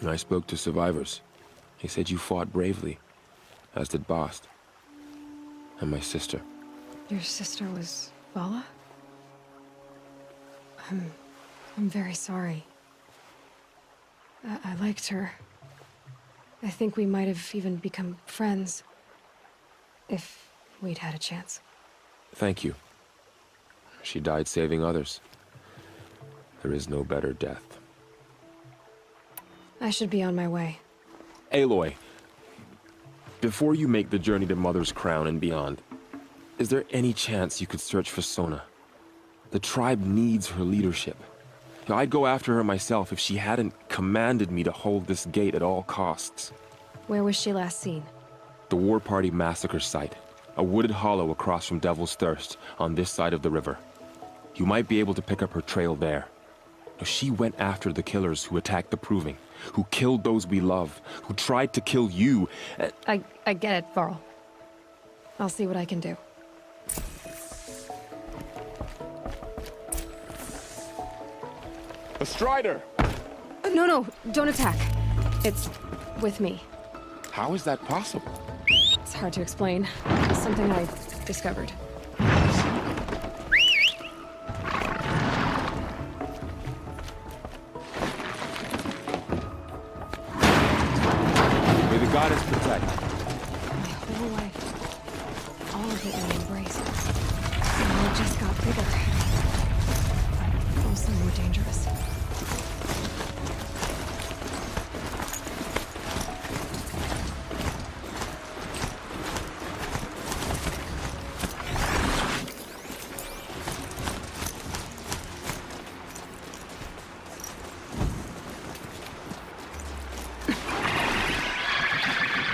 I spoke to survivors. They said you fought bravely, as did Bast. And my sister. Your sister was Vala? I'm very sorry. I liked her. I think we might have even become friends. If we'd had a chance. Thank you. She died saving others. There is no better death. I should be on my way. Aloy, before you make the journey to Mother's Crown and beyond, is there any chance you could search for Sona? The tribe needs her leadership. I'd go after her myself if she hadn't commanded me to hold this gate at all costs. Where was she last seen? The War Party massacre site. A wooded hollow across from Devil's Thirst, on this side of the river. You might be able to pick up her trail there. She went after the killers who attacked the Proving, who killed those we love, who tried to kill you. I get it, Varl. I'll see what I can do. A Strider! No, don't attack. It's with me. How is that possible? It's hard to explain. It's something I discovered. May the goddess protect. My whole life, all of it in the Embrace. And it just got bigger. Also more dangerous.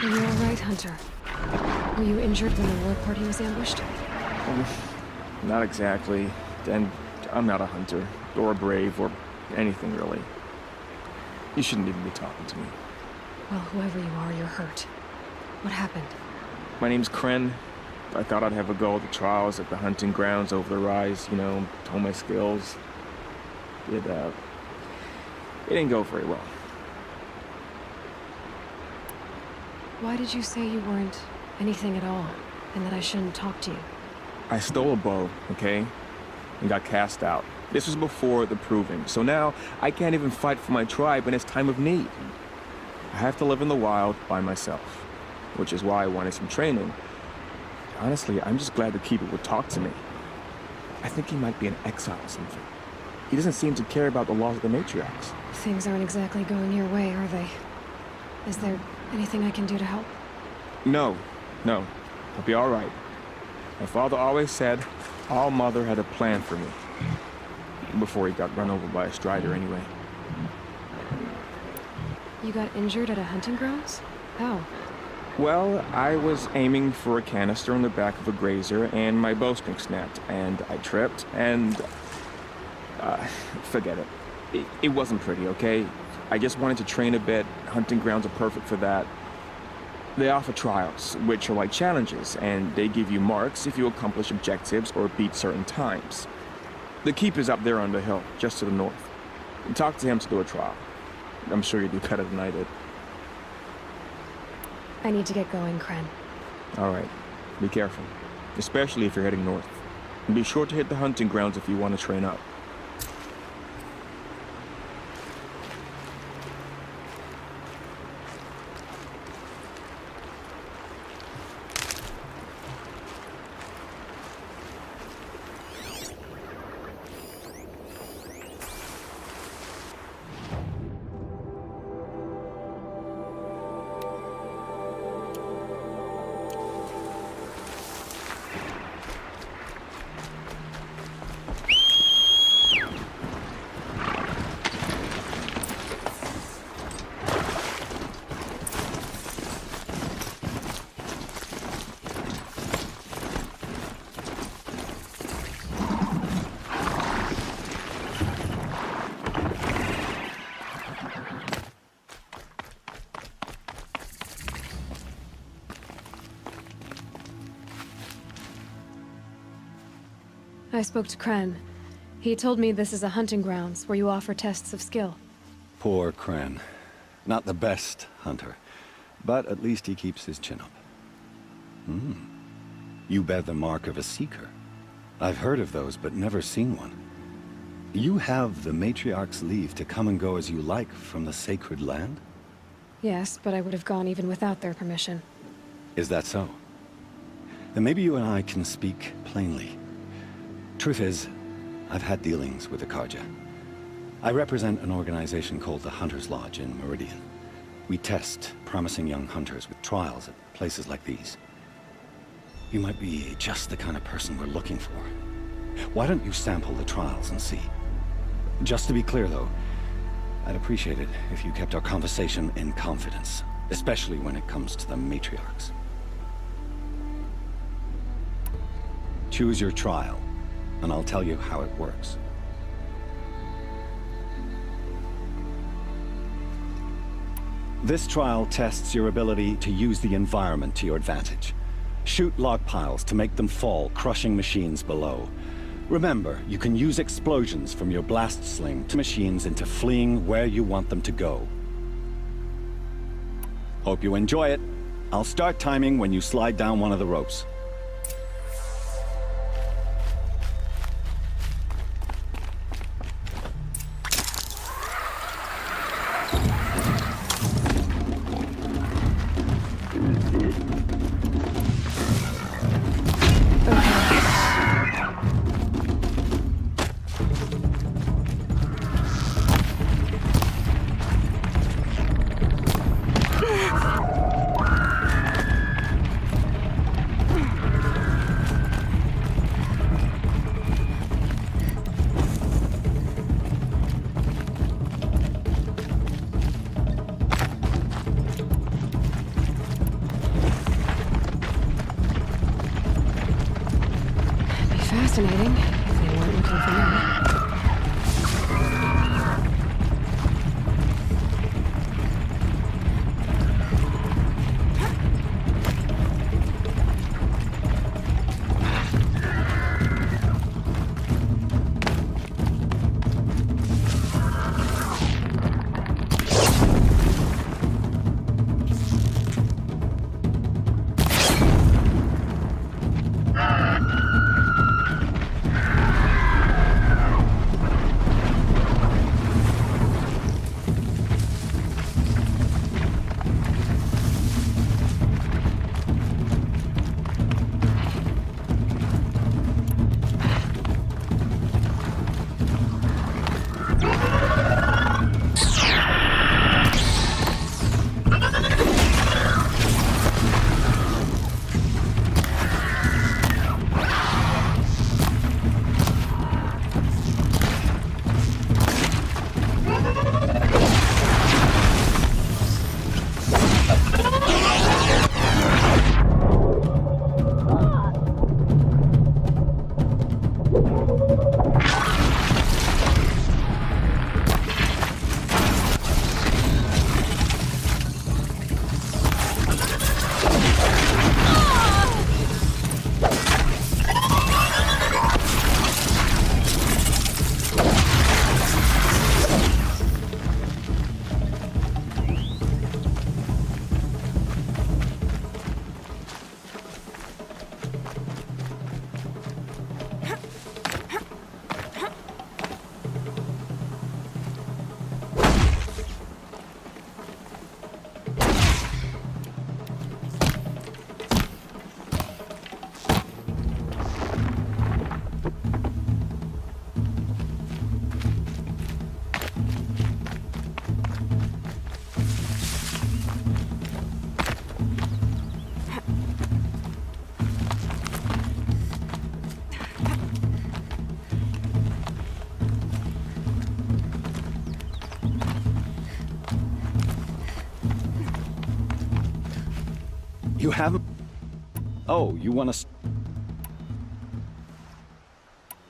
Are you all right, Hunter? Were you injured when the war party was ambushed? Not exactly. And I'm not a hunter, or a brave, or anything really. You shouldn't even be talking to me. Well, whoever you are, you're hurt. What happened? My name's Kren. I thought I'd have a go at the trials at the hunting grounds over the rise, you know, hone my skills. It didn't go very well. Why did you say you weren't anything at all, and that I shouldn't talk to you? I stole a bow, okay? And got cast out. This was before the proving, so now I can't even fight for my tribe in its time of need. I have to live in the wild by myself, which is why I wanted some training. Honestly, I'm just glad the Keeper would talk to me. I think he might be an exile or something. He doesn't seem to care about the laws of the matriarchs. Things aren't exactly going your way, are they? Is there anything I can do to help? No. I'll be all right. My father always said All Mother had a plan for me. Before he got run over by a strider, anyway. You got injured at a hunting grounds? How? Well, I was aiming for a canister on the back of a grazer, and my bowstring snapped, and I tripped, and... forget it. It wasn't pretty, okay? I just wanted to train a bit. Hunting grounds are perfect for that. They offer trials, which are like challenges, and they give you marks if you accomplish objectives or beat certain times. The Keeper's up there on the hill, just to the north. Talk to him to do a trial. I'm sure you do better than I did. I need to get going, Kren. All right. Be careful, especially if you're heading north. And be sure to hit the hunting grounds if you want to train up. I spoke to Kren. He told me this is a hunting grounds where you offer tests of skill. Poor Kren. Not the best hunter, but at least he keeps his chin up. You bear the mark of a seeker. I've heard of those, but never seen one. You have the matriarch's leave to come and go as you like from the sacred land? Yes, but I would have gone even without their permission. Is that so? Then maybe you and I can speak plainly. Truth is, I've had dealings with the Carja. I represent an organization called the Hunter's Lodge in Meridian. We test promising young hunters with trials at places like these. You might be just the kind of person we're looking for. Why don't you sample the trials and see? Just to be clear, though, I'd appreciate it if you kept our conversation in confidence, especially when it comes to the matriarchs. Choose your trial, and I'll tell you how it works. This trial tests your ability to use the environment to your advantage. Shoot log piles to make them fall, crushing machines below. Remember, you can use explosions from your blast sling to machines into fleeing where you want them to go. Hope you enjoy it. I'll start timing when you slide down one of the ropes. Fascinating, if they weren't looking for me. You haven't... Oh, you want to...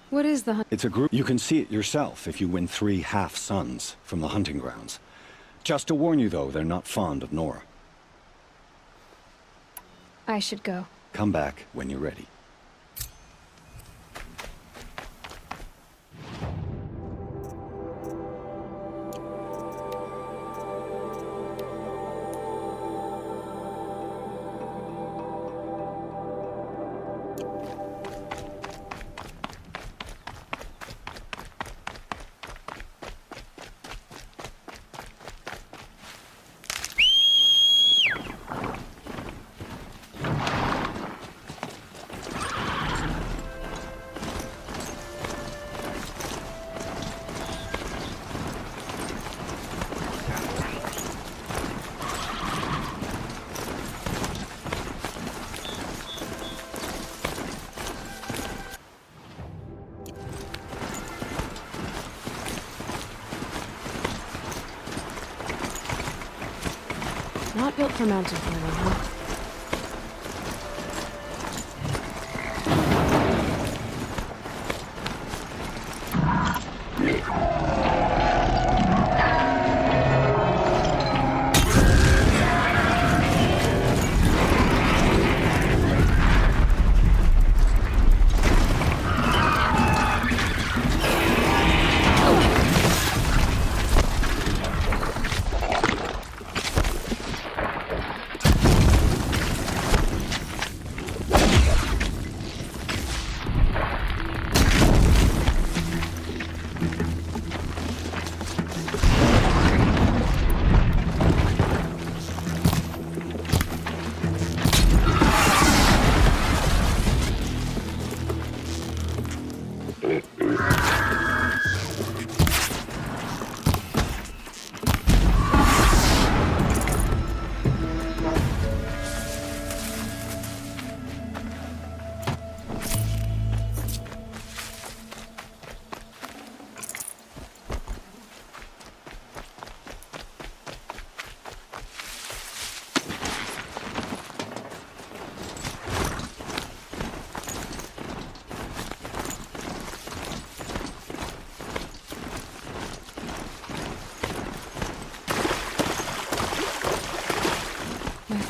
What is the hunt? It's a group. You can see it yourself if you win 3 half-suns from the hunting grounds. Just to warn you, though, they're not fond of Nora. I should go. Come back when you're ready. Not built for mountain climbing, huh?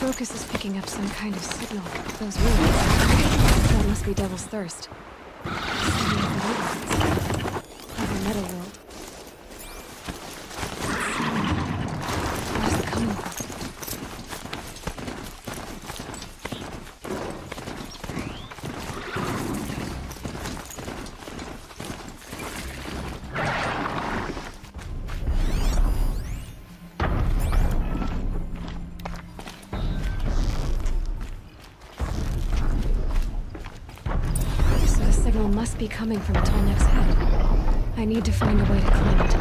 Focus is picking up some kind of signal. Those words. That must be Devil's Thirst. Of the metal world. Where's it coming from? Must be coming from Tallneck's head. I need to find a way to climb it.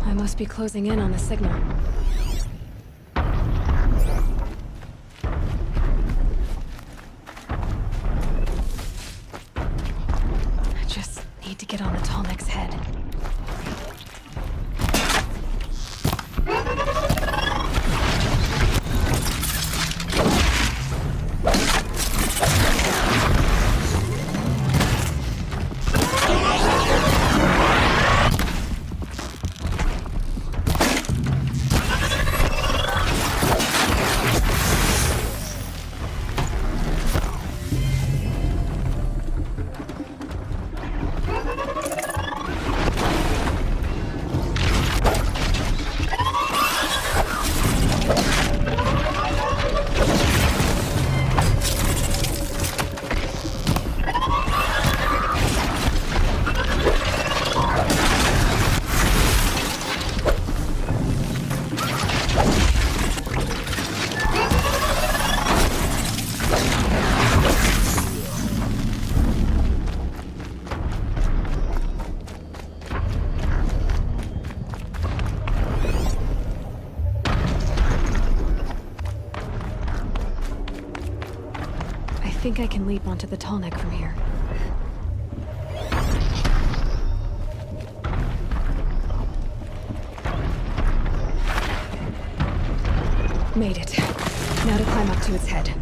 I must be closing in on the signal. I just need to get on the Tallneck's head. think I can leap onto the tall neck from here. Made it. Now to climb up to its head.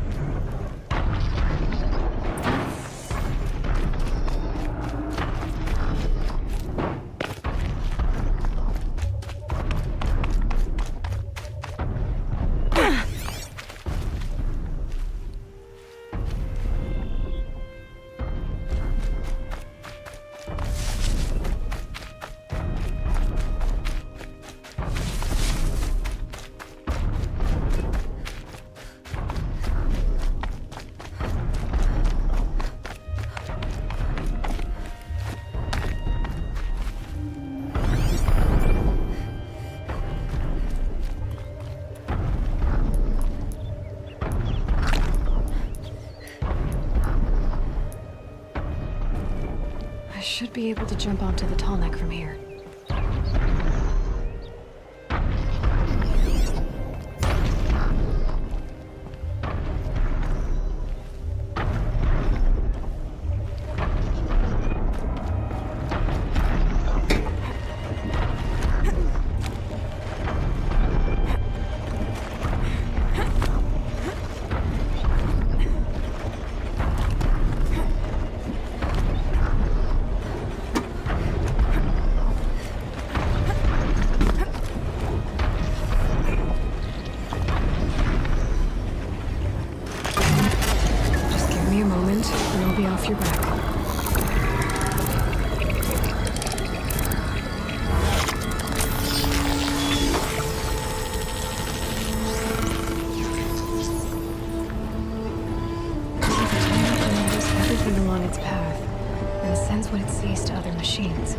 Should be able to jump onto the tall neck from here. Off your back. Everything along its path and sends what it sees to other machines.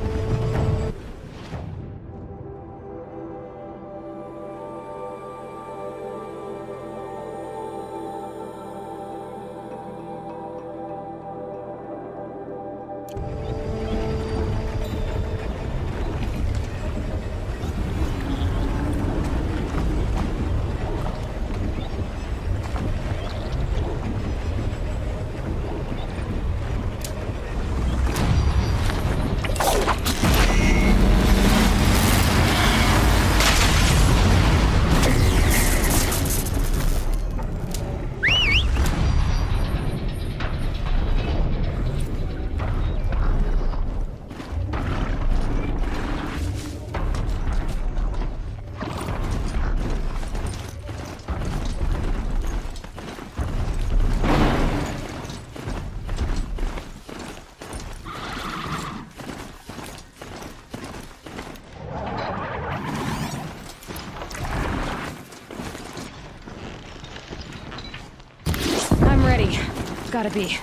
Ready. Gotta be.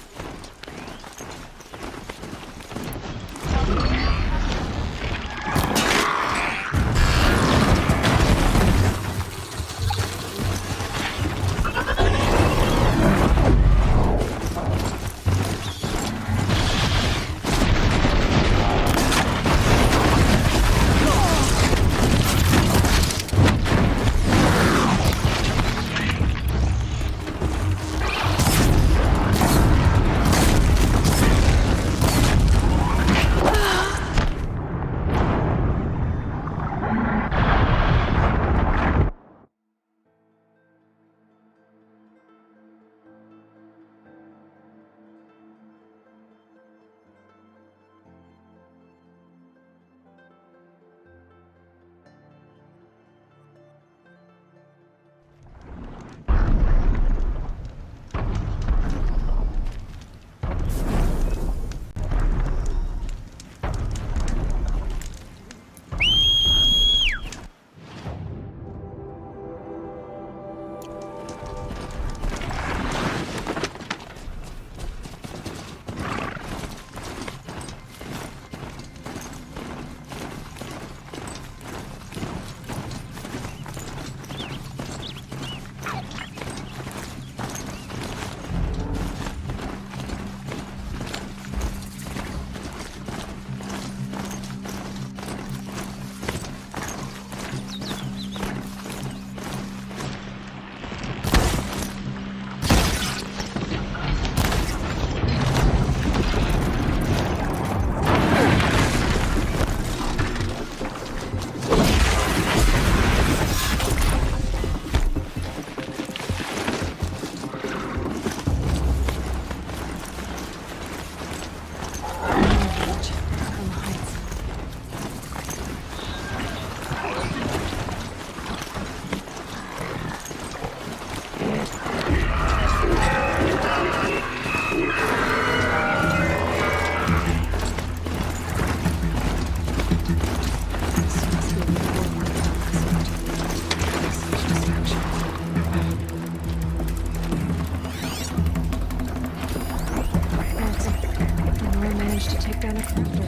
managed to take down a crafter.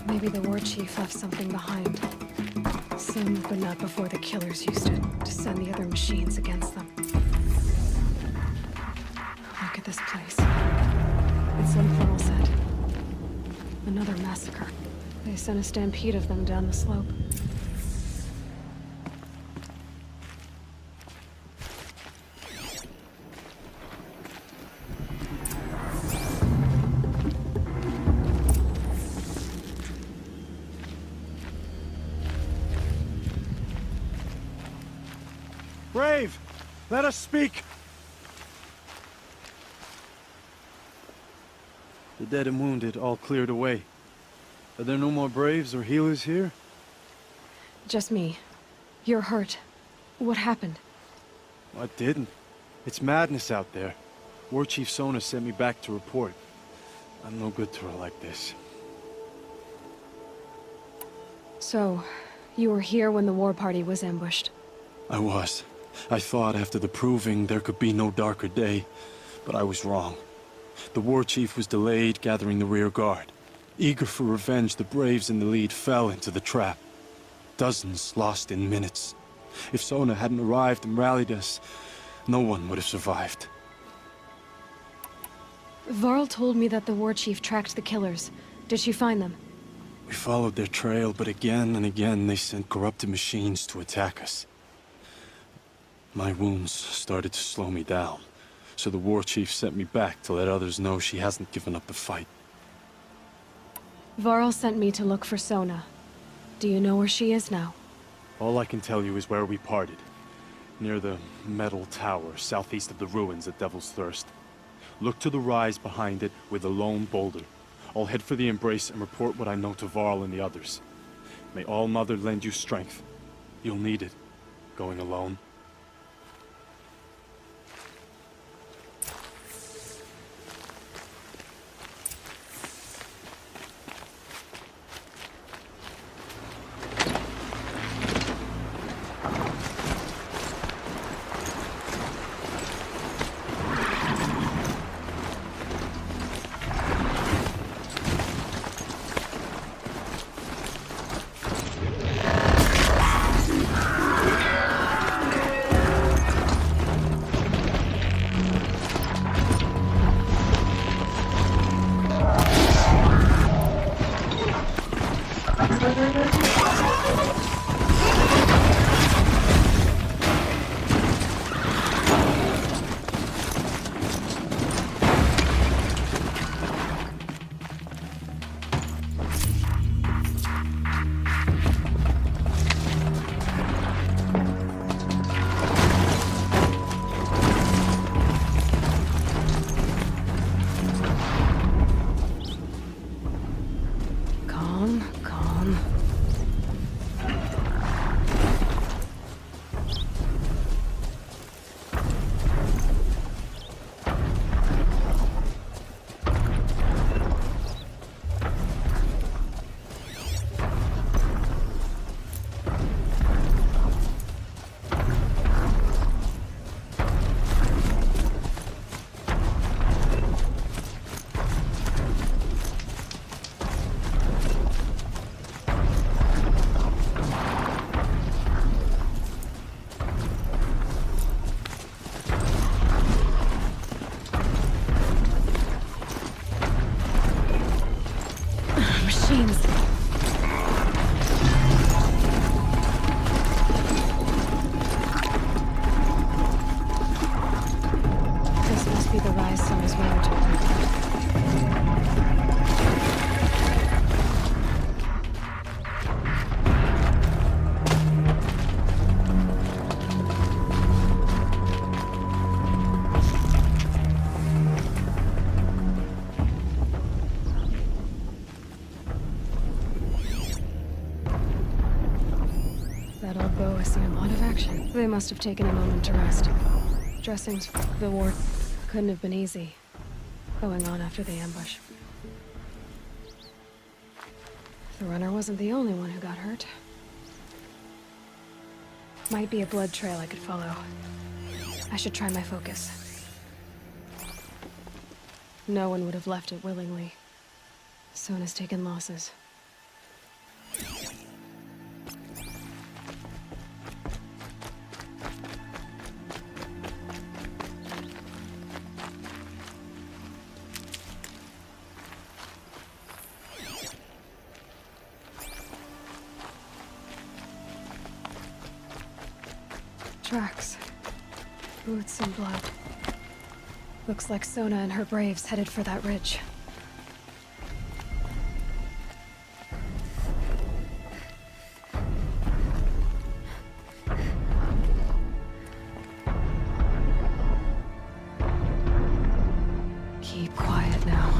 Maybe the war chief left something behind. Soon, but not before the killers used it to send the other machines against them. Look at this place. It's like Pearl said. Another massacre. They sent a stampede of them down the slope. Brave! Let us speak! The dead and wounded all cleared away. Are there no more Braves or healers here? Just me. You're hurt. What happened? I didn't. It's madness out there. War Chief Sona sent me back to report. I'm no good to her like this. So, you were here when the war party was ambushed? I was. I thought after the proving there could be no darker day, but I was wrong. The war chief was delayed gathering the rear guard. Eager for revenge, the Braves in the lead fell into the trap. Dozens lost in minutes. If Sona hadn't arrived and rallied us, no one would have survived. Varl told me that the war chief tracked the killers. Did she find them? We followed their trail, but again and again they sent corrupted machines to attack us. My wounds started to slow me down, so the war chief sent me back to let others know she hasn't given up the fight. Varl sent me to look for Sona. Do you know where she is now? All I can tell you is where we parted. Near the metal tower, southeast of the ruins at Devil's Thirst. Look to the rise behind it with a lone boulder. I'll head for the embrace and report what I know to Varl and the others. May All Mother lend you strength. You'll need it, going alone. That old bow has seen a lot of action. They must have taken a moment to rest. Dressings for the war couldn't have been easy, going on after the ambush. The runner wasn't the only one who got hurt. Might be a blood trail I could follow. I should try my focus. No one would have left it willingly. Sona's taken losses. Tracks. Boots and blood. Looks like Sona and her braves headed for that ridge. Keep quiet now.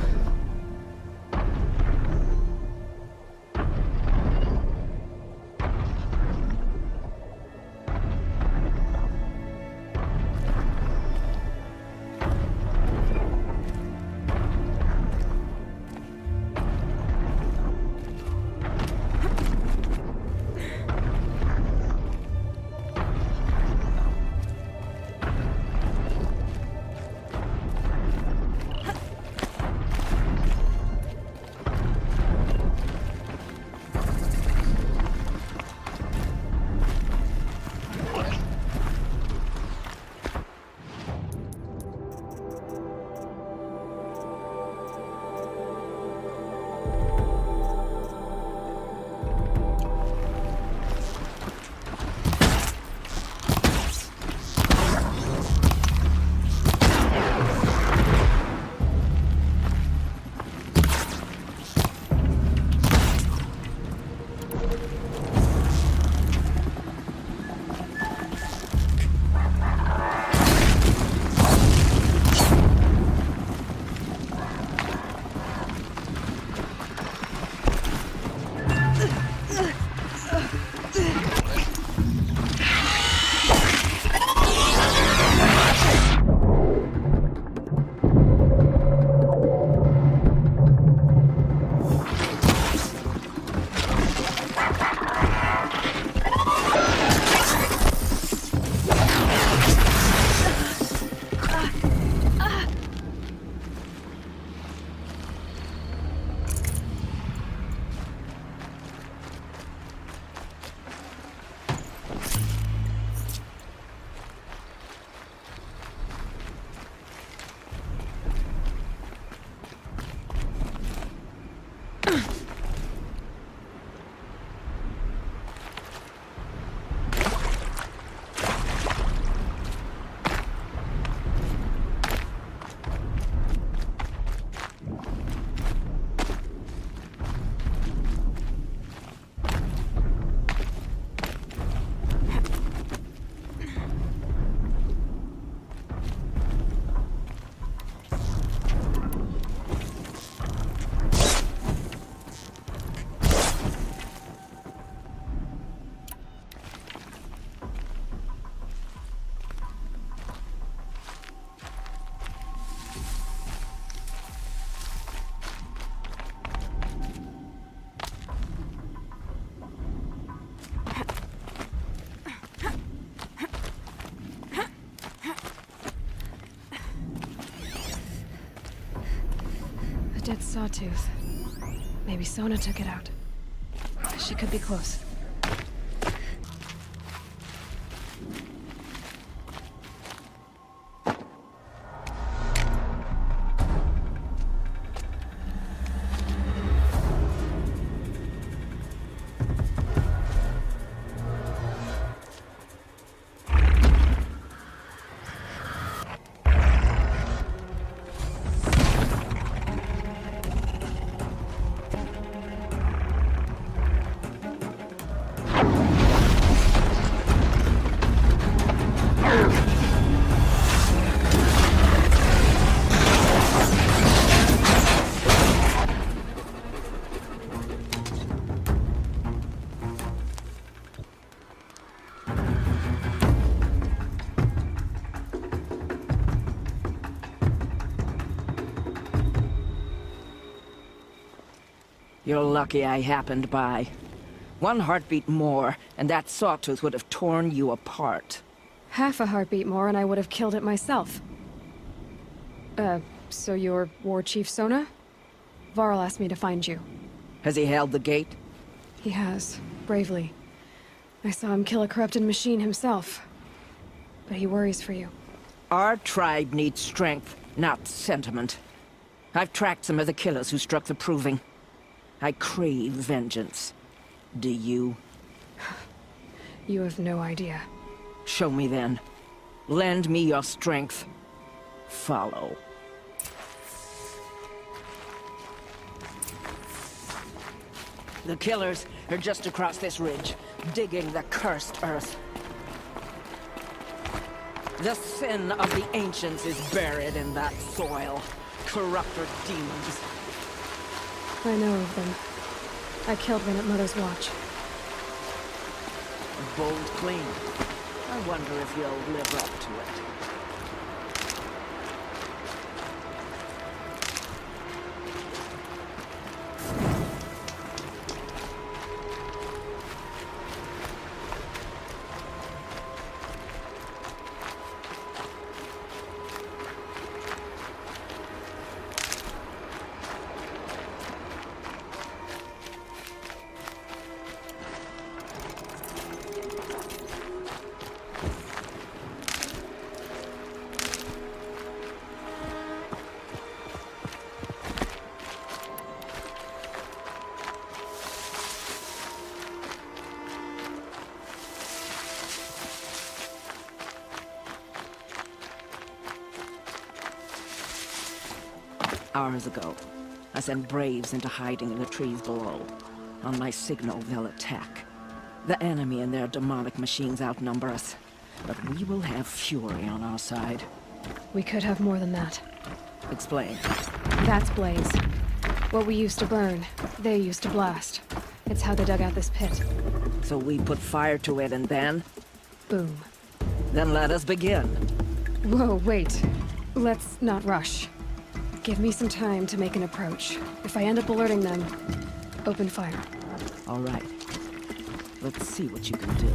A dead sawtooth. Maybe Sona took it out. She could be close. You're lucky I happened by. One heartbeat more, and that sawtooth would have torn you apart. Half a heartbeat more and I would have killed it myself. So you're War Chief Sona? Varl asked me to find you. Has he held the gate? He has, bravely. I saw him kill a corrupted machine himself. But he worries for you. Our tribe needs strength, not sentiment. I've tracked some of the killers who struck the Proving. I crave vengeance. Do you? You have no idea. Show me then. Lend me your strength. Follow. The killers are just across this ridge, digging the cursed earth. The sin of the ancients is buried in that soil. Corrupted demons. I know of them. I killed one at Mother's Watch. A bold claim. I wonder if you'll live up to it. Hours ago, I sent Braves into hiding in the trees below. On my signal, they'll attack. The enemy and their demonic machines outnumber us, but we will have fury on our side. We could have more than that. Explain. That's Blaze. What we used to burn, they used to blast. It's how they dug out this pit. So we put fire to it and then? Boom. Then let us begin. Whoa, wait. Let's not rush. Give me some time to make an approach. If I end up alerting them, open fire. All right. Let's see what you can do.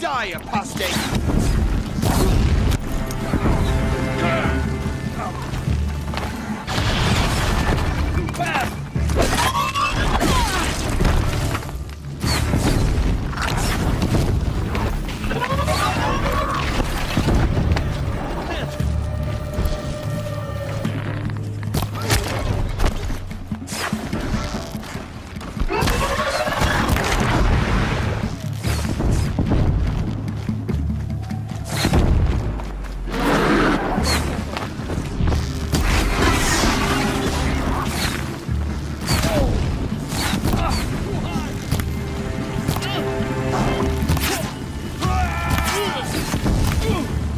Die, apostate!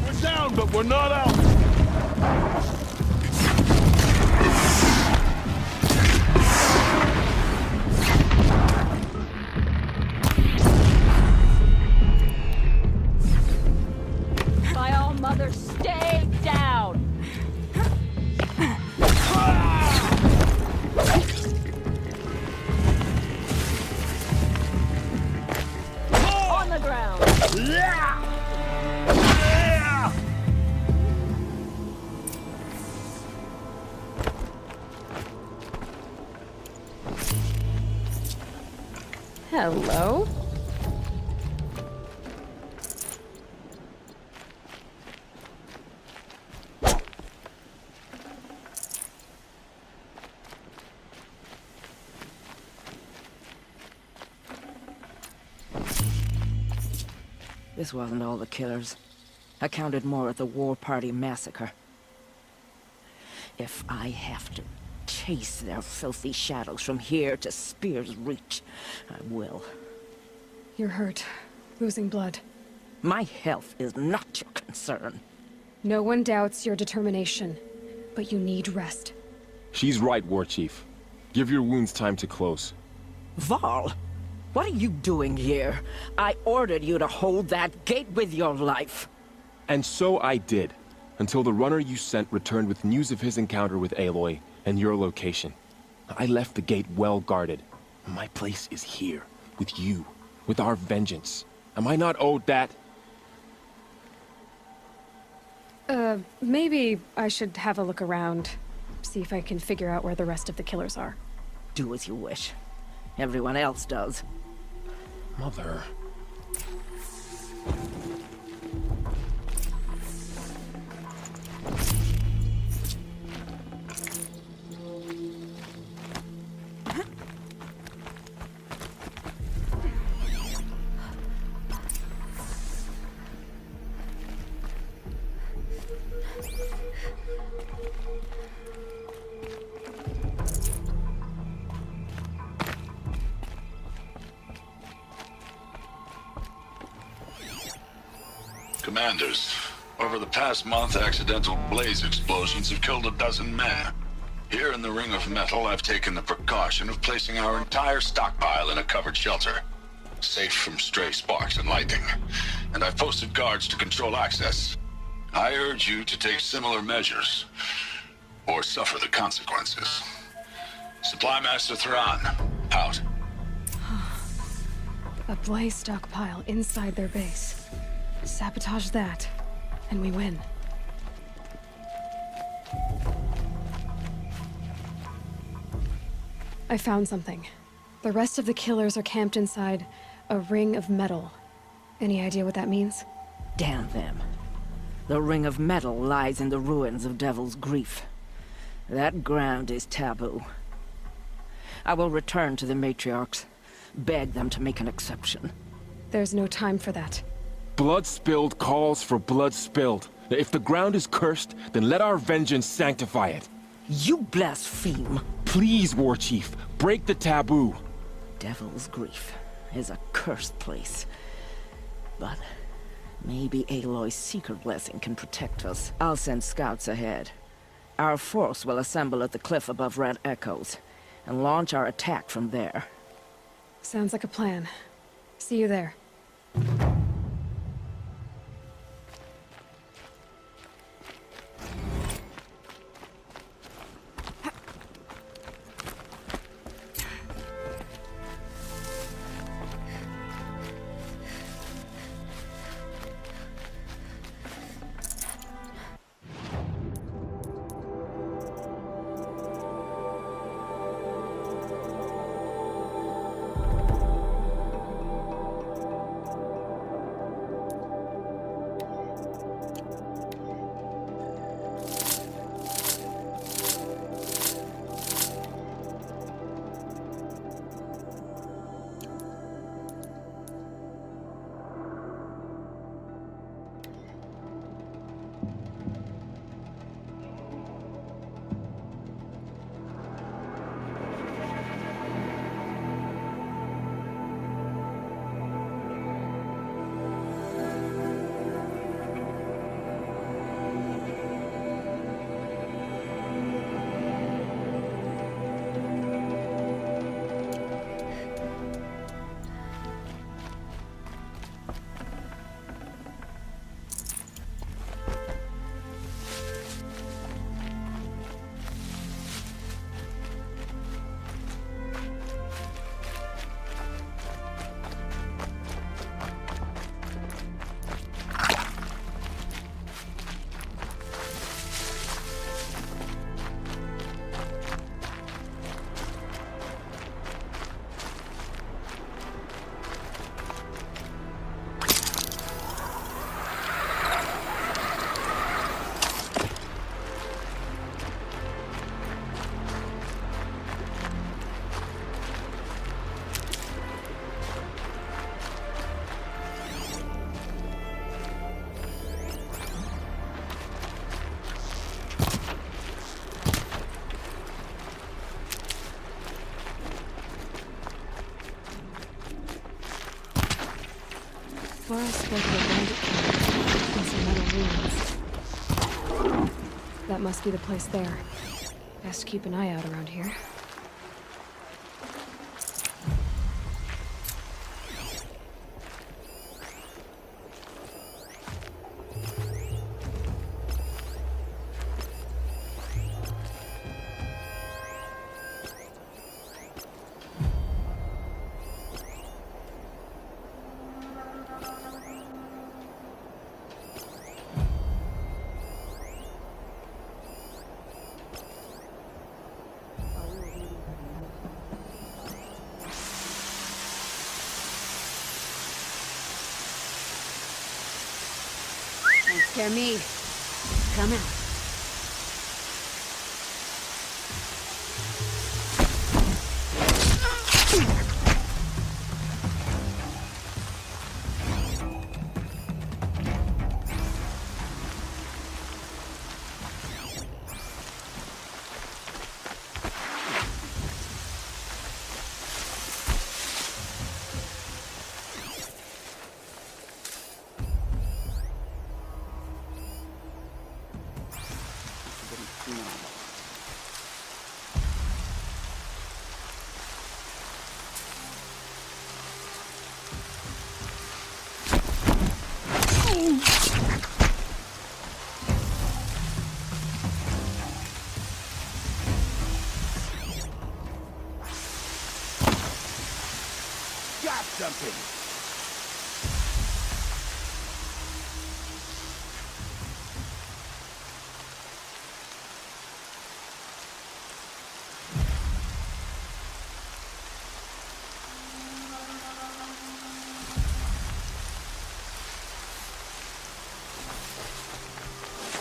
We're down, but we're not out. By all mothers, stay down! On the ground! Hello? This wasn't all the killers. I counted more at the War Party massacre. If I have to chase their filthy shadows from here to Spear's Reach, I will. You're hurt. Losing blood. My health is not your concern. No one doubts your determination, but you need rest. She's right, War Chief. Give your wounds time to close. Varl, what are you doing here? I ordered you to hold that gate with your life. And so I did, until the runner you sent returned with news of his encounter with Aloy and your location. I left the gate well guarded. My place is here, with you, with our vengeance. Am I not owed that? Maybe I should have a look around. See if I can figure out where the rest of the killers are. Do as you wish. Everyone else does. Mother... Commanders, over the past month, accidental blaze explosions have killed a dozen men. Here in the Ring of Metal, I've taken the precaution of placing our entire stockpile in a covered shelter, safe from stray sparks and lightning. And I've posted guards to control access. I urge you to take similar measures, or suffer the consequences. Supply Master Thran, out. A blaze stockpile inside their base. Sabotage that, and we win. I found something. The rest of the killers are camped inside a ring of metal. Any idea what that means? Damn them. The Ring of Metal lies in the ruins of Devil's Grief. That ground is taboo. I will return to the matriarchs, beg them to make an exception. There's no time for that. Blood spilled calls for blood spilled. If the ground is cursed, then let our vengeance sanctify it. You blaspheme. Please, War Chief, break the taboo. Devil's Grief is a cursed place. But maybe Aloy's secret blessing can protect us. I'll send scouts ahead. Our force will assemble at the cliff above Red Echoes, and launch our attack from there. Sounds like a plan. See you there. far I spoke of a bandit camp and some metal ruins. That must be the place there. Best keep an eye out around here. Don't scare me. Come out. Got something.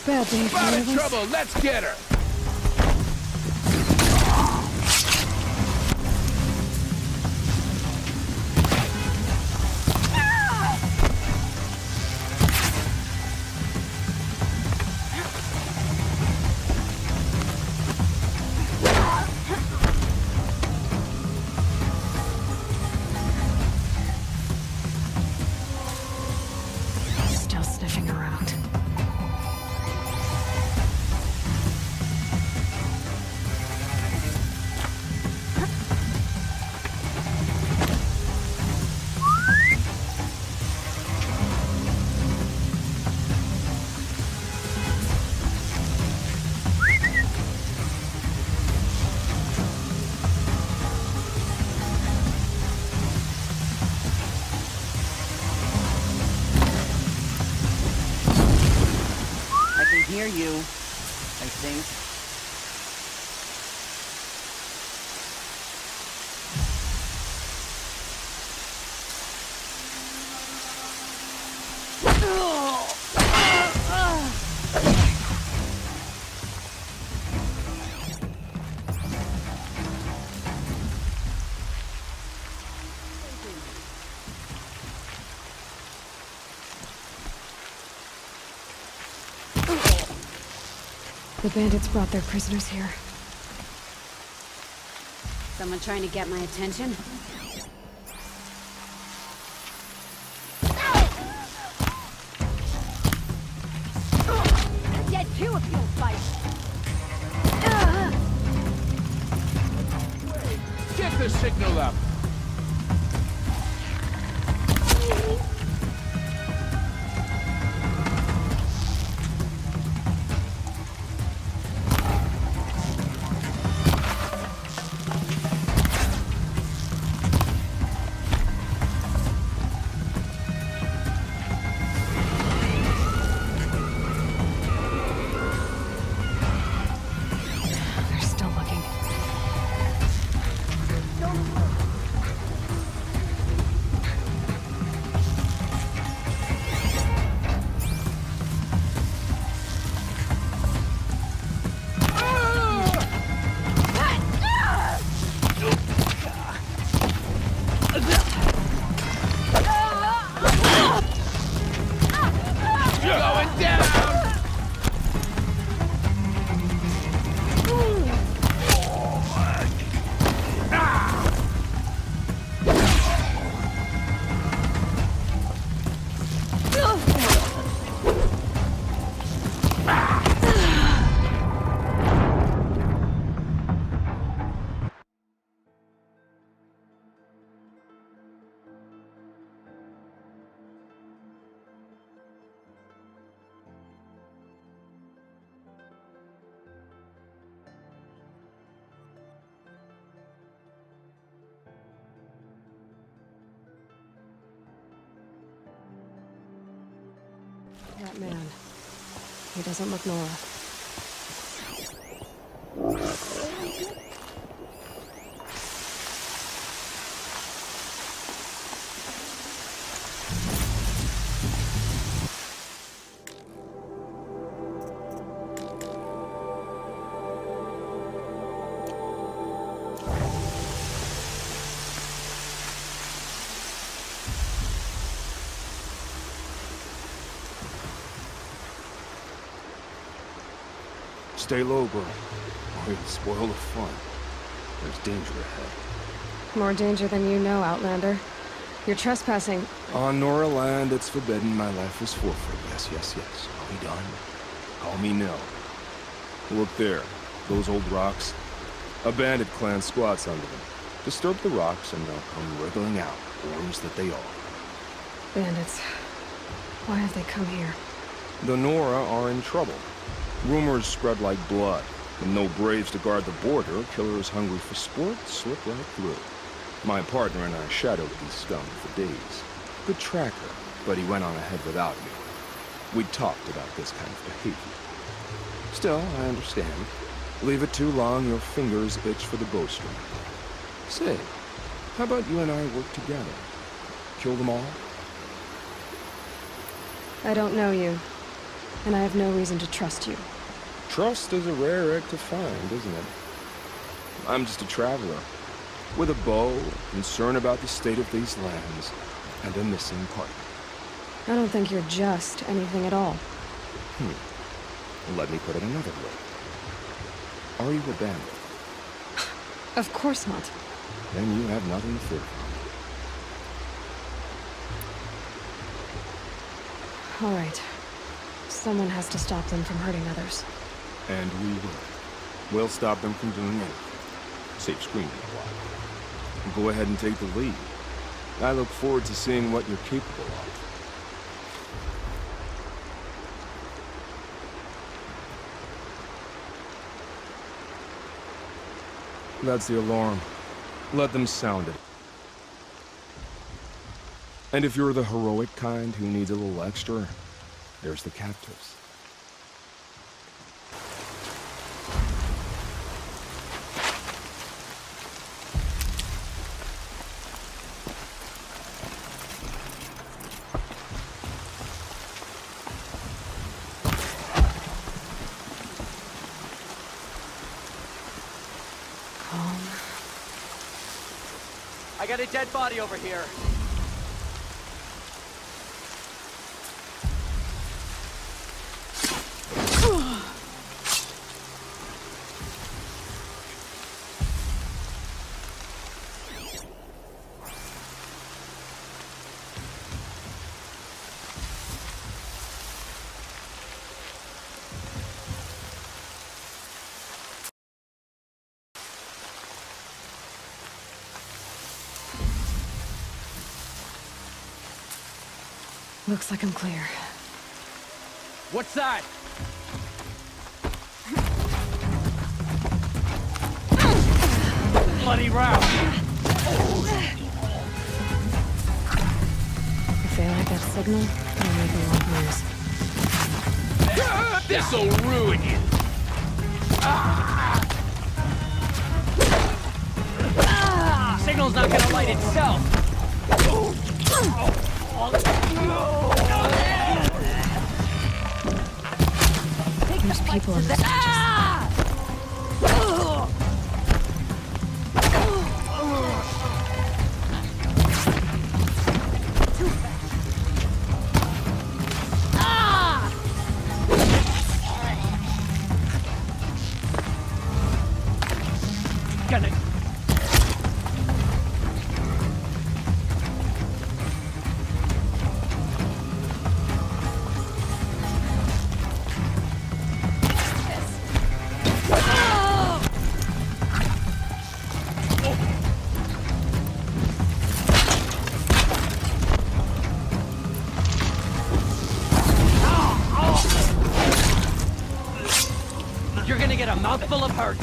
Bad day for Spot all in of us. trouble. Let's get her. Still sniffing around. I can hear you, I think. The bandits brought their prisoners here. Someone trying to get my attention? I'm dead too if you don't fight. Get the signal up. They're still looking. That man. He doesn't look Nora. Stay low, bro, or you'll spoil the fun. There's danger ahead. More danger than you know, Outlander. You're trespassing. On Nora land, it's forbidden. My life is forfeit. Yes. Are we done? Call me no. Look there. Those old rocks. A bandit clan squats under them. Disturb the rocks and they'll come wriggling out, worms that they are. Bandits. Why have they come here? The Nora are in trouble. Rumors spread like blood. With no braves to guard the border, killers hungry for sport slip right through. My partner and I shadowed these scum for days. Good tracker, but he went on ahead without me. We talked about this kind of behavior. Still, I understand. Leave it too long, your fingers itch for the bowstring. Say, how about you and I work together? Kill them all? I don't know you, and I have no reason to trust you. Trust is a rare egg to find, isn't it? I'm just a traveler, with a bow, concern about the state of these lands, and a missing partner. I don't think you're just anything at all. Let me put it another way. Are you a bandit? Of course not. Then you have nothing to fear from. All right. Someone has to stop them from hurting others. And we will. We'll stop them from doing anything. Save screaming a while. Go ahead and take the lead. I look forward to seeing what you're capable of. That's the alarm. Let them sound it. And if you're the heroic kind who needs a little extra, there's the captives. I got a dead body over here. Looks like I'm clear. What's that? Bloody route! If they like that signal, they'll make a lot of noise. This'll ruin you! Signal's not gonna light itself! There's people in this. You're gonna get a mouthful of hurt.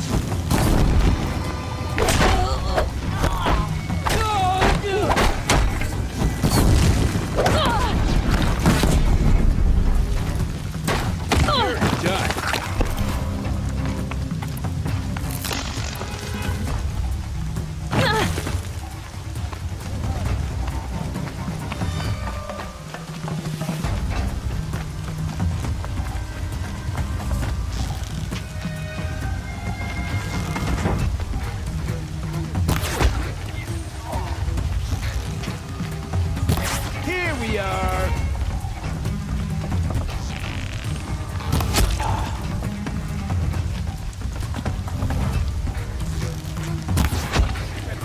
Warrior!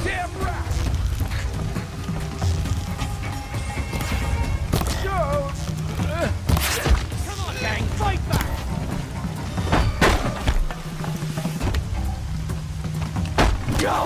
Damn rat! Come on, gang, fight back! Go!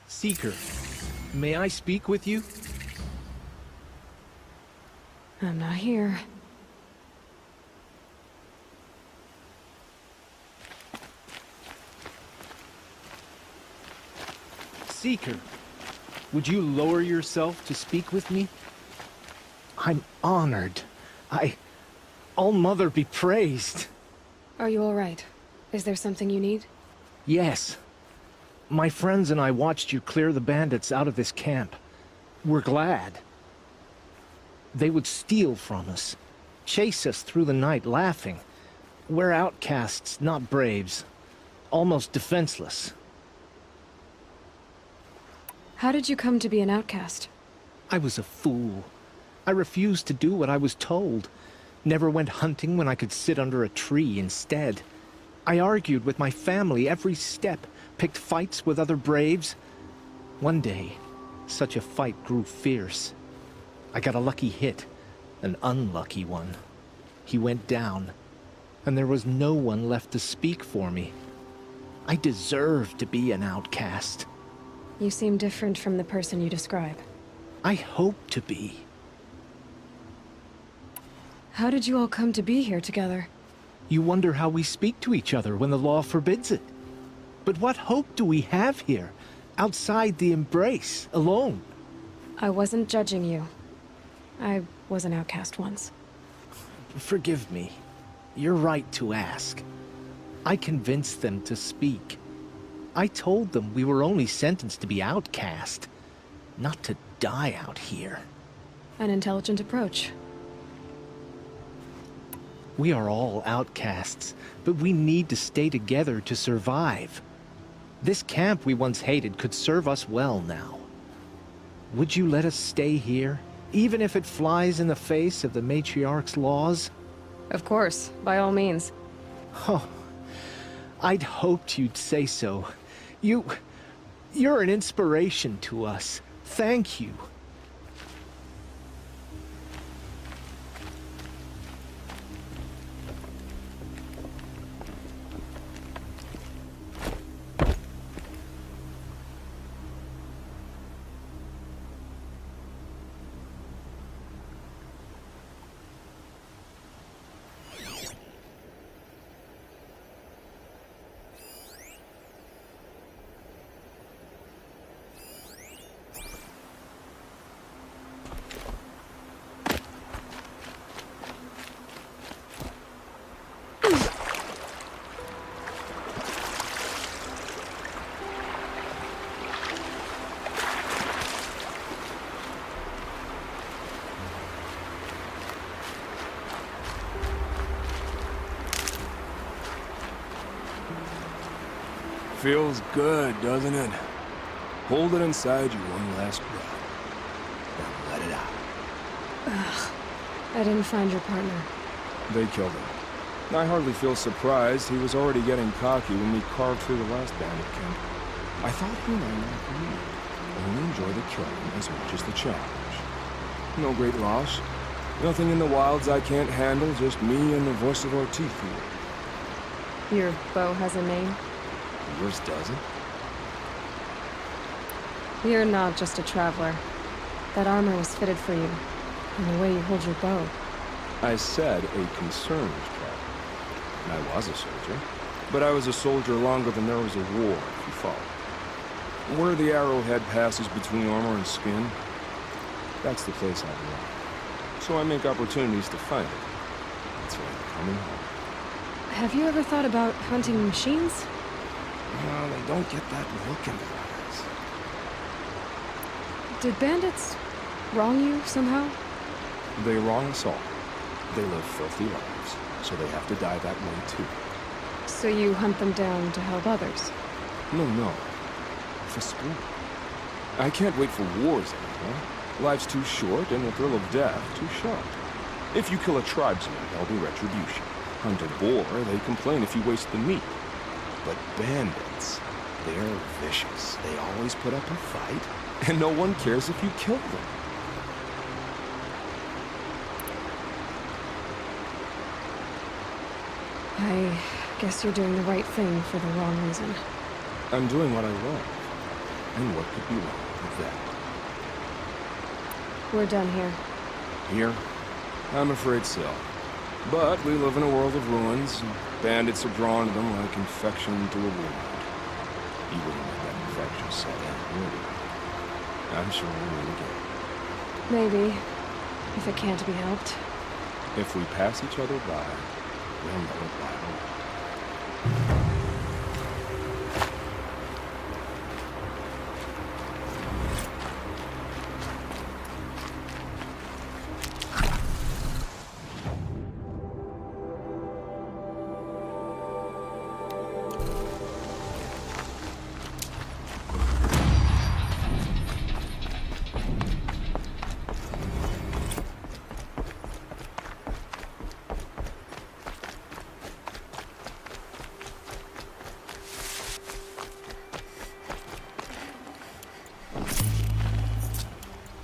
Seeker, may I speak with you? I'm not here. Seeker, would you lower yourself to speak with me? I'm honored. All-Mother be praised. Are you all right? Is there something you need? Yes. My friends and I watched you clear the bandits out of this camp. We're glad. They would steal from us, chase us through the night laughing. We're outcasts, not braves. Almost defenseless. How did you come to be an outcast? I was a fool. I refused to do what I was told. Never went hunting when I could sit under a tree instead. I argued with my family every step, picked fights with other braves. One day, such a fight grew fierce. I got a lucky hit, an unlucky one. He went down, and there was no one left to speak for me. I deserved to be an outcast. You seem different from the person you describe. I hope to be. How did you all come to be here together? You wonder how we speak to each other when the law forbids it. But what hope do we have here, outside the embrace, alone? I wasn't judging you. I was an outcast once. Forgive me. You're right to ask. I convinced them to speak. I told them we were only sentenced to be outcast, not to die out here. An intelligent approach. We are all outcasts, but we need to stay together to survive. This camp we once hated could serve us well now. Would you let us stay here, even if it flies in the face of the matriarch's laws? Of course, by all means. Oh, I'd hoped you'd say so. You're an inspiration to us. Thank you. Feels good, doesn't it? Hold it inside you one last breath. Then let it out. Ugh. I didn't find your partner. They killed him. I hardly feel surprised. He was already getting cocky when we carved through the last bandit camp. I thought he might not agree. Only enjoy the killing as much as the challenge. No great loss. Nothing in the wilds I can't handle, just me and the voice of our teeth here. Your bow has a name? Yours doesn't? You're not just a traveler. That armor was fitted for you, and the way you hold your bow. I said a concerned traveler. I was a soldier, but I was a soldier longer than there was a war, if you follow. Where the arrowhead passes between armor and skin, that's the place I belong. So I make opportunities to find it. That's why I'm coming home. Have you ever thought about hunting machines? No, they don't get that look in their eyes. Did bandits wrong you somehow? They wrong us all. They live filthy lives, so they have to die that way too. So you hunt them down to help others? No. For sport. I can't wait for wars anymore. Life's too short, and the thrill of death too short. If you kill a tribesman, there'll be retribution. Hunt a boar, they complain if you waste the meat. But bandits, they're vicious. They always put up a fight, and no one cares if you kill them. I guess you're doing the right thing for the wrong reason. I'm doing what I love. And what could be wrong with that? We're done here. Here? I'm afraid so. But we live in a world of ruins, and bandits are drawn to them like infection to a wound. You wouldn't let that infection set in, would you? I'm sure we'll meet again. Maybe, if it can't be helped. If we pass each other by, we'll know it by the way.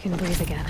Can breathe again.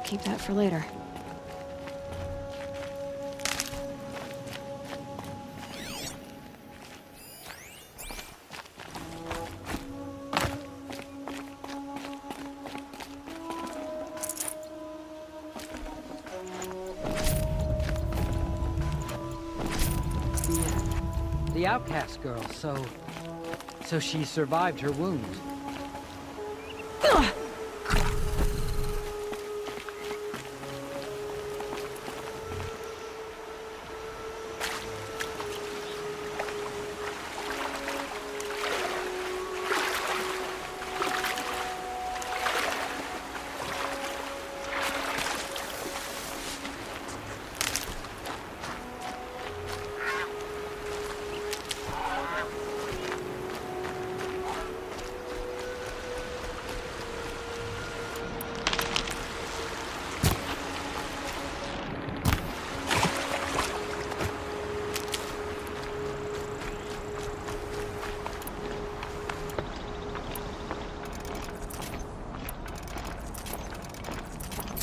Keep that for later. The outcast girl, so she survived her wound.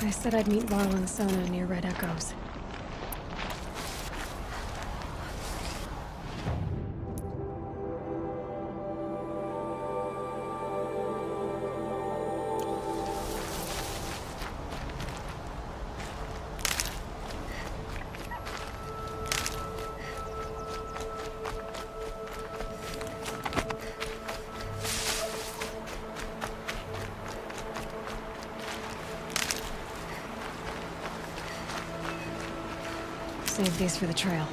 I said I'd meet Varl and Sona near Red Echoes. Save these for the trail.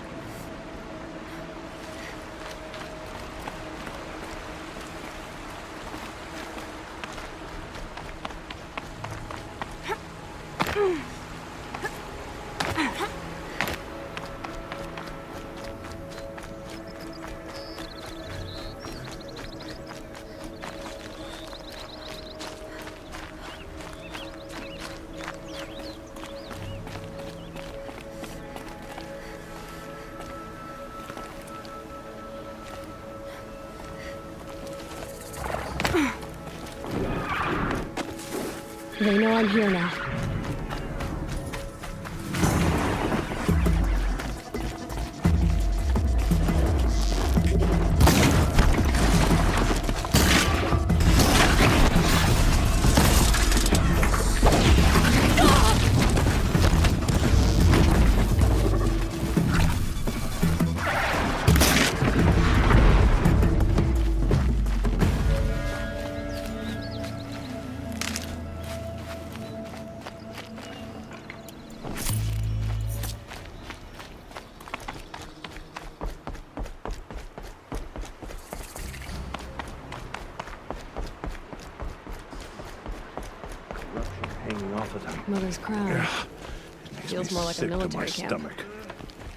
They know I'm here now. Hanging off of them. Mother's crown. Feels more like a military camp. Stomach.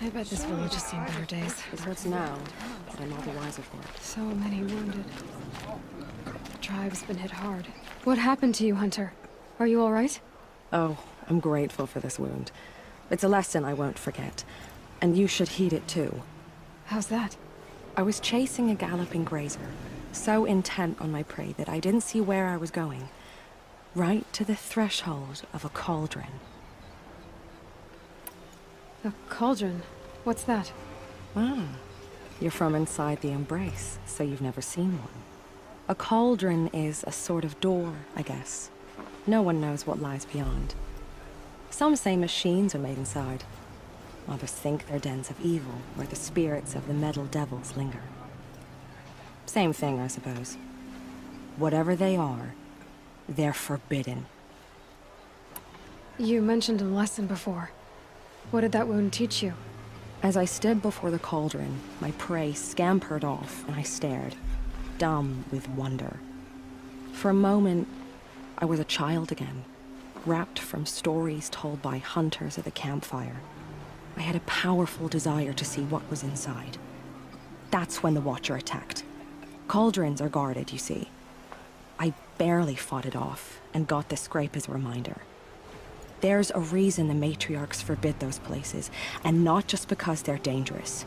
I bet this village has seen better days. It hurts now, but I'm all the wiser for it. So many wounded. The tribe's been hit hard. What happened to you, Hunter? Are you all right? Oh, I'm grateful for this wound. It's a lesson I won't forget. And you should heed it too. How's that? I was chasing a galloping grazer, so intent on my prey that I didn't see where I was going. Right to the threshold of a cauldron. A cauldron? What's that? Ah, you're from inside the Embrace, so you've never seen one. A cauldron is a sort of door, I guess. No one knows what lies beyond. Some say machines are made inside. Others think they're dens of evil, where the spirits of the metal devils linger. Same thing, I suppose. Whatever they are, they're forbidden. You mentioned a lesson before. What did that wound teach you? As I stood before the cauldron, my prey scampered off, and I stared, dumb with wonder. For a moment, I was a child again, wrapped from stories told by hunters at the campfire. I had a powerful desire to see what was inside. That's when the Watcher attacked. Cauldrons are guarded, you see. I barely fought it off, and got the scrape as a reminder. There's a reason the matriarchs forbid those places, and not just because they're dangerous.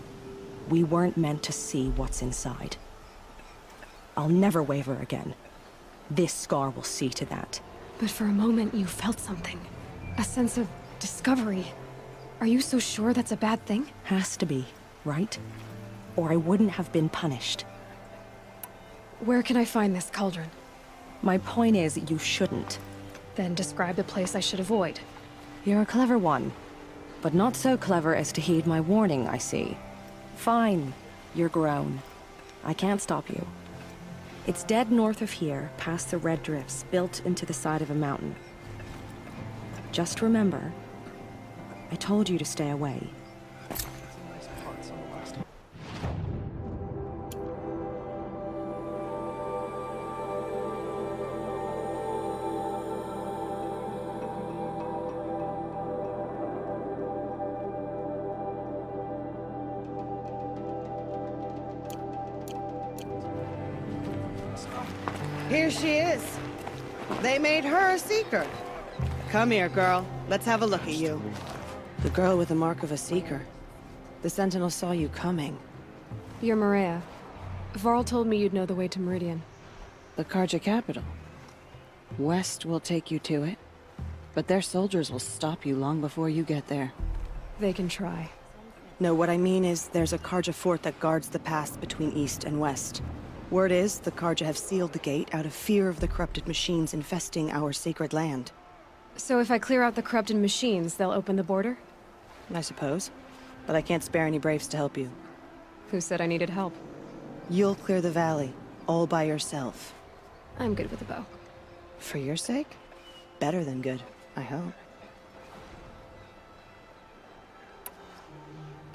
We weren't meant to see what's inside. I'll never waver again. This scar will see to that. But for a moment you felt something. A sense of discovery. Are you so sure that's a bad thing? Has to be, right? Or I wouldn't have been punished. Where can I find this cauldron? My point is, you shouldn't. Then describe the place I should avoid. You're a clever one, but not so clever as to heed my warning, I see. Fine. You're grown. I can't stop you. It's dead north of here, past the red drifts, built into the side of a mountain. Just remember, I told you to stay away. Here she is. They made her a seeker. Come here, girl. Let's have a look at you. The girl with the mark of a seeker. The Sentinel saw you coming. You're Maria. Varl told me you'd know the way to Meridian. The Carja capital. West will take you to it, but their soldiers will stop you long before you get there. They can try. No, what I mean is there's a Carja fort that guards the pass between East and West. Word is, the Carja have sealed the gate out of fear of the corrupted machines infesting our sacred land. So if I clear out the corrupted machines, they'll open the border? I suppose. But I can't spare any braves to help you. Who said I needed help? You'll clear the valley, all by yourself. I'm good with a bow. For your sake? Better than good, I hope.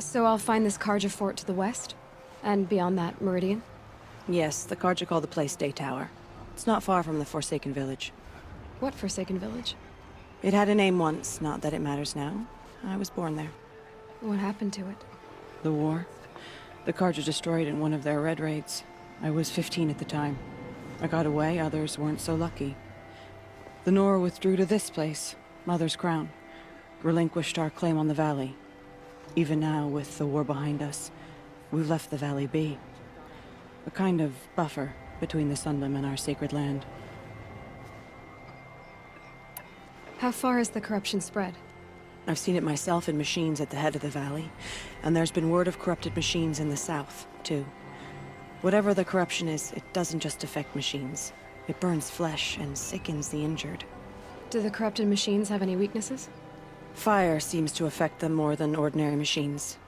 So I'll find this Carja fort to the west? And beyond that, Meridian? Yes, the Carja call the place Day Tower. It's not far from the Forsaken Village. What Forsaken Village? It had a name once, not that it matters now. I was born there. What happened to it? The war. The Carja destroyed in one of their red raids. I was 15 at the time. I got away, others weren't so lucky. The Nora withdrew to this place, Mother's Crown. Relinquished our claim on the valley. Even now, with the war behind us, we've left the valley be. A kind of buffer between the Sundom and our sacred land. How far has the corruption spread? I've seen it myself in machines at the head of the valley, and there's been word of corrupted machines in the south, too. Whatever the corruption is, it doesn't just affect machines. It burns flesh and sickens the injured. Do the corrupted machines have any weaknesses? Fire seems to affect them more than ordinary machines.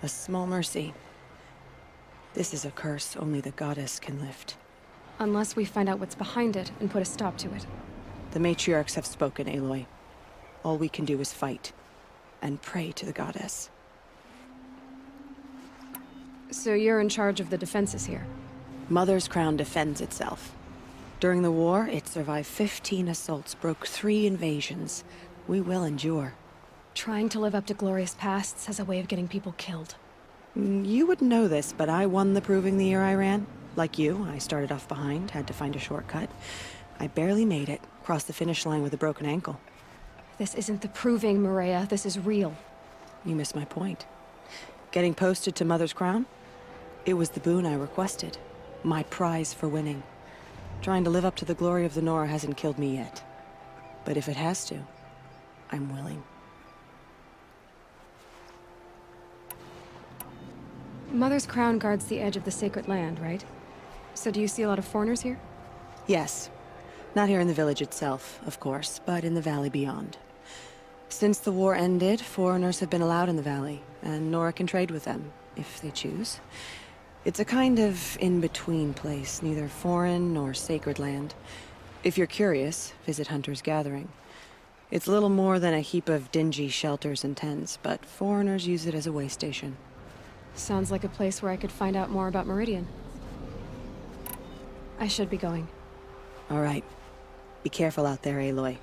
A small mercy. This is a curse only the goddess can lift. Unless we find out what's behind it and put a stop to it. The matriarchs have spoken, Aloy. All we can do is fight. And pray to the goddess. So you're in charge of the defenses here? Mother's Crown defends itself. During the war, it survived 15 assaults, broke 3 invasions. We will endure. Trying to live up to glorious pasts has a way of getting people killed. You wouldn't know this, but I won the proving the year I ran. Like you, I started off behind, had to find a shortcut. I barely made it, crossed the finish line with a broken ankle. This isn't the proving, Maria. This is real. You missed my point. Getting posted to Mother's Crown? It was the boon I requested. My prize for winning. Trying to live up to the glory of the Nora hasn't killed me yet. But if it has to, I'm willing. Mother's Crown guards the edge of the sacred land, right? So do you see a lot of foreigners here? Yes. Not here in the village itself, of course, but in the valley beyond. Since the war ended, foreigners have been allowed in the valley, and Nora can trade with them, if they choose. It's a kind of in-between place, neither foreign nor sacred land. If you're curious, visit Hunter's Gathering. It's little more than a heap of dingy shelters and tents, but foreigners use it as a way station. Sounds like a place where I could find out more about Meridian. I should be going. All right. Be careful out there, Aloy.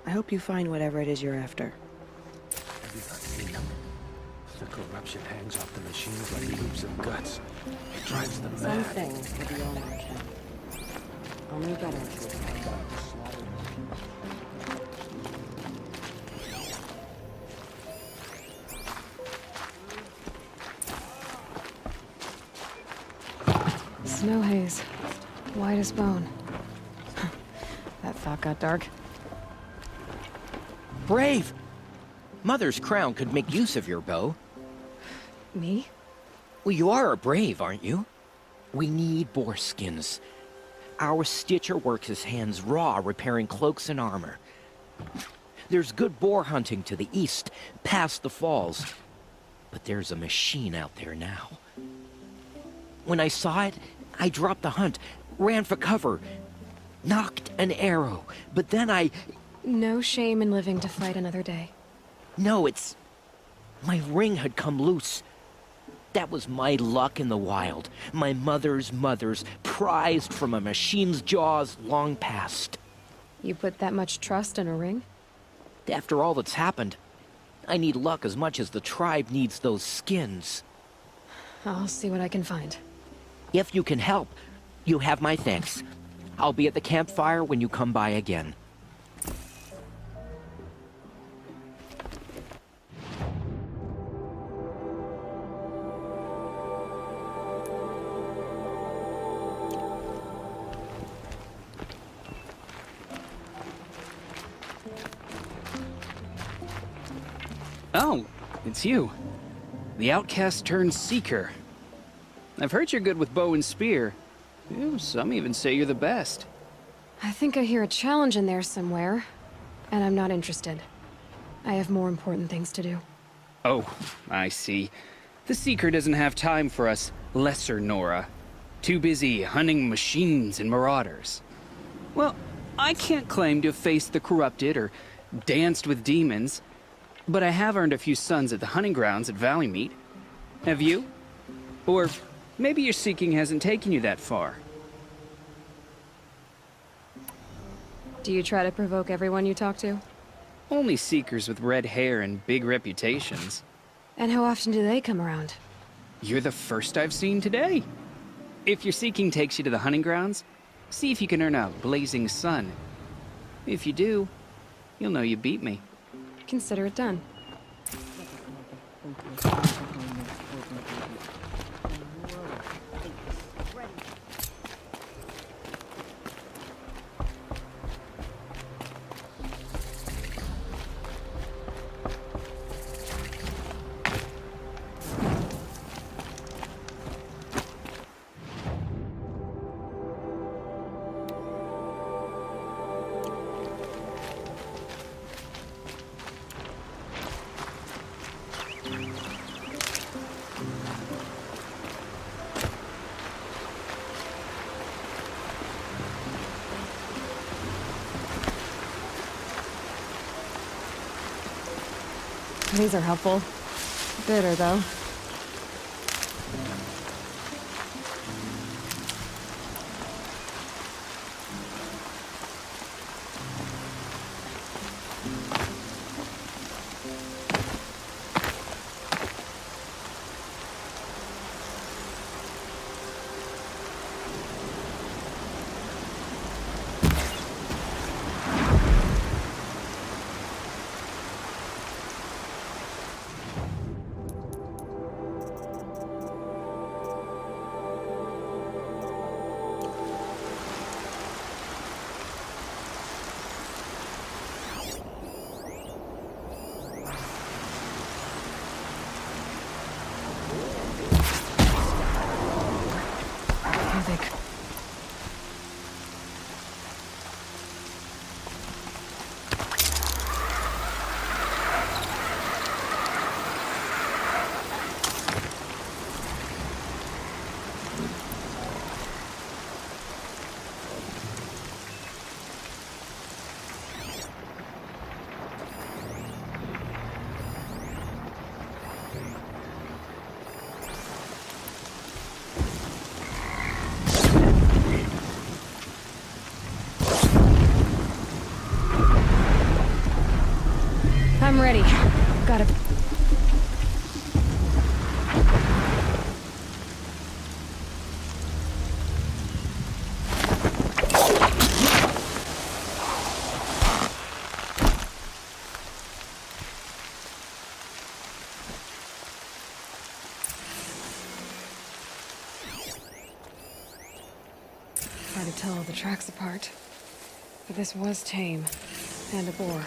I hope you find whatever it is you're after. Have you not seen them? The corruption hangs off the machines like loops of guts. It drives them Some mad. things will be all marching. Only better to Snow haze. White as bone. That thought got dark. Brave! Mother's Crown could make use of your bow. Me? Well, you are a brave, aren't you? We need boar skins. Our stitcher works his hands raw repairing cloaks and armor. There's good boar hunting to the east, past the falls. But there's a machine out there now. When I saw it, I dropped the hunt, ran for cover, knocked an arrow, but then I... No shame in living to fight another day. No, it's... My ring had come loose. That was my luck in the wild. My mother's prized from a machine's jaws long past. You put that much trust in a ring? After all that's happened, I need luck as much as the tribe needs those skins. I'll see what I can find. If you can help, you have my thanks. I'll be at the campfire when you come by again. Oh, it's you. The outcast turned seeker. I've heard you're good with bow and spear. Ew, some even say you're the best. I think I hear a challenge in there somewhere, and I'm not interested. I have more important things to do. Oh, I see. The seeker doesn't have time for us lesser Nora. Too busy hunting machines and marauders. Well, I can't claim to have faced the corrupted or danced with demons, but I have earned a few sons at the hunting grounds at Valley Meet. Have you? Or maybe your seeking hasn't taken you that far. Do you try to provoke everyone you talk to? Only seekers with red hair and big reputations. And how often do they come around? You're the first I've seen today. If your seeking takes you to the hunting grounds, see if you can earn a blazing sun. If you do, you'll know you beat me. Consider it done. These are helpful. Bitter, though. I'm ready. Got it. Hard to tell all the tracks apart, but this was tame and a bore.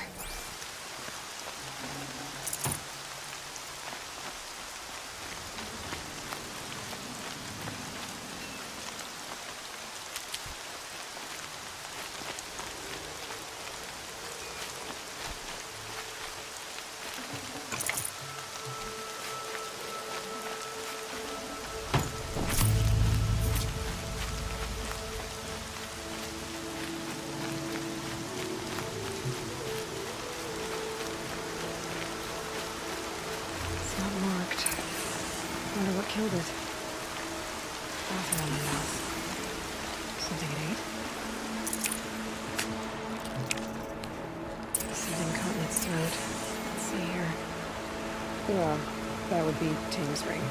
Wonder what killed it. Froth around my mouth. Something it ate? Something caught in its throat. Let's see here. Well, that would be Tame's ring.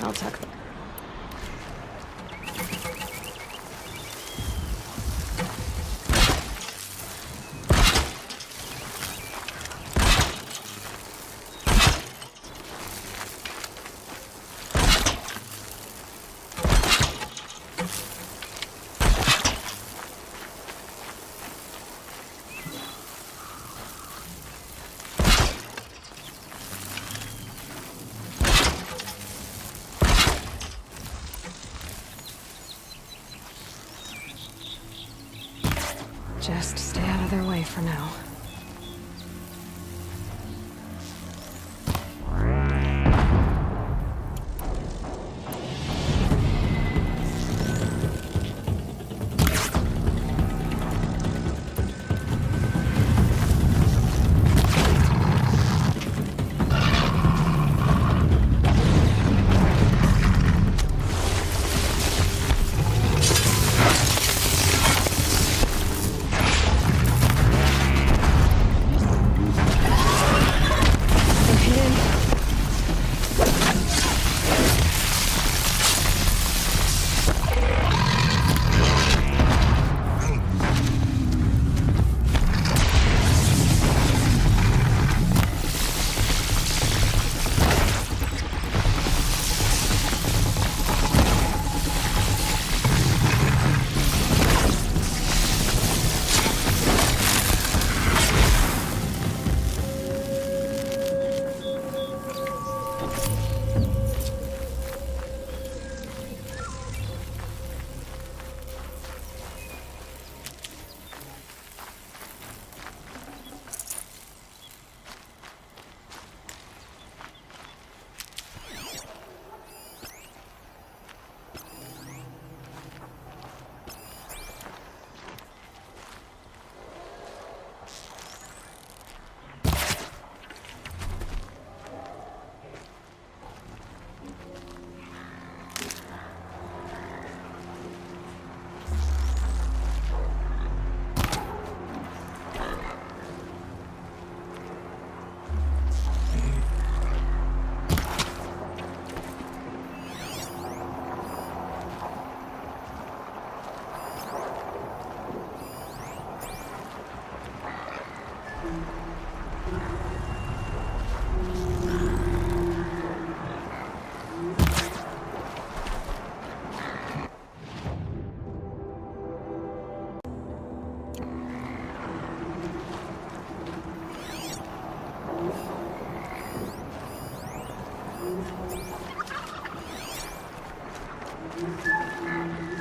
I'll tuck them. Just stay out of their way for now.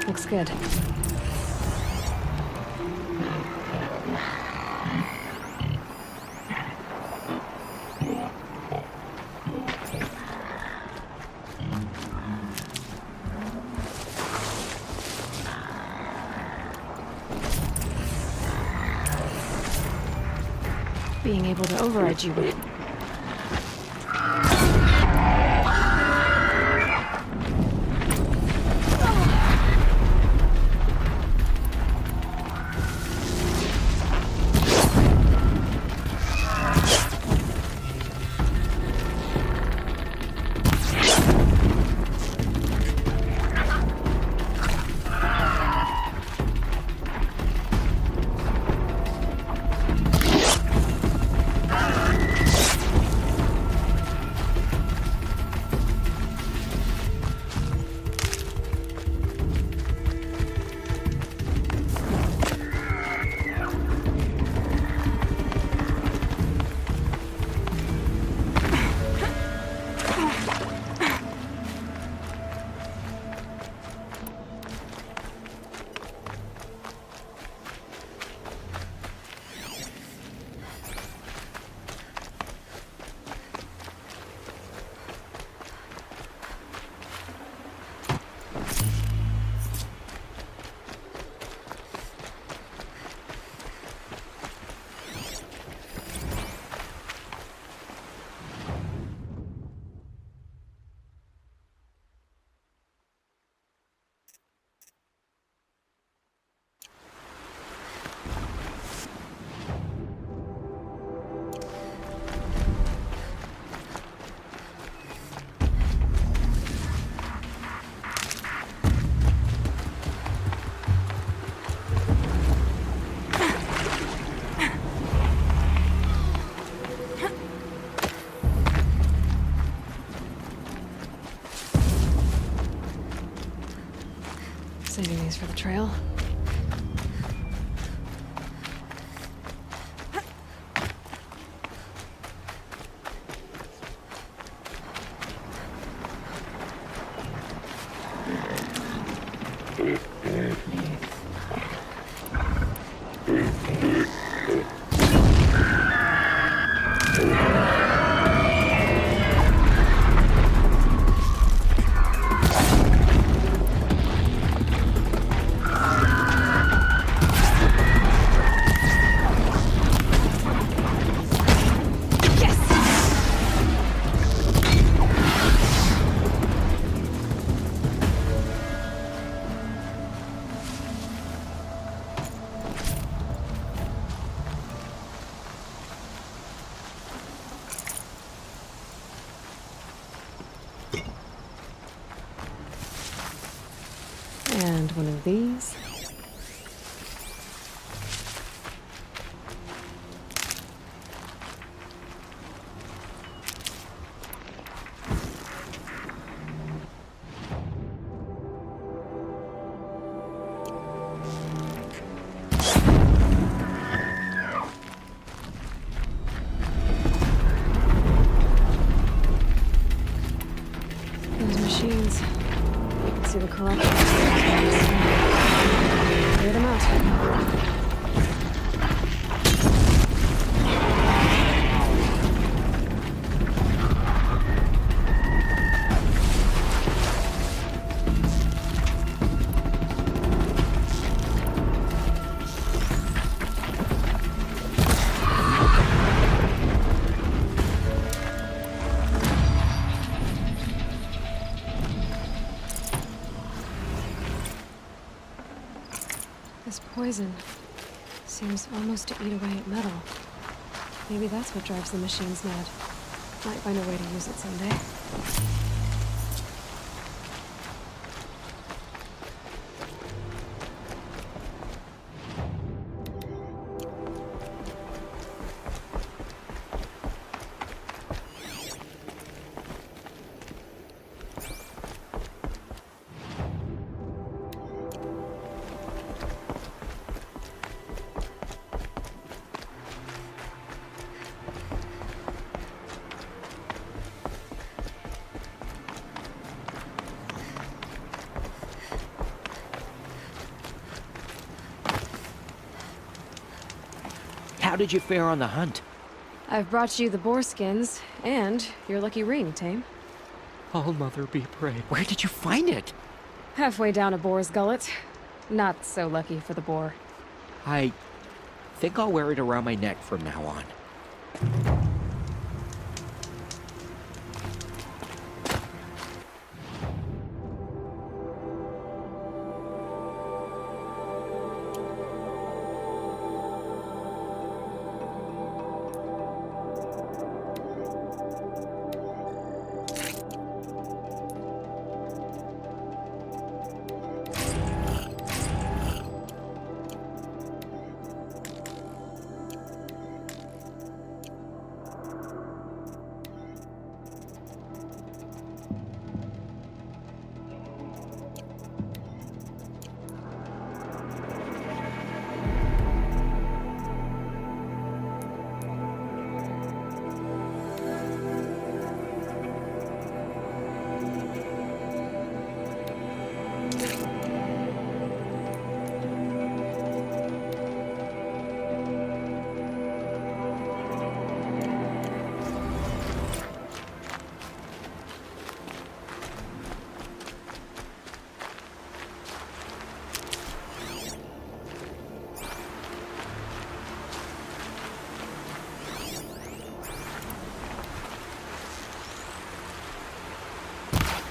Looks good. Being able to override you would... Saving these for the trail. And one of these. Those machines. You can see the corruption. Clear them out. This poison seems almost to eat away at metal. Maybe that's what drives the machines mad. Might find a way to use it someday. How did you fare on the hunt? I've brought you the boar skins and your lucky ring, Tame. All Mother be praised. Where did you find it? Halfway down a boar's gullet. Not so lucky for the boar. I think I'll wear it around my neck from now on.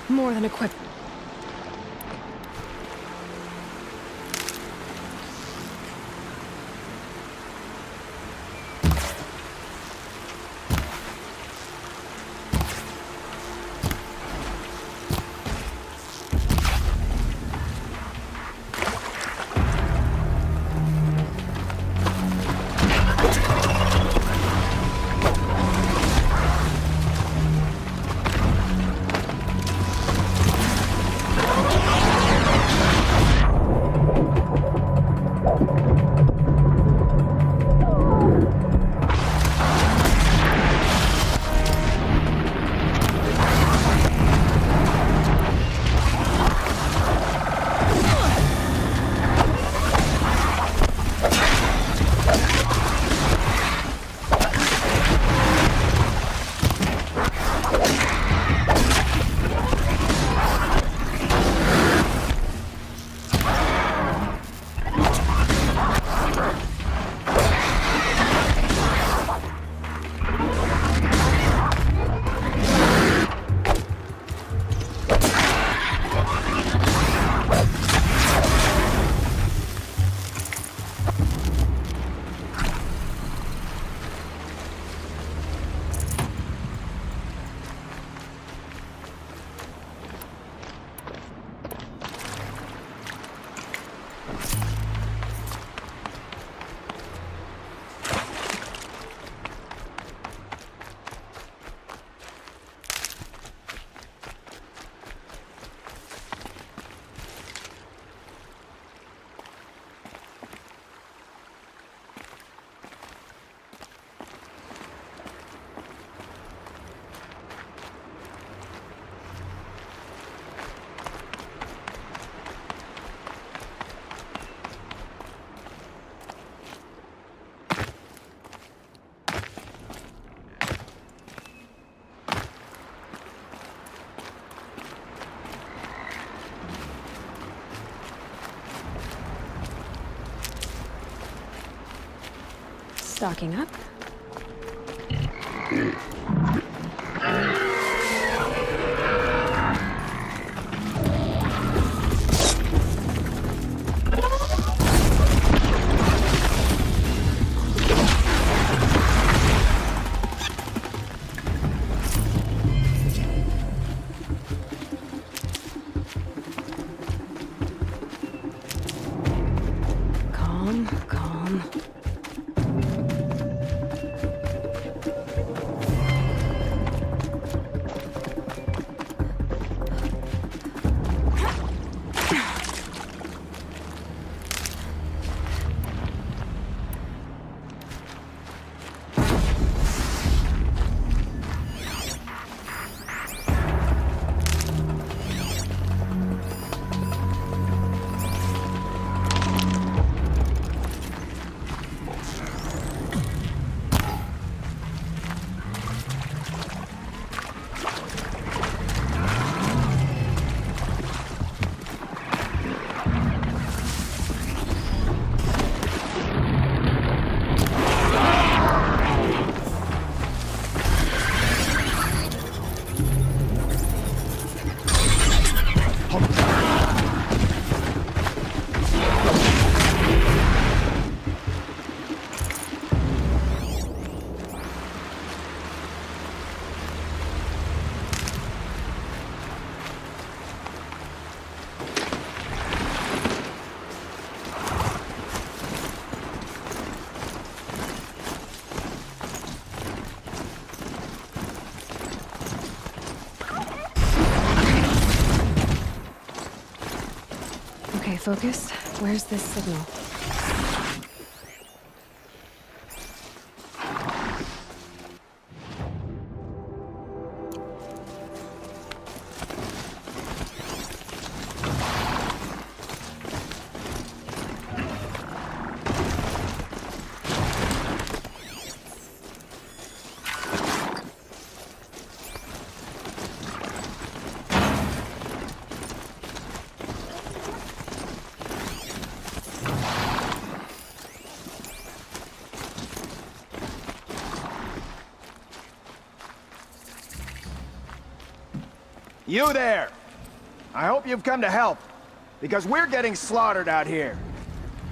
More than equipped. Stocking up. Calm, calm. Okay, focus. Where's this signal? You there! I hope you've come to help, because we're getting slaughtered out here.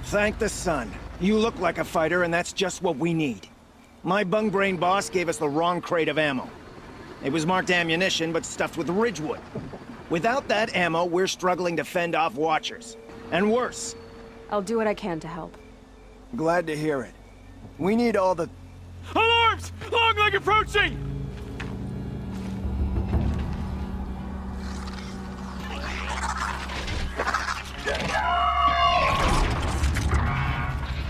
Thank the sun. You look like a fighter, and that's just what we need. My bung-brain boss gave us the wrong crate of ammo. It was marked ammunition, but stuffed with Ridgewood. Without that ammo, we're struggling to fend off Watchers. And worse. I'll do what I can to help. Glad to hear it. We need all the... Alarms! Long leg approaching!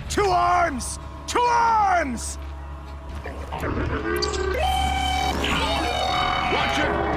Two arms! Two arms! Watcher!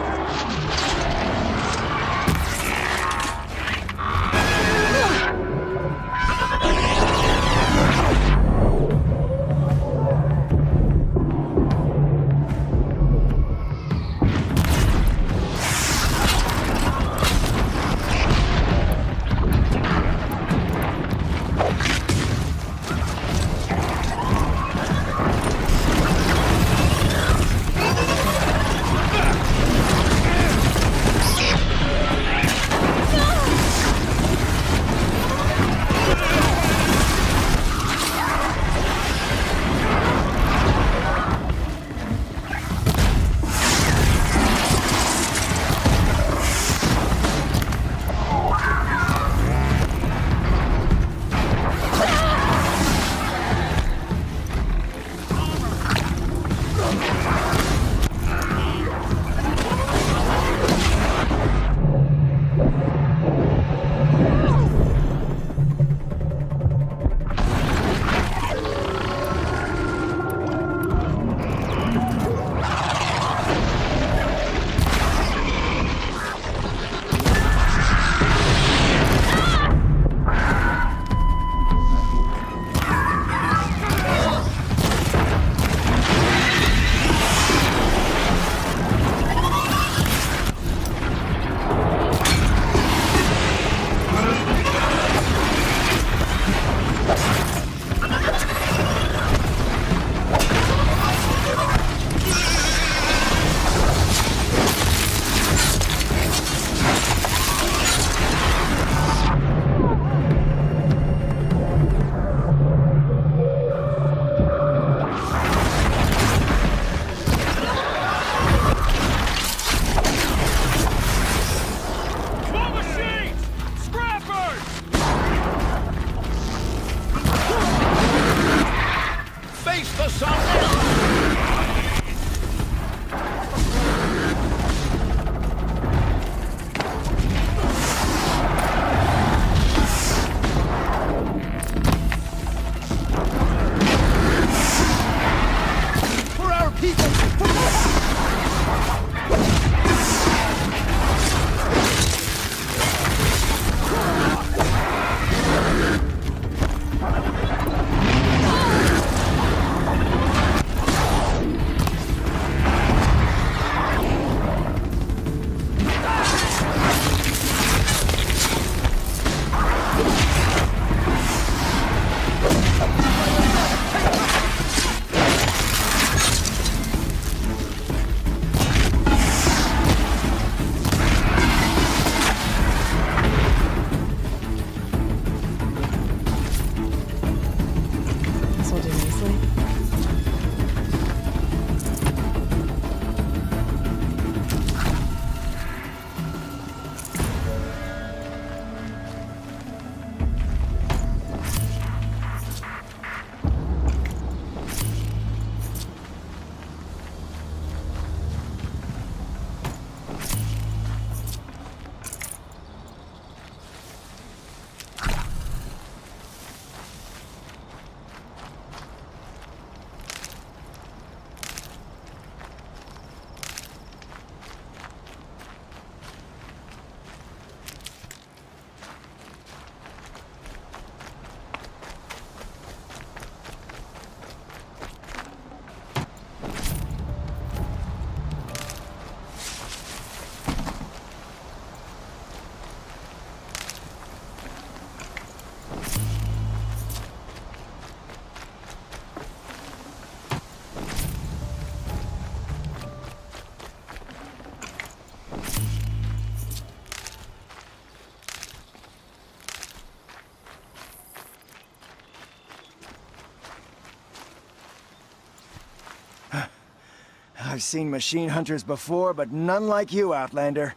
I've seen machine hunters before, but none like you, Outlander.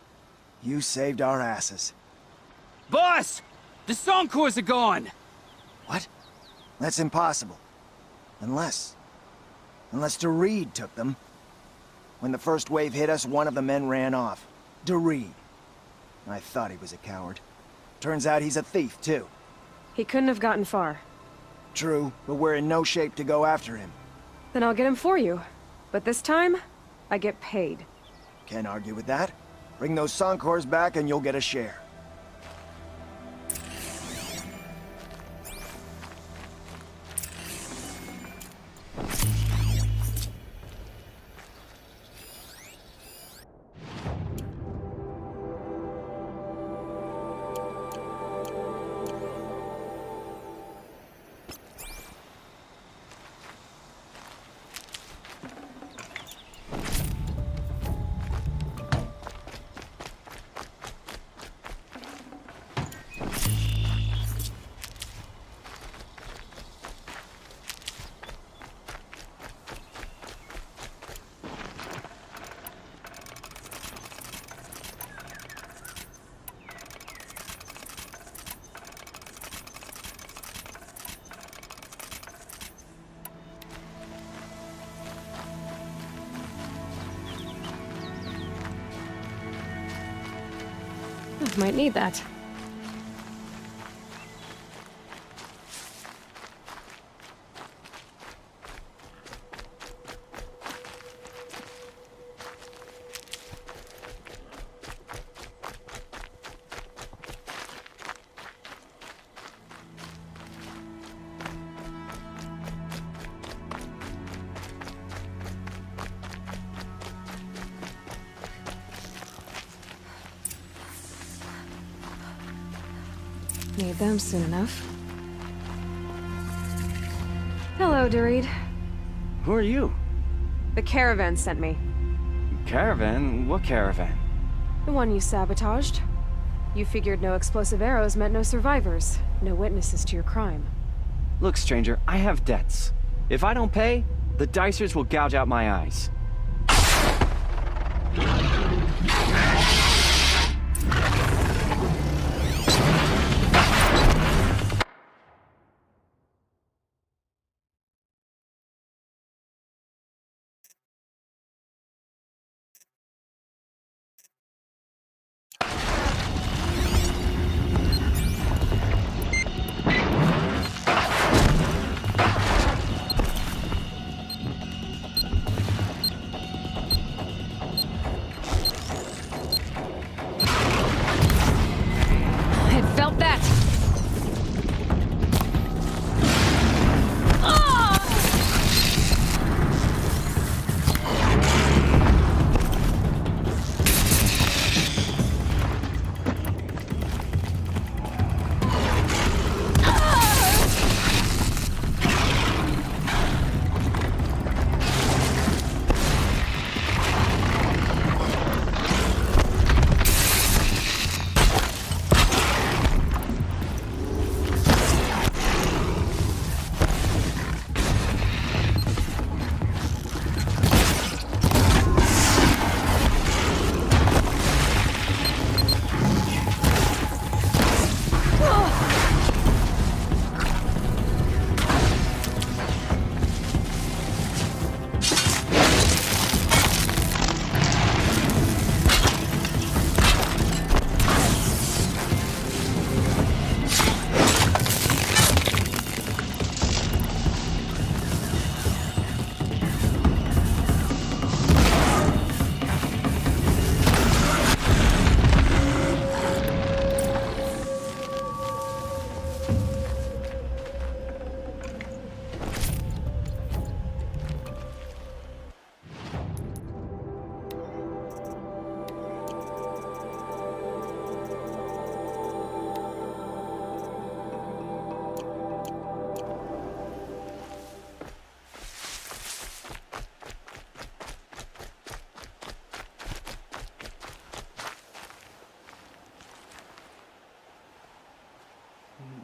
You saved our asses. Boss! The Soncors are gone! What? That's impossible. Unless DeReed took them. When the first wave hit us, one of the men ran off. DeReed. I thought he was a coward. Turns out he's a thief, too. He couldn't have gotten far. True, but we're in no shape to go after him. Then I'll get him for you. But this time, I get paid. Can't argue with that. Bring those Soncors back and you'll get a share. Might need that. Need them soon enough. Hello, DeReed. Who are you? The caravan sent me. Caravan? What caravan? The one you sabotaged. You figured no explosive arrows meant no survivors, no witnesses to your crime. Look, stranger, I have debts. If I don't pay, the Dicers will gouge out my eyes.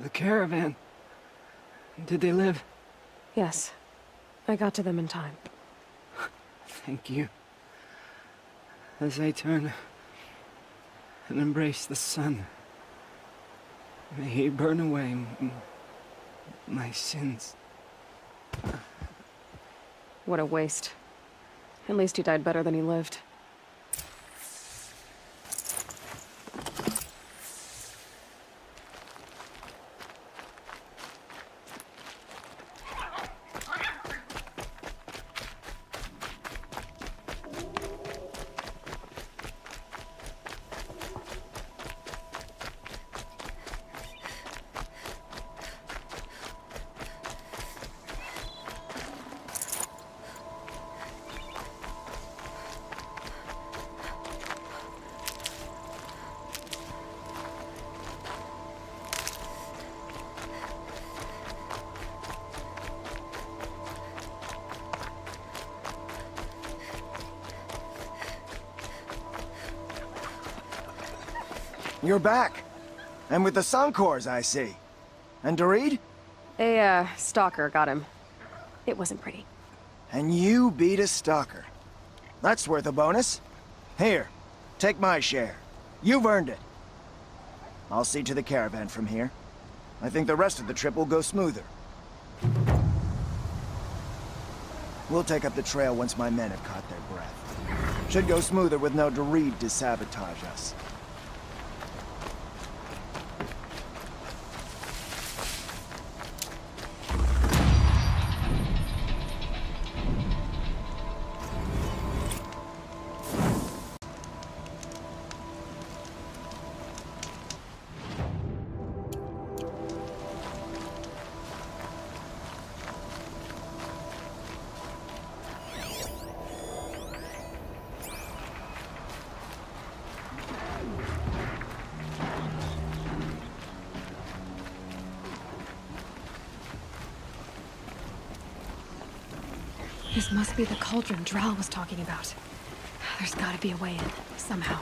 The caravan. Did they live? Yes. I got to them in time. Thank you. as I turn and embrace the sun. May he burn away my sins. What a waste. At least he died better than he lived. You're back. And with the Suncors, I see. And Doreed? A, stalker got him. It wasn't pretty. And you beat a stalker. That's worth a bonus. Here, take my share. You've earned it. I'll see to the caravan from here. I think the rest of the trip will go smoother. We'll take up the trail once my men have caught their breath. Should go smoother with no Doreed to sabotage us. This must be the cauldron Drow was talking about. There's gotta be a way in, somehow.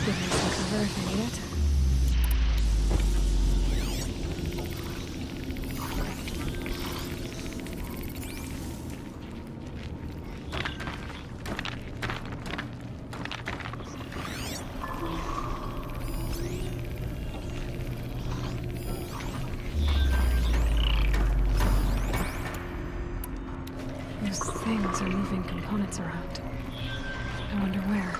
Goodness, I'll cover if I need it. Those things are moving components around. I wonder where.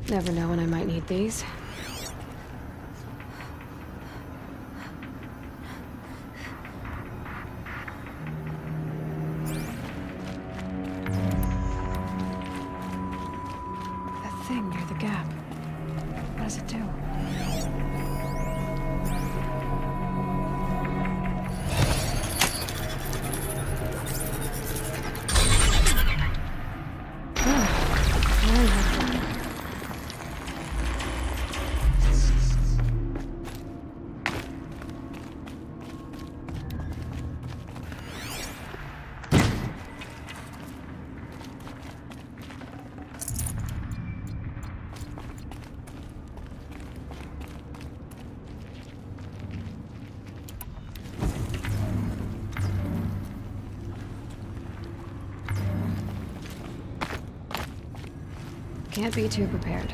Never know when I might need these. That thing near the gap. What does it do? Can't be too prepared.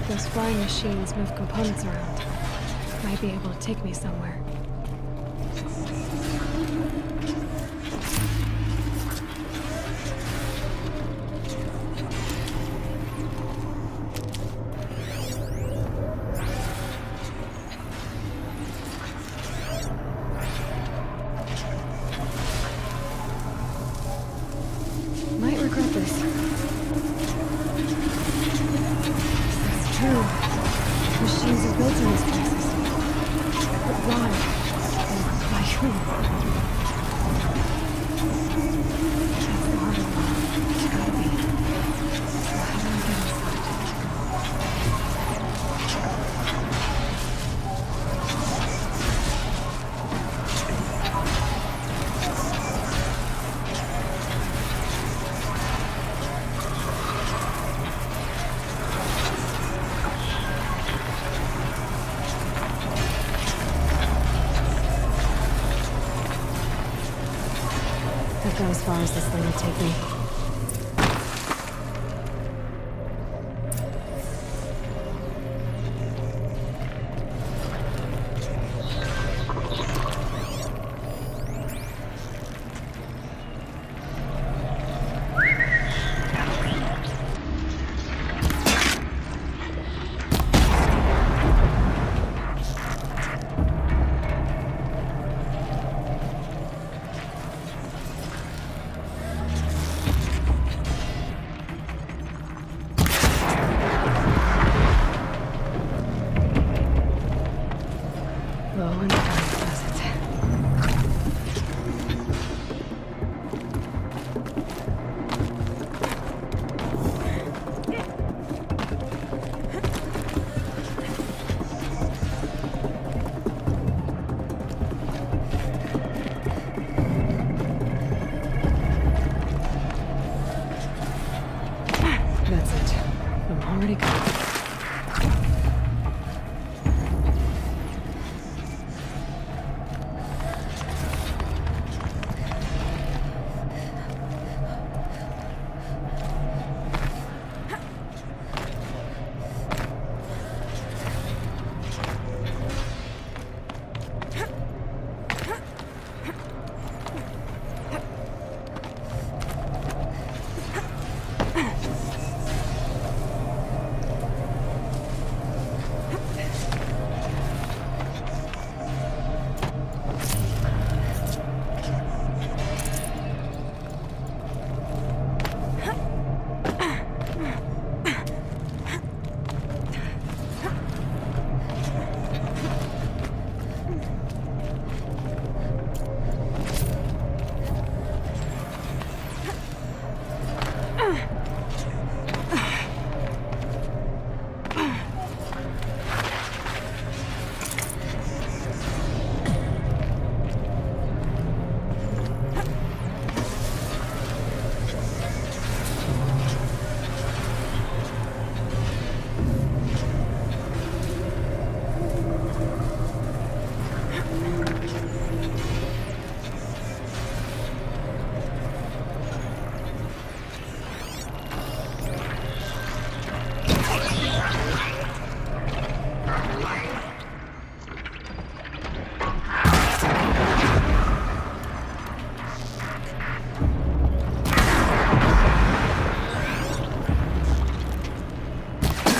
Those flying machines move components around. Might be able to take me somewhere. built in these places. But why? And by who? That's the heart of it all. It's gotta be. So how do I get inside? I've gone as far as this thing will take me. Low and dark does it. That's it. I'm already gone.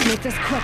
Make this quick.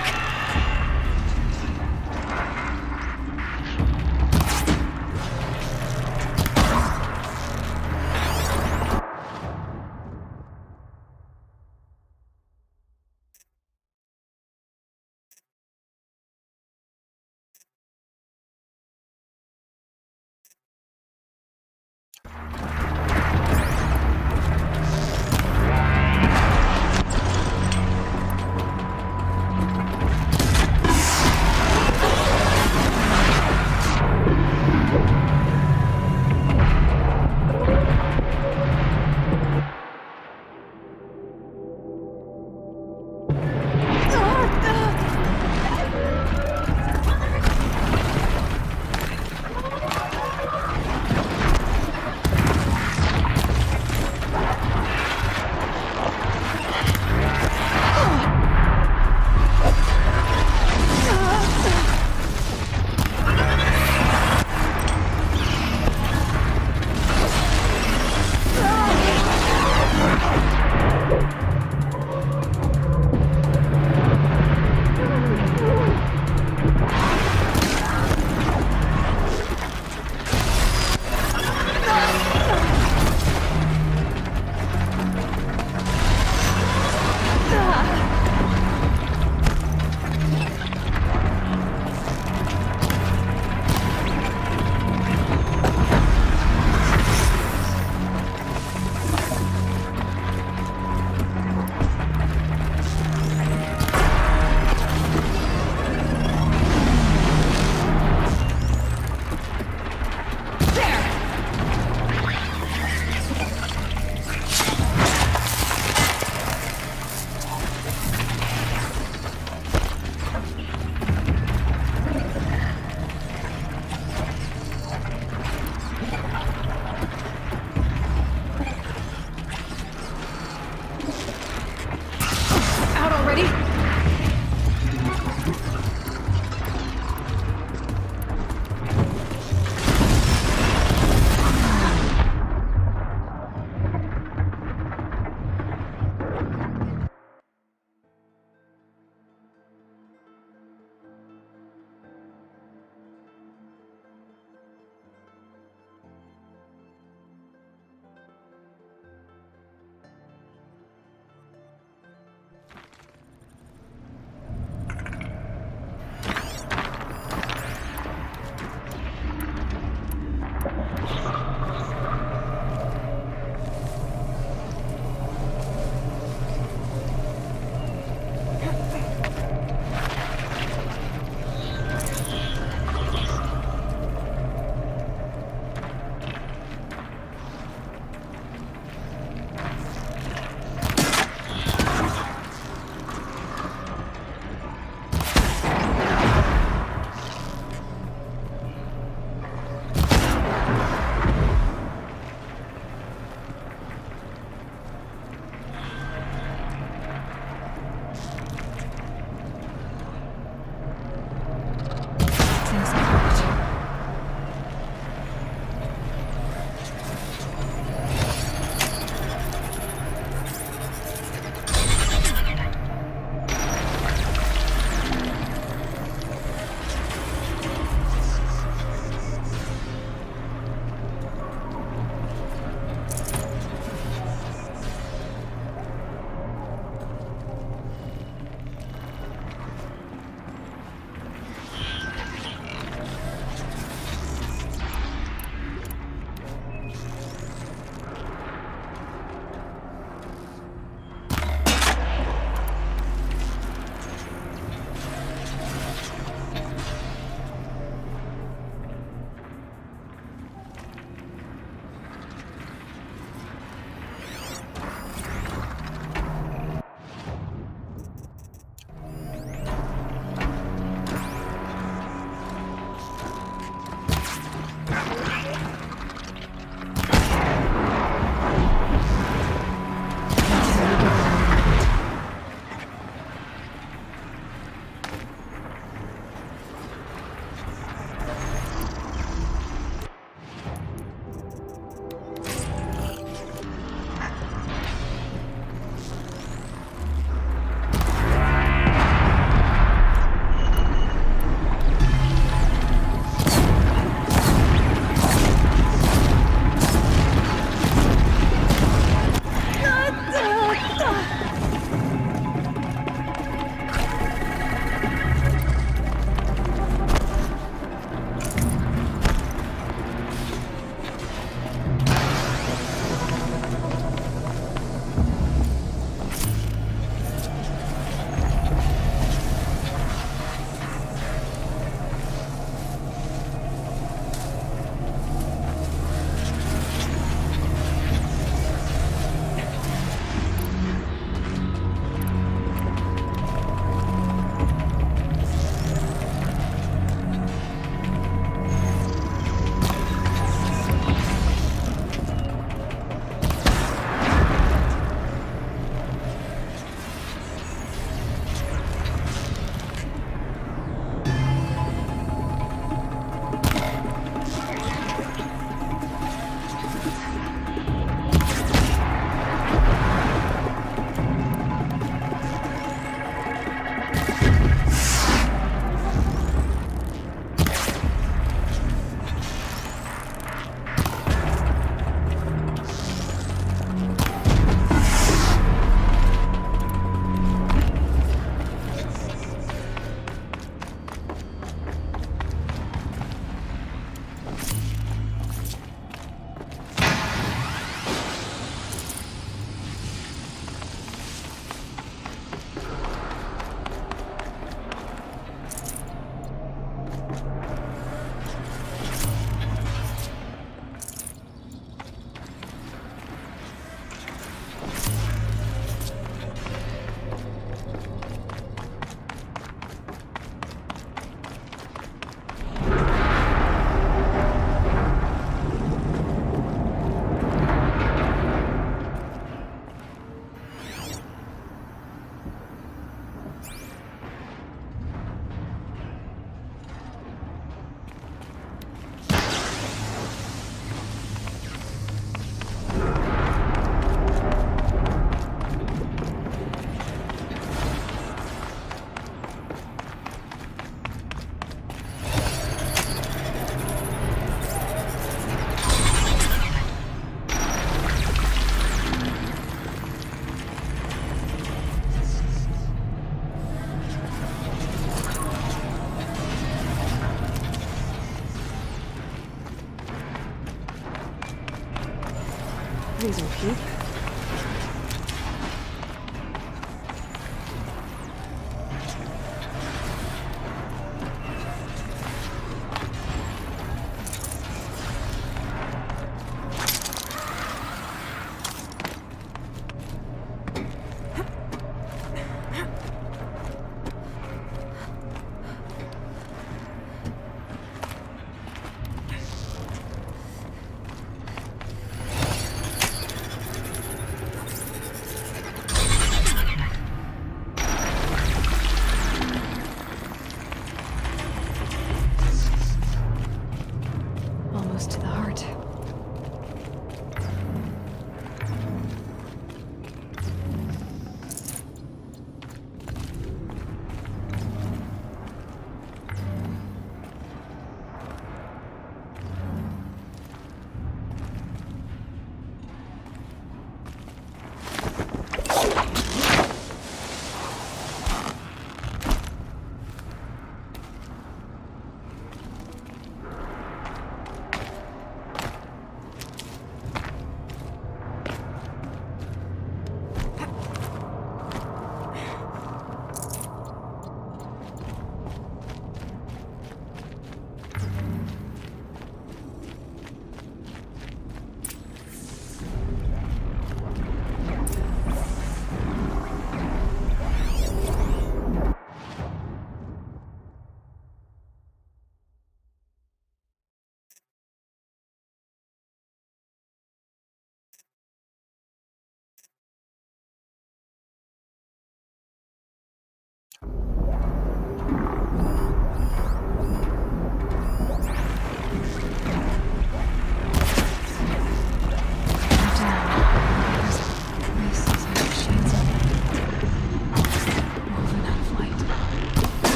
Please repeat.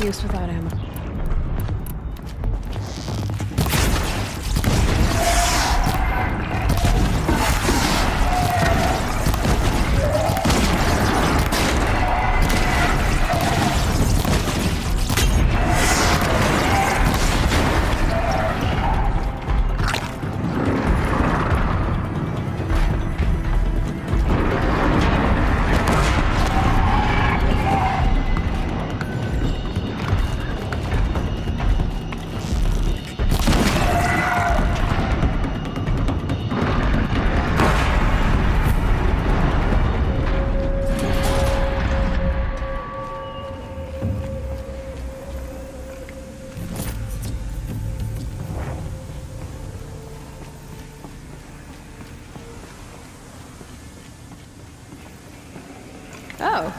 use without ammo. Oh.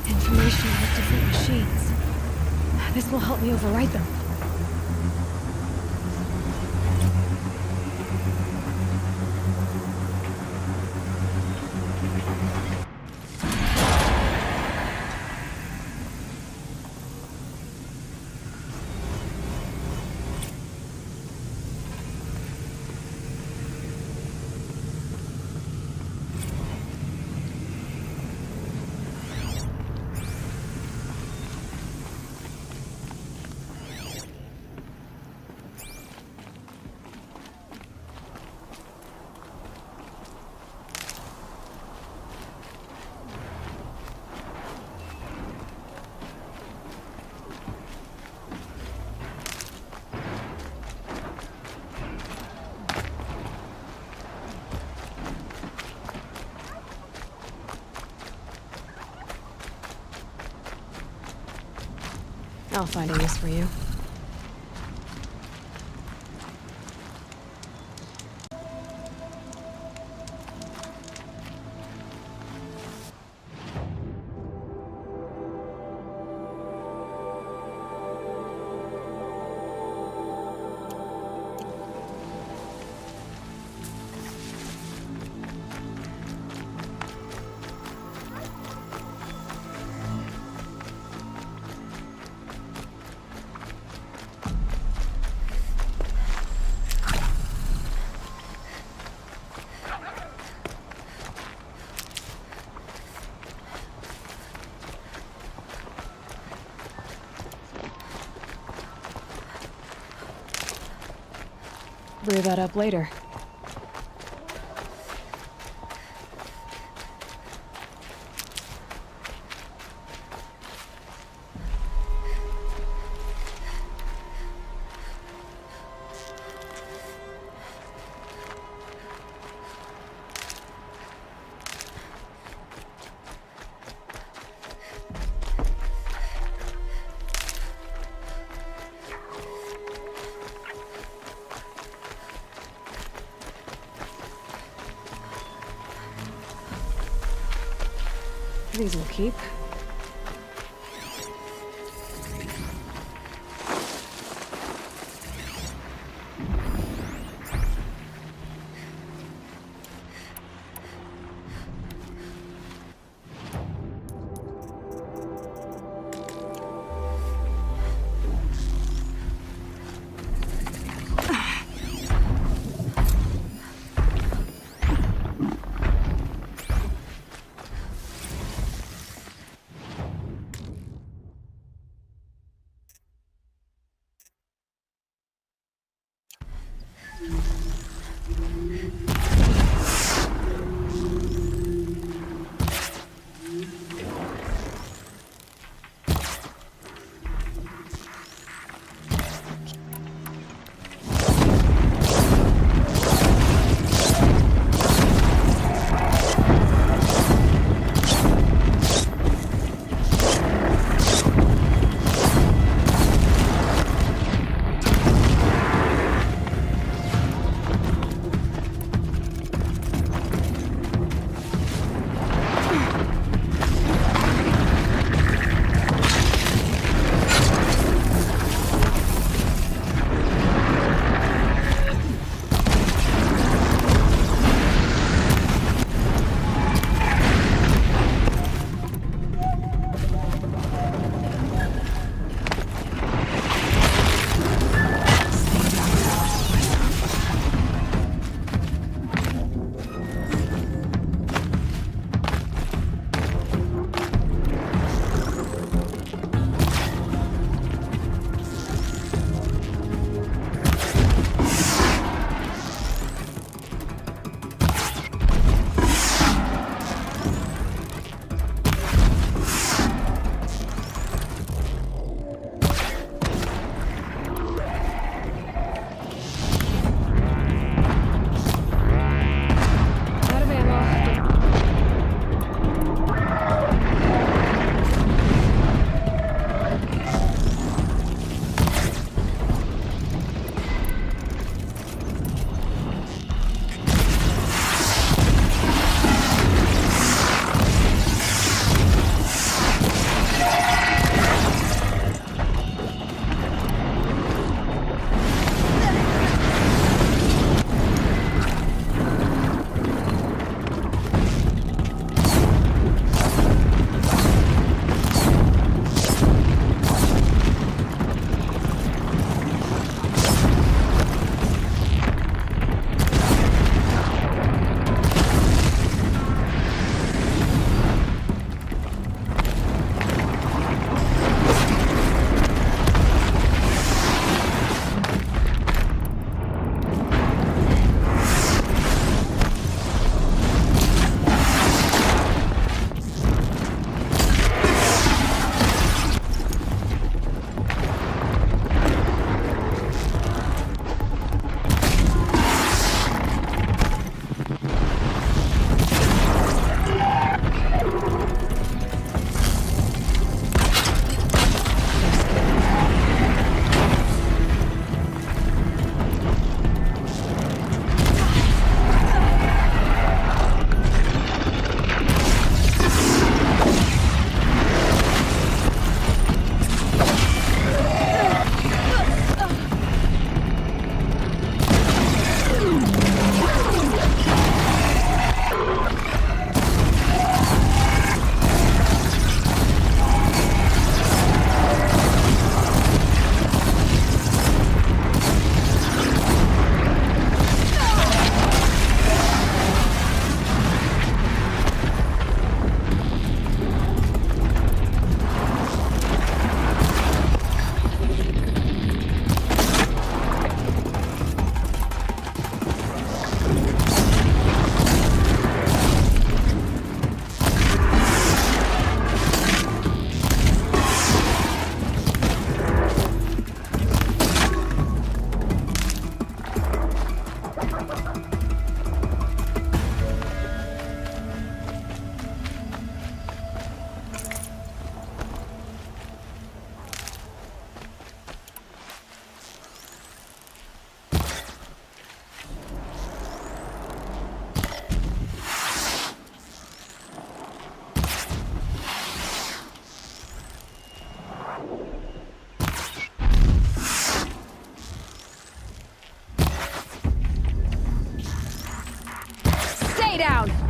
Information with different machines. This will help me override them. I'll find a use for you. Brew that up later. These will keep. Stay down!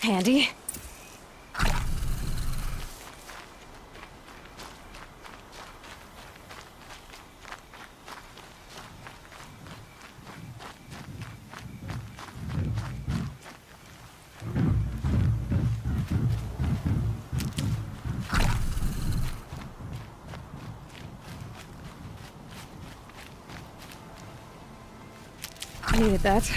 Handy. Needed that.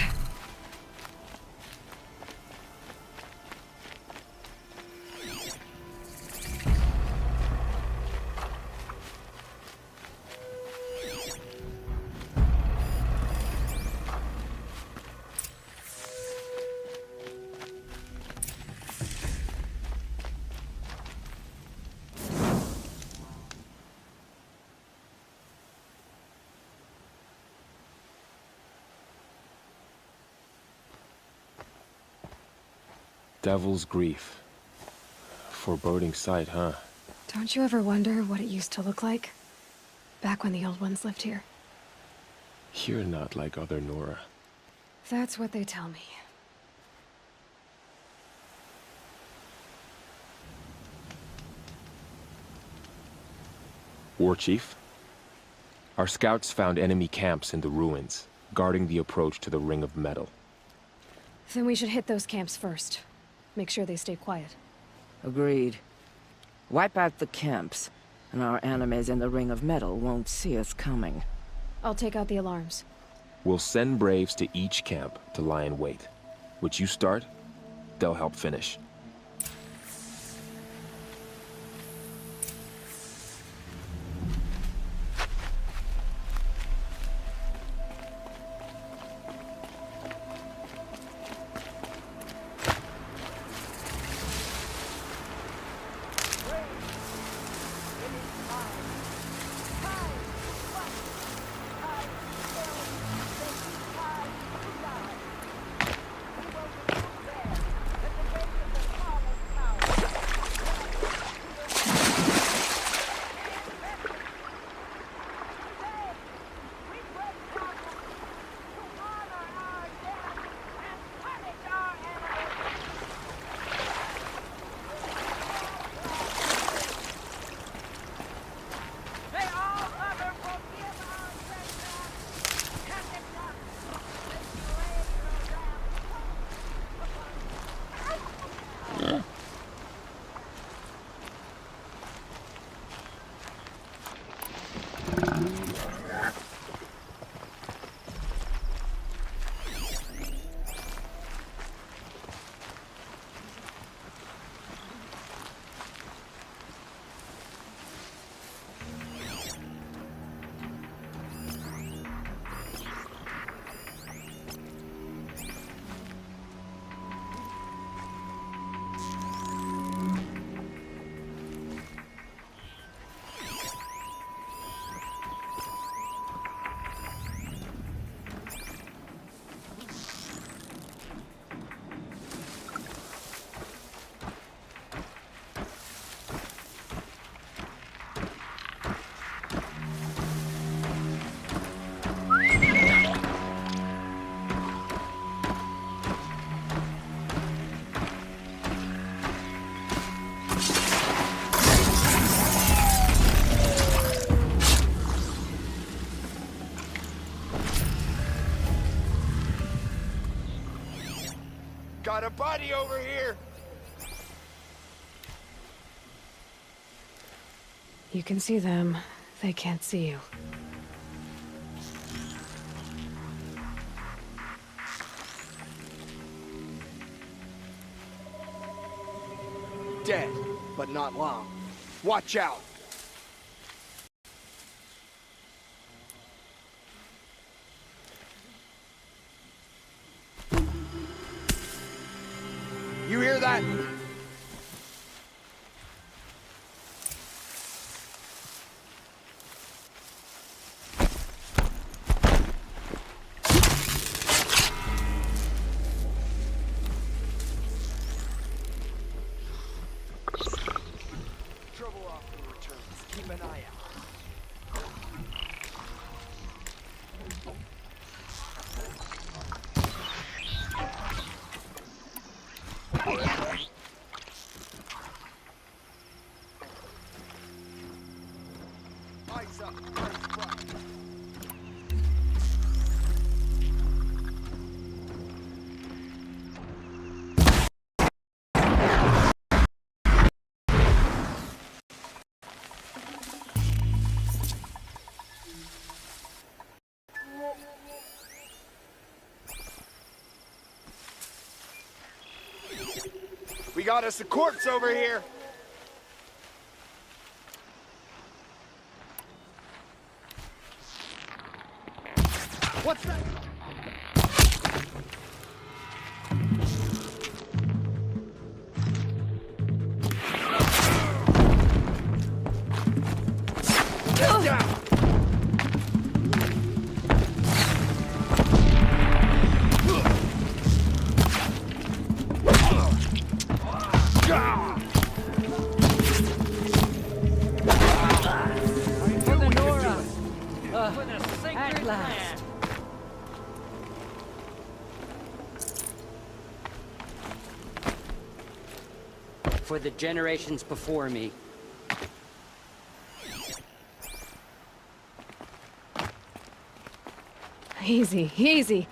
Devil's grief. Foreboding sight, huh? Don't you ever wonder what it used to look like? Back when the old ones lived here. You're not like other Nora. That's what they tell me. War Chief? Our scouts found enemy camps in the ruins, guarding the approach to the Ring of Metal. Then we should hit those camps first. Make sure they stay quiet. Agreed. Wipe out the camps, and our enemies in the Ring of Metal won't see us coming. I'll take out the alarms. We'll send Braves to each camp to lie in wait. Which you start, they'll help finish. Got a body over here! You can see them. They can't see you. Dead, but not long. Watch out! You hear that? Trouble often returns. Keep an eye out. Eyes up, eyes front. We got us a corpse over here. What's that? Get down! For the Nora! At last. For the generations before me. Easy, easy.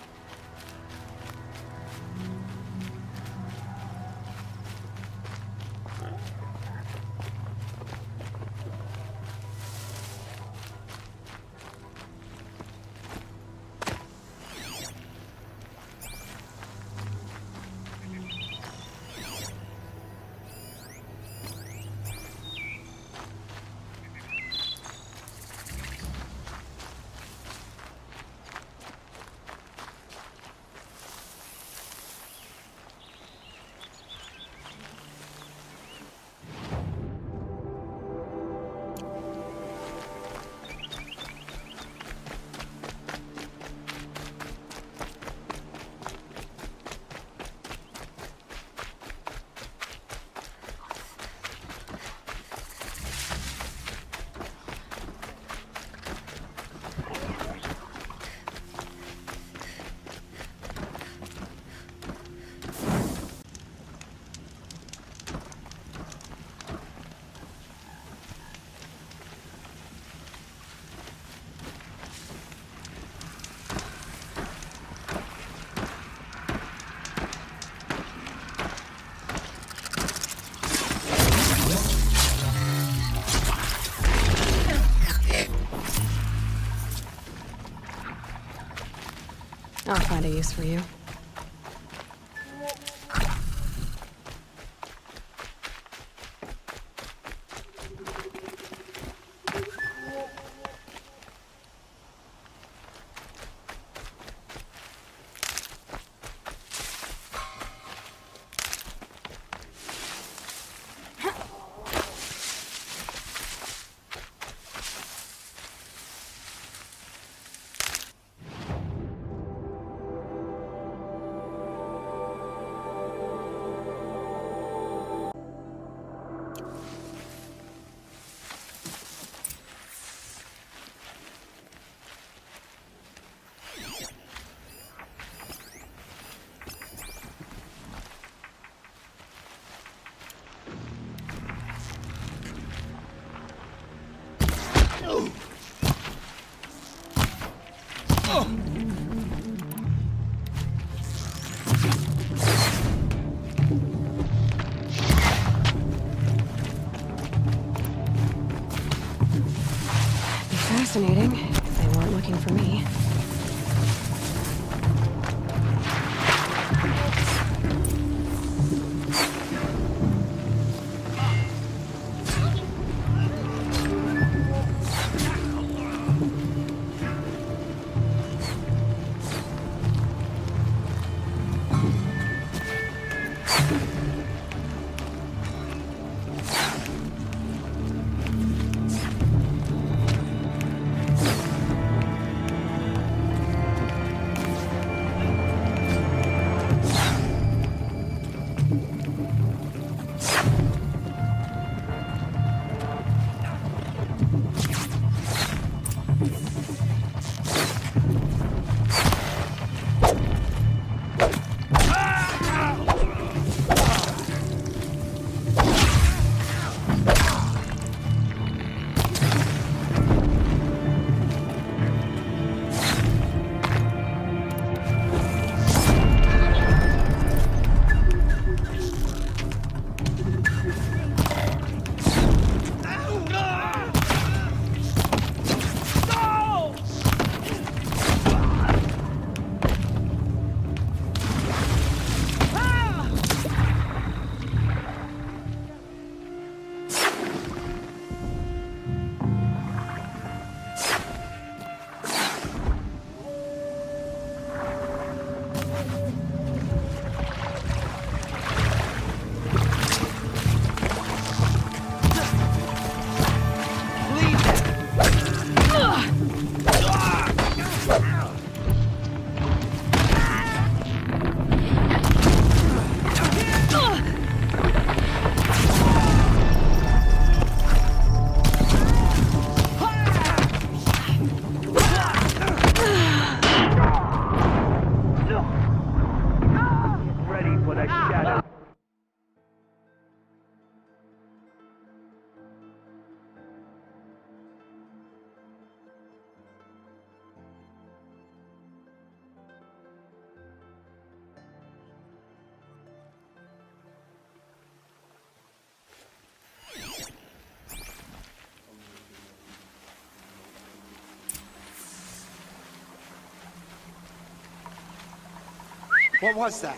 I'll find a use for you. Fascinating, if they weren't looking for me. What was that?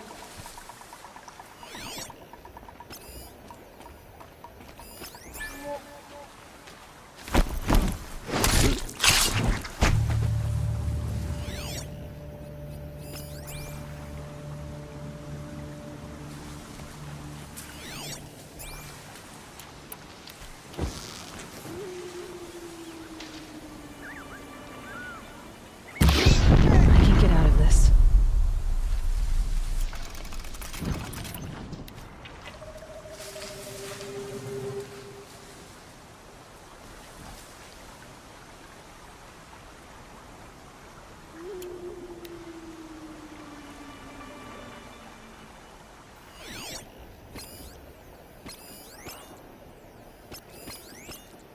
I can get out of this.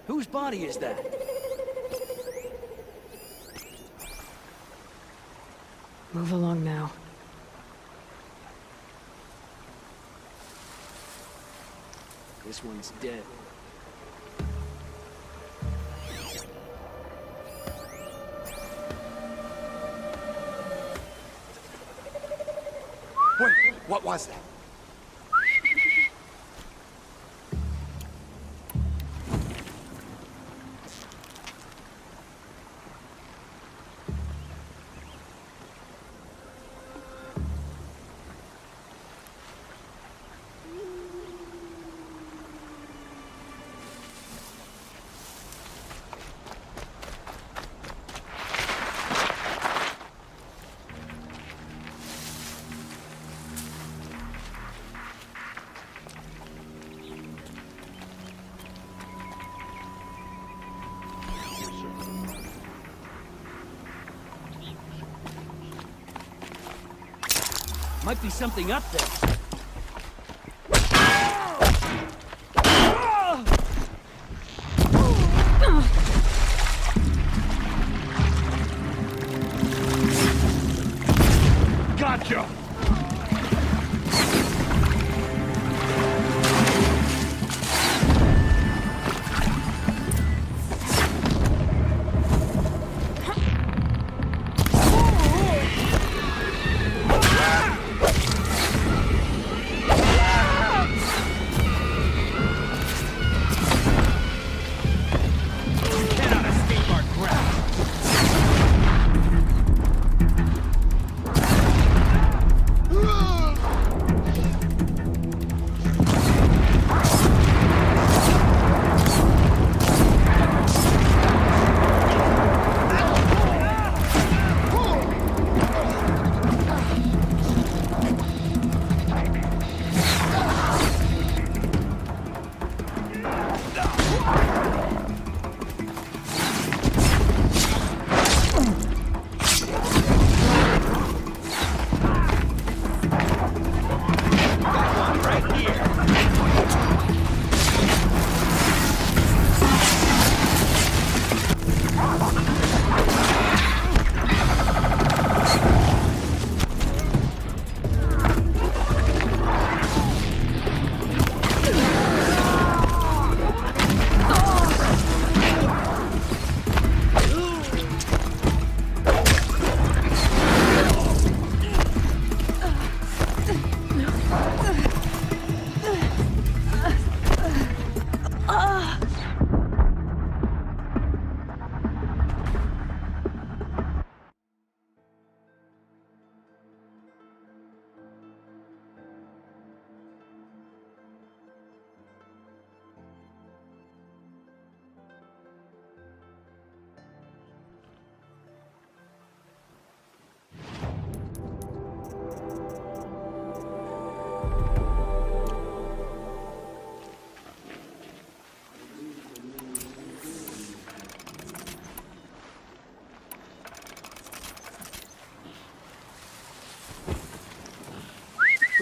Whose body is that? Move along now. This one's dead. Wait, what was that? Might be something up there. Gotcha!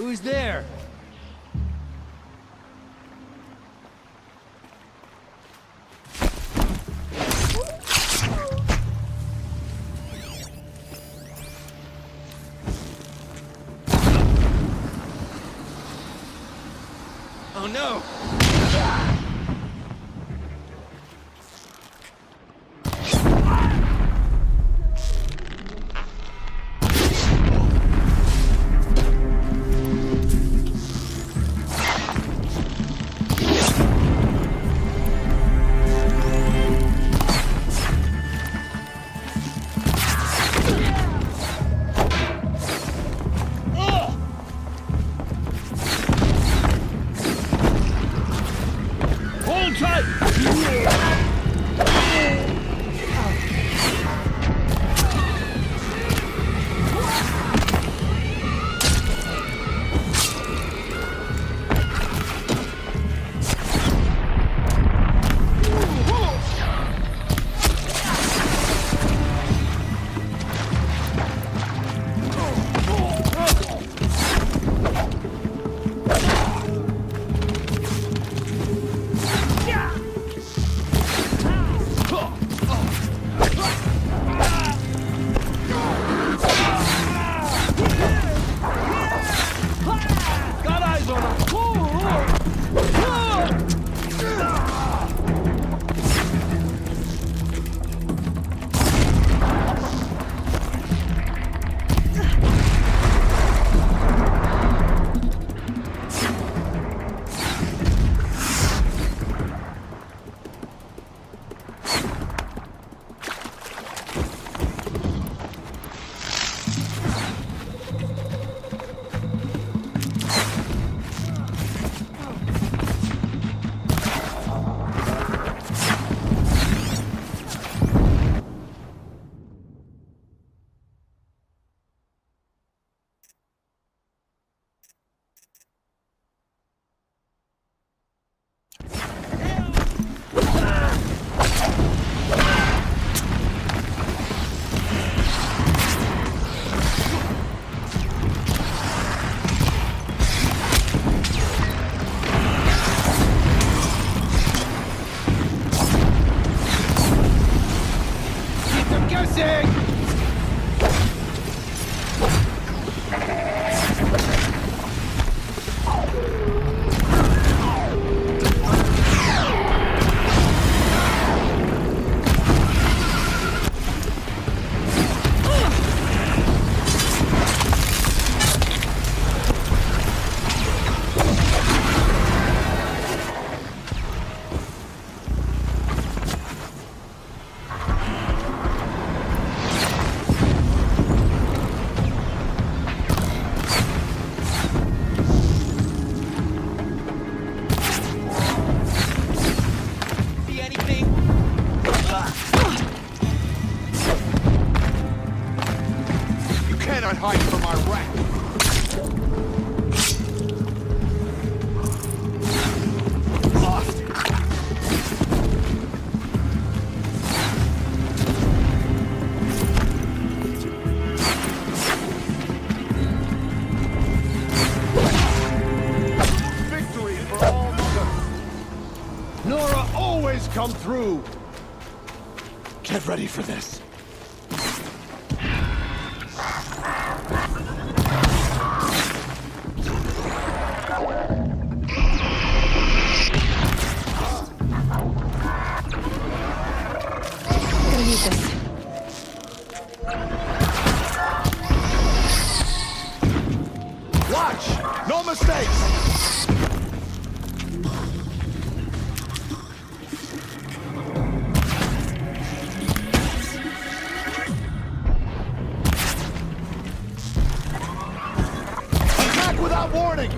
Who's there? Oh no! Hold tight! Got eyes on him! Keep them guessing! See anything? You cannot hide from our wrath. Lost. Victory for all mother. Nora always come through. Get ready for this. I'm gonna need this. Watch! No mistakes! Attack without warning!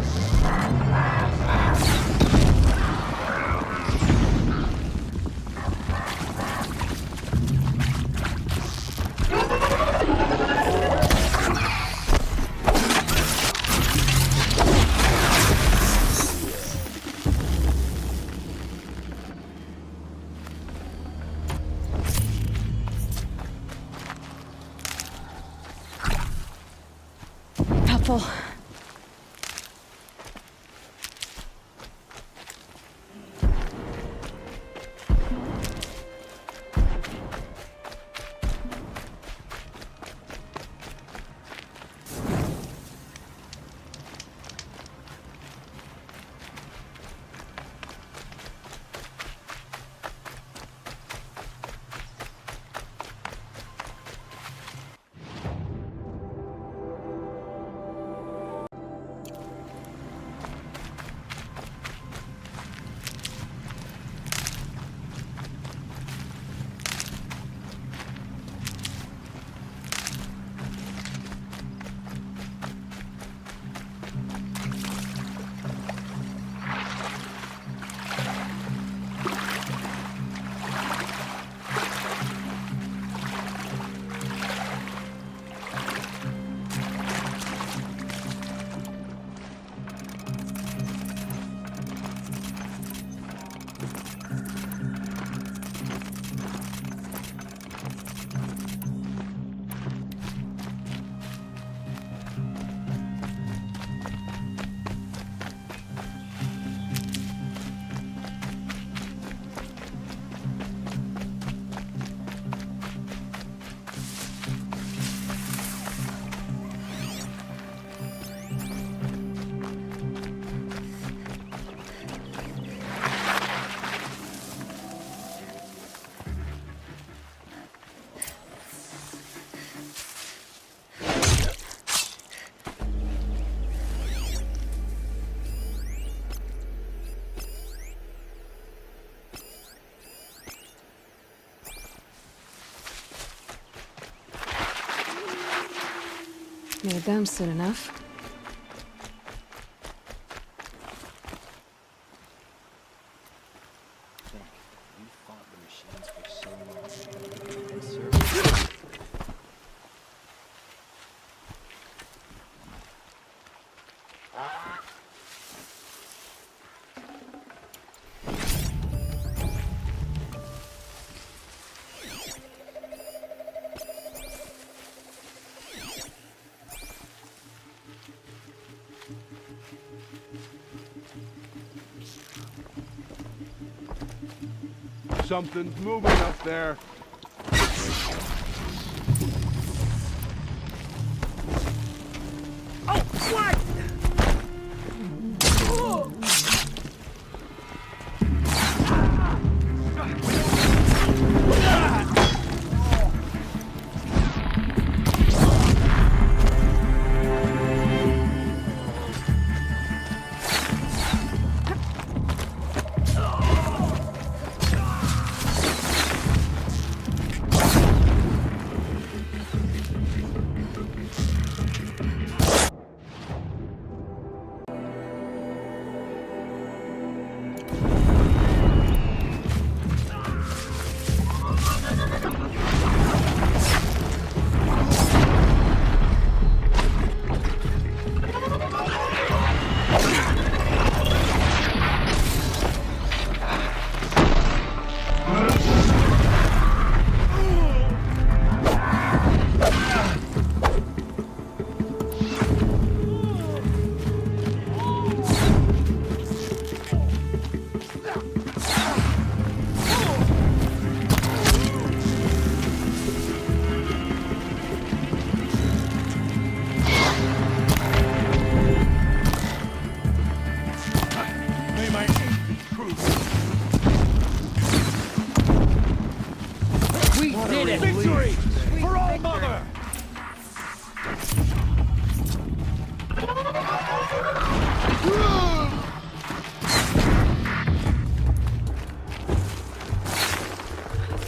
Helpful. Made them soon enough. You fought the machines for so long. And served. Something's moving up there. Oh, what? did it! Victory! For all mother!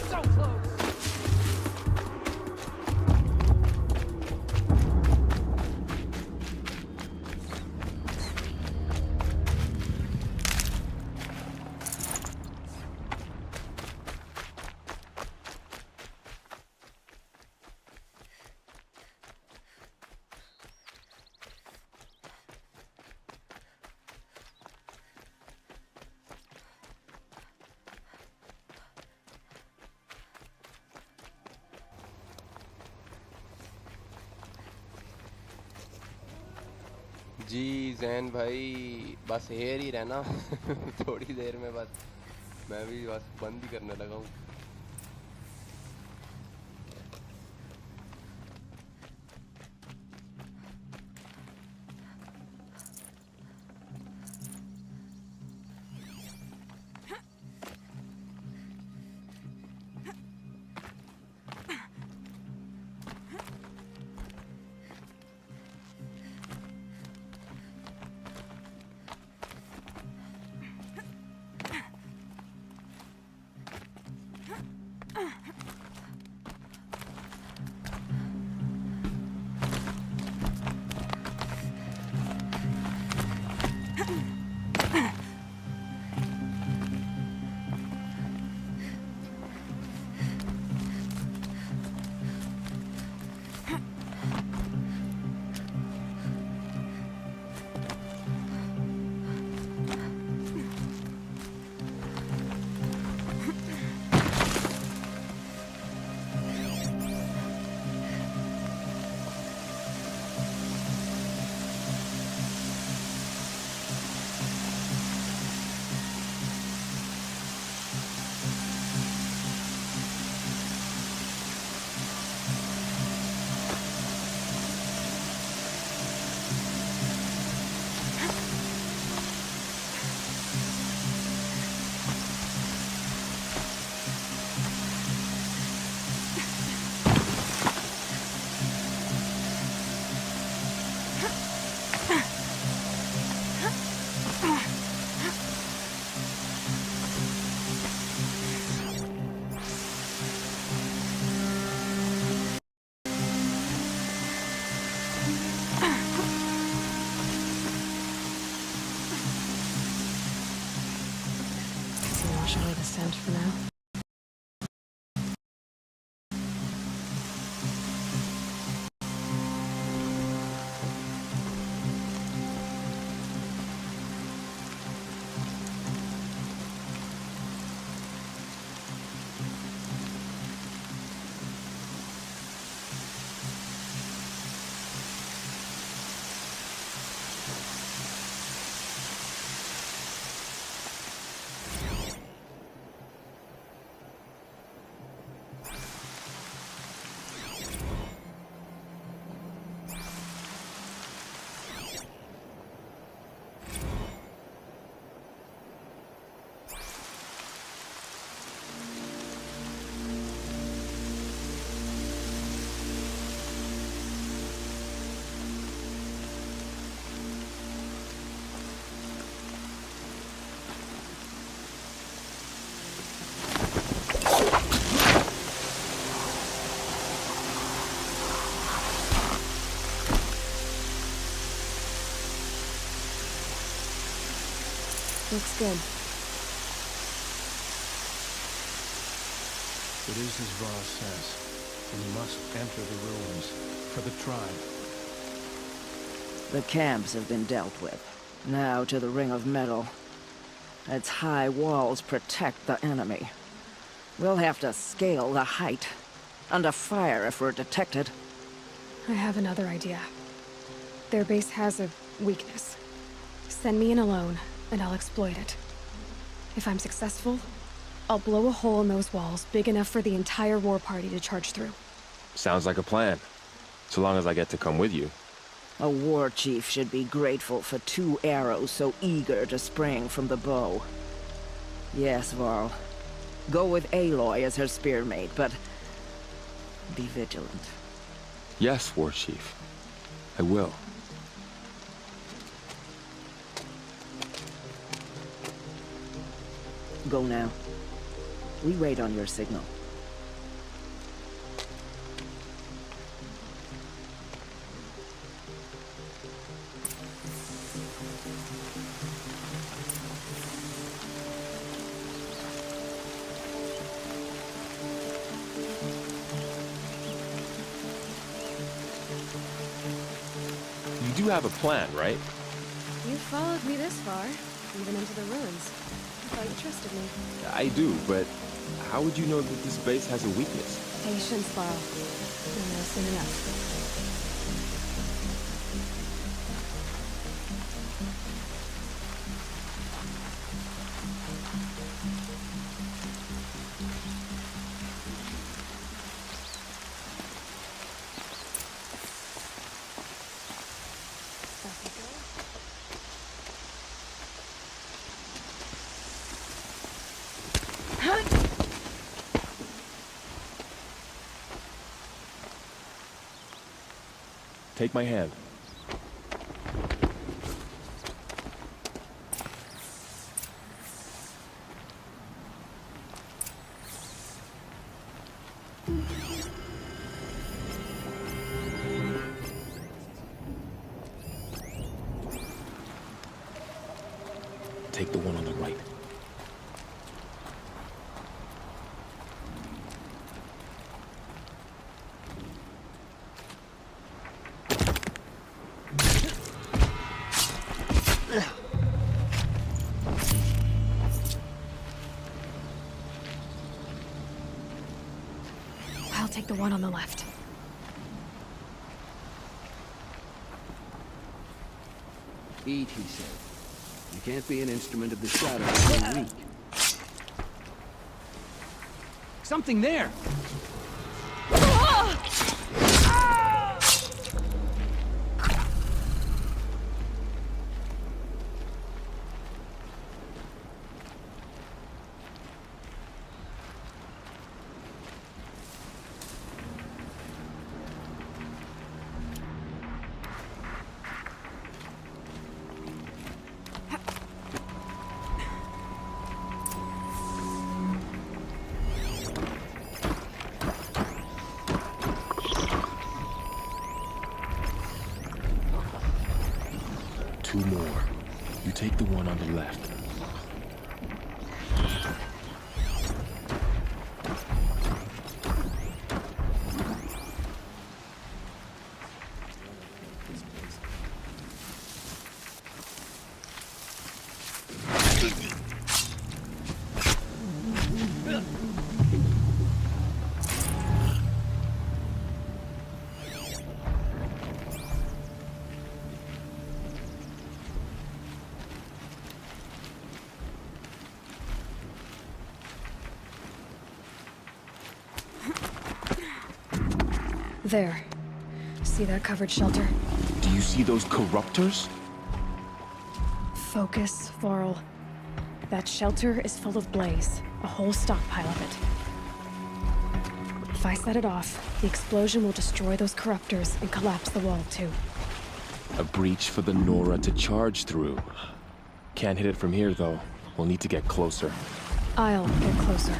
So close! जी जैन भाई बस hair ही रहना थोड़ी देर में बस मैं भी बस बंद ही करने लगा हूँ around for now. Looks good. It is as Varl says. We must enter the ruins for the tribe. The camps have been dealt with. Now to the Ring of Metal. Its high walls protect the enemy. We'll have to scale the height. Under fire if we're detected. I have another idea. Their base has a weakness. Send me in alone, and I'll exploit it. If I'm successful, I'll blow a hole in those walls big enough for the entire war party to charge through. Sounds like a plan. So long as I get to come with you. A war chief should be grateful for 2 arrows so eager to spring from the bow. Yes, Varl. Go with Aloy as her spearmate, but be vigilant. Yes, War Chief. I will. Go now. We wait on your signal. You do have a plan, right? You followed me this far, even into the ruins. I thought you trusted me. I do, but how would you know that this base has a weakness? Patience, Varl. You'll know soon enough. Take my hand. Take the one on the right. I'll take the one on the left. Eat, he said. You can't be an instrument of the shadow for a week. Something there! Two more. You take the one on the left. There. See that covered shelter? Do you see those corruptors? Focus, Varl. That shelter is full of blaze. A whole stockpile of it. If I set it off, the explosion will destroy those corruptors and collapse the wall, too. A breach for the Nora to charge through. Can't hit it from here, though. We'll need to get closer. I'll get closer.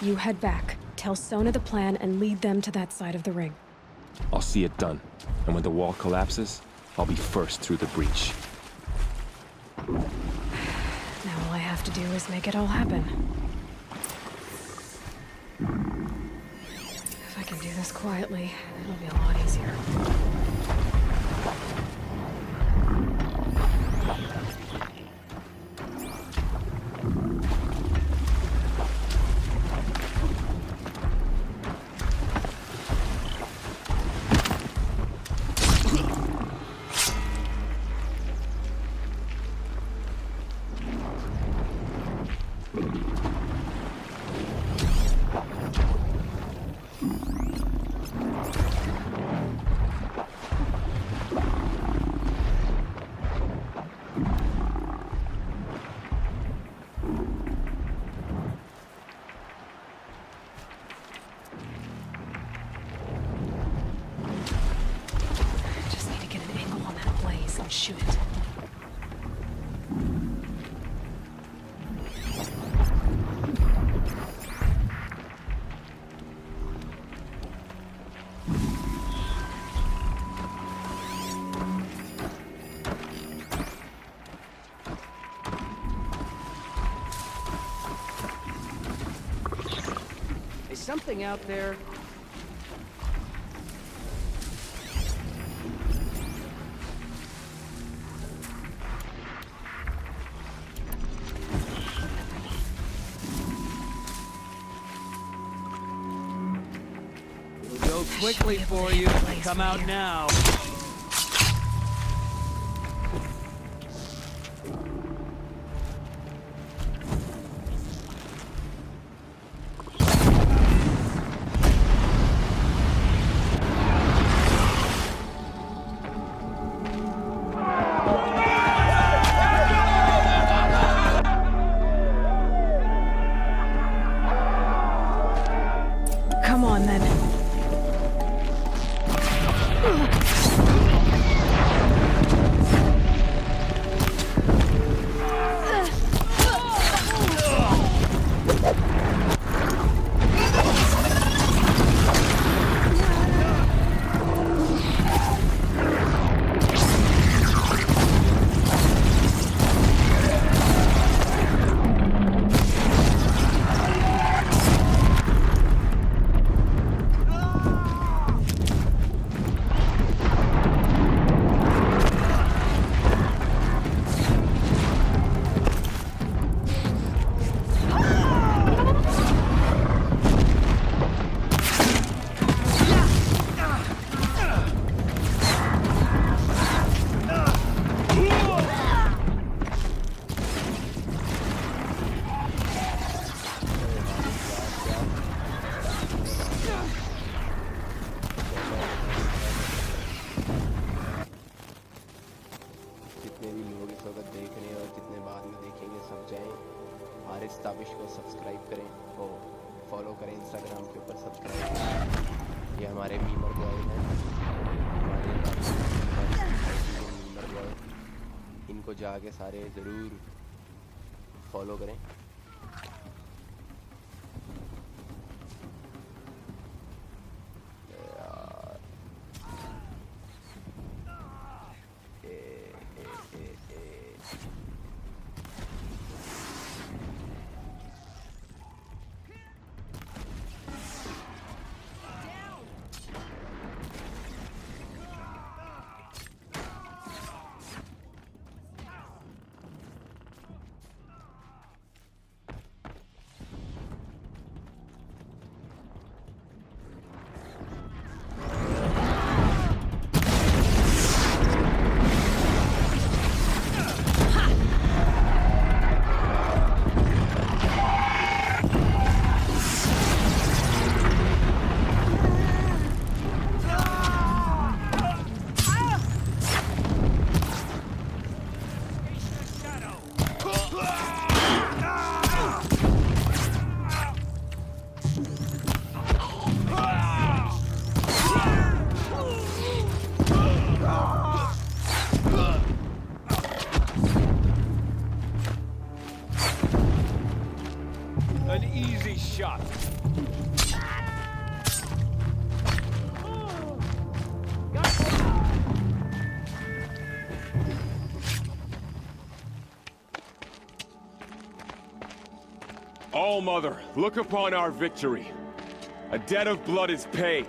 You head back, tell Sona the plan, and lead them to that side of the ring. I'll see it done. And when the wall collapses, I'll be first through the breach. Now all I have to do is make it all happen. If I can do this quietly, it'll be a lot easier. Shoot it. Is something out there? Quickly for you. Come out now. Come on, then. Tabish को subscribe करें और follow करें Instagram के ऊपर subscribe करें। ये हमारे memer boy हैं, हमारे मीमर बॉय, इनको जाके सारे ज़रूर फॉलो करें। All-Mother, look upon our victory. A debt of blood is paid.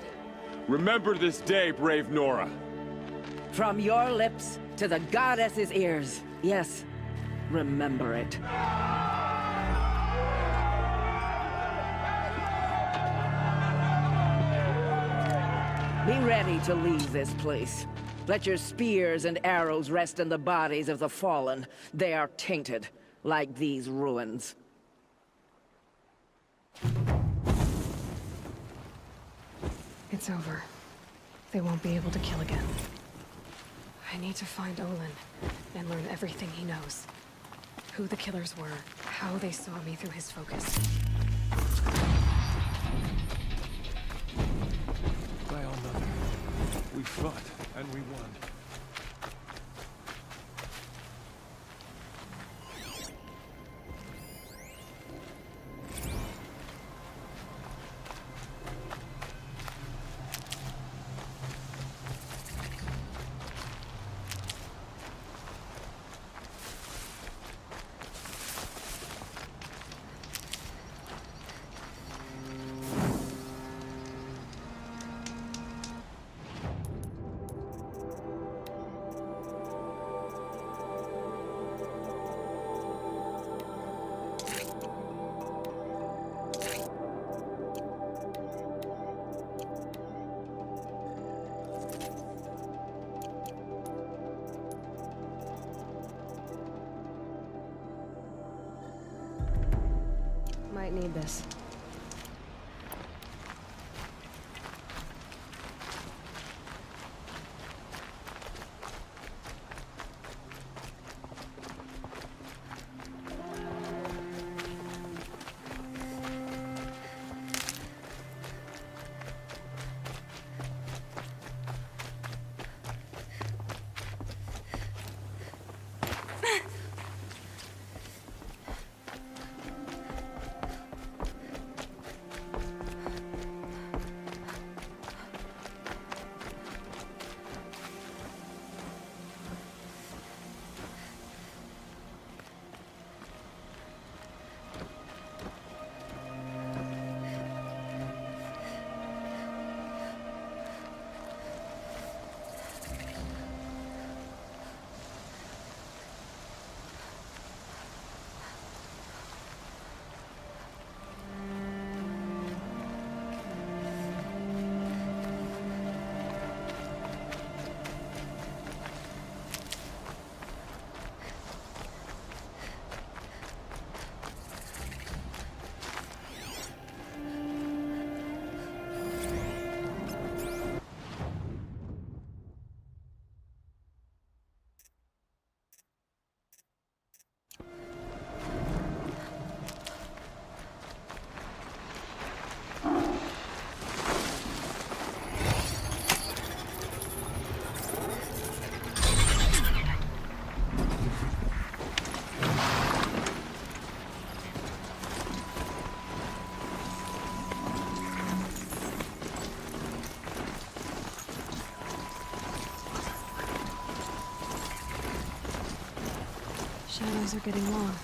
Remember this day, brave Nora. From your lips to the goddess's ears. Yes, remember it. Be ready to leave this place. Let your spears and arrows rest in the bodies of the fallen. They are tainted, like these ruins. It's over. They won't be able to kill again. I need to find Olin and learn everything he knows. Who the killers were, how they saw me through his focus. By All-Mother, we fought and we won. Might need this. Shadows are getting long.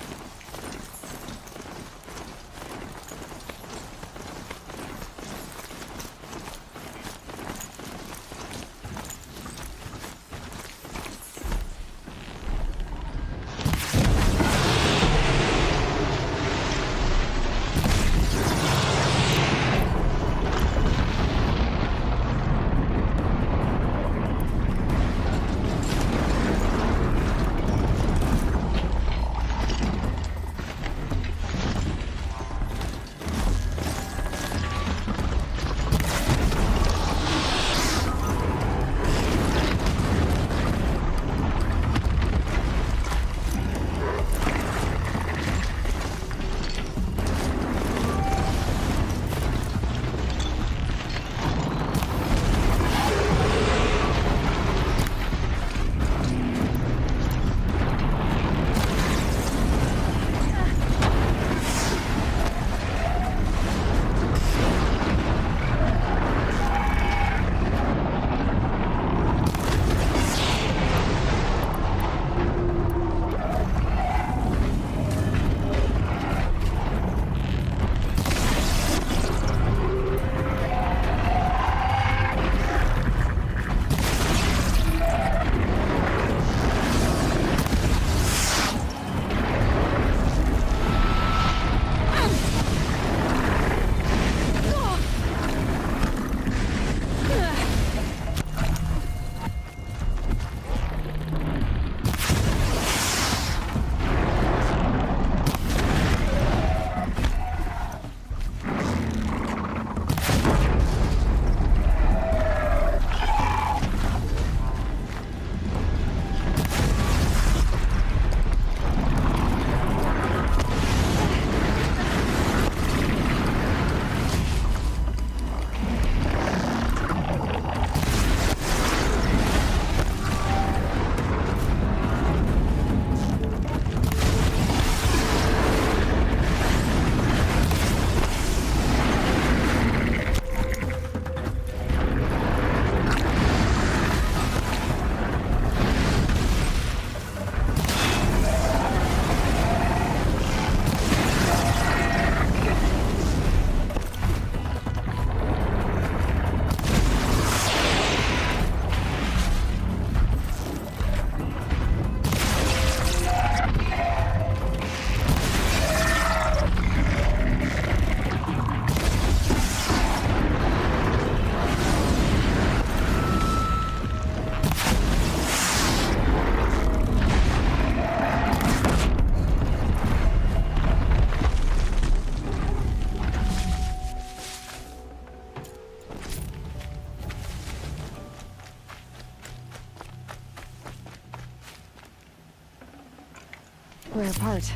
Rare part.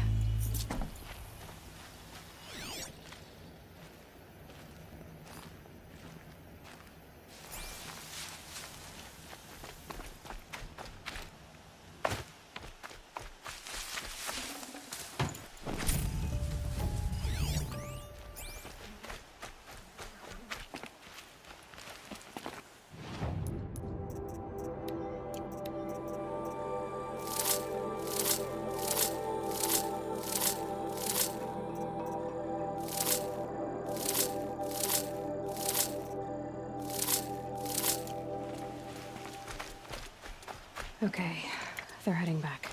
Okay, they're heading back.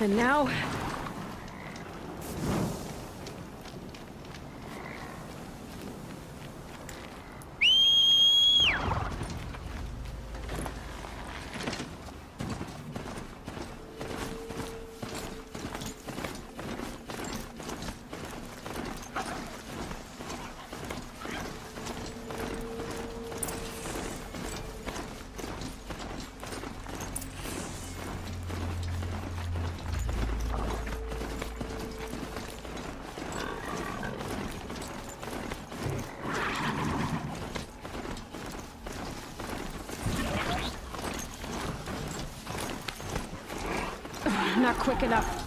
And now... Not quick enough.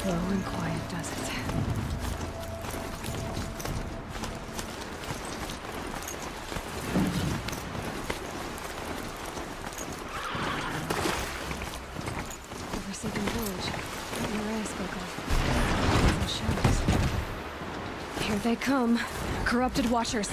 Slow and quiet does it. The forsaken village that Maria spoke of. The shadows. Here they come. Corrupted watchers.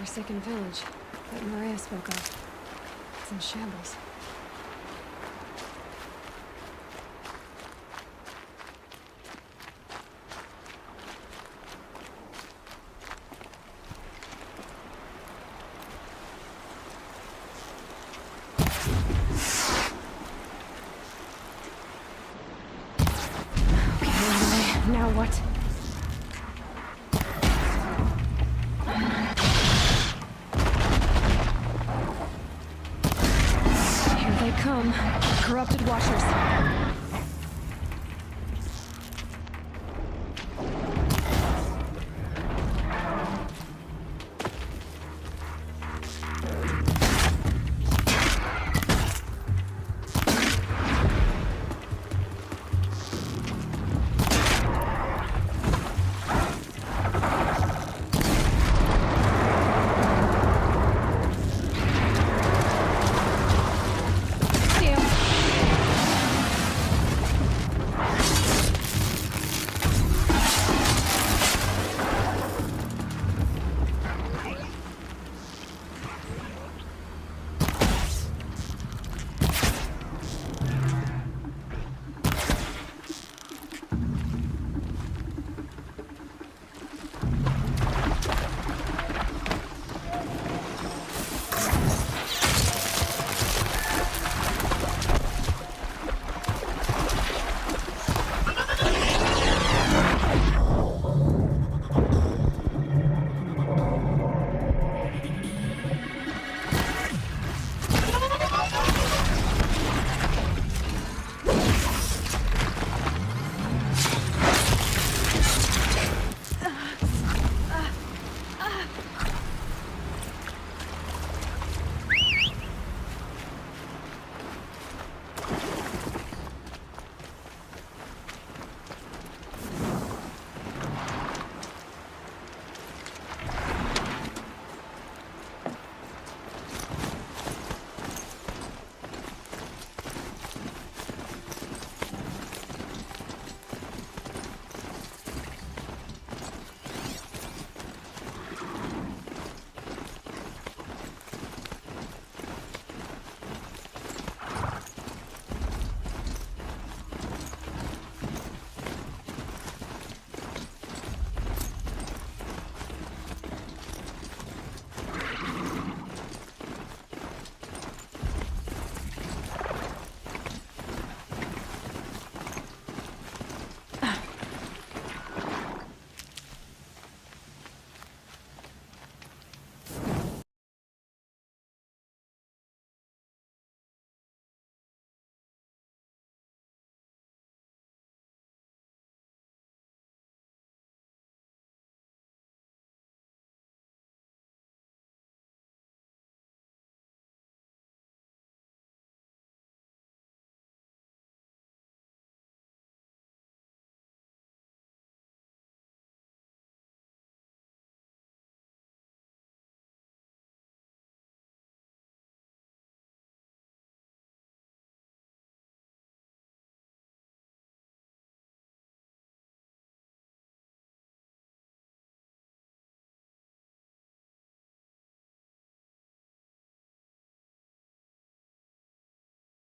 forsaken village that Maria spoke of. It's in shambles. Okay, now what? Here they come. Corrupted washers.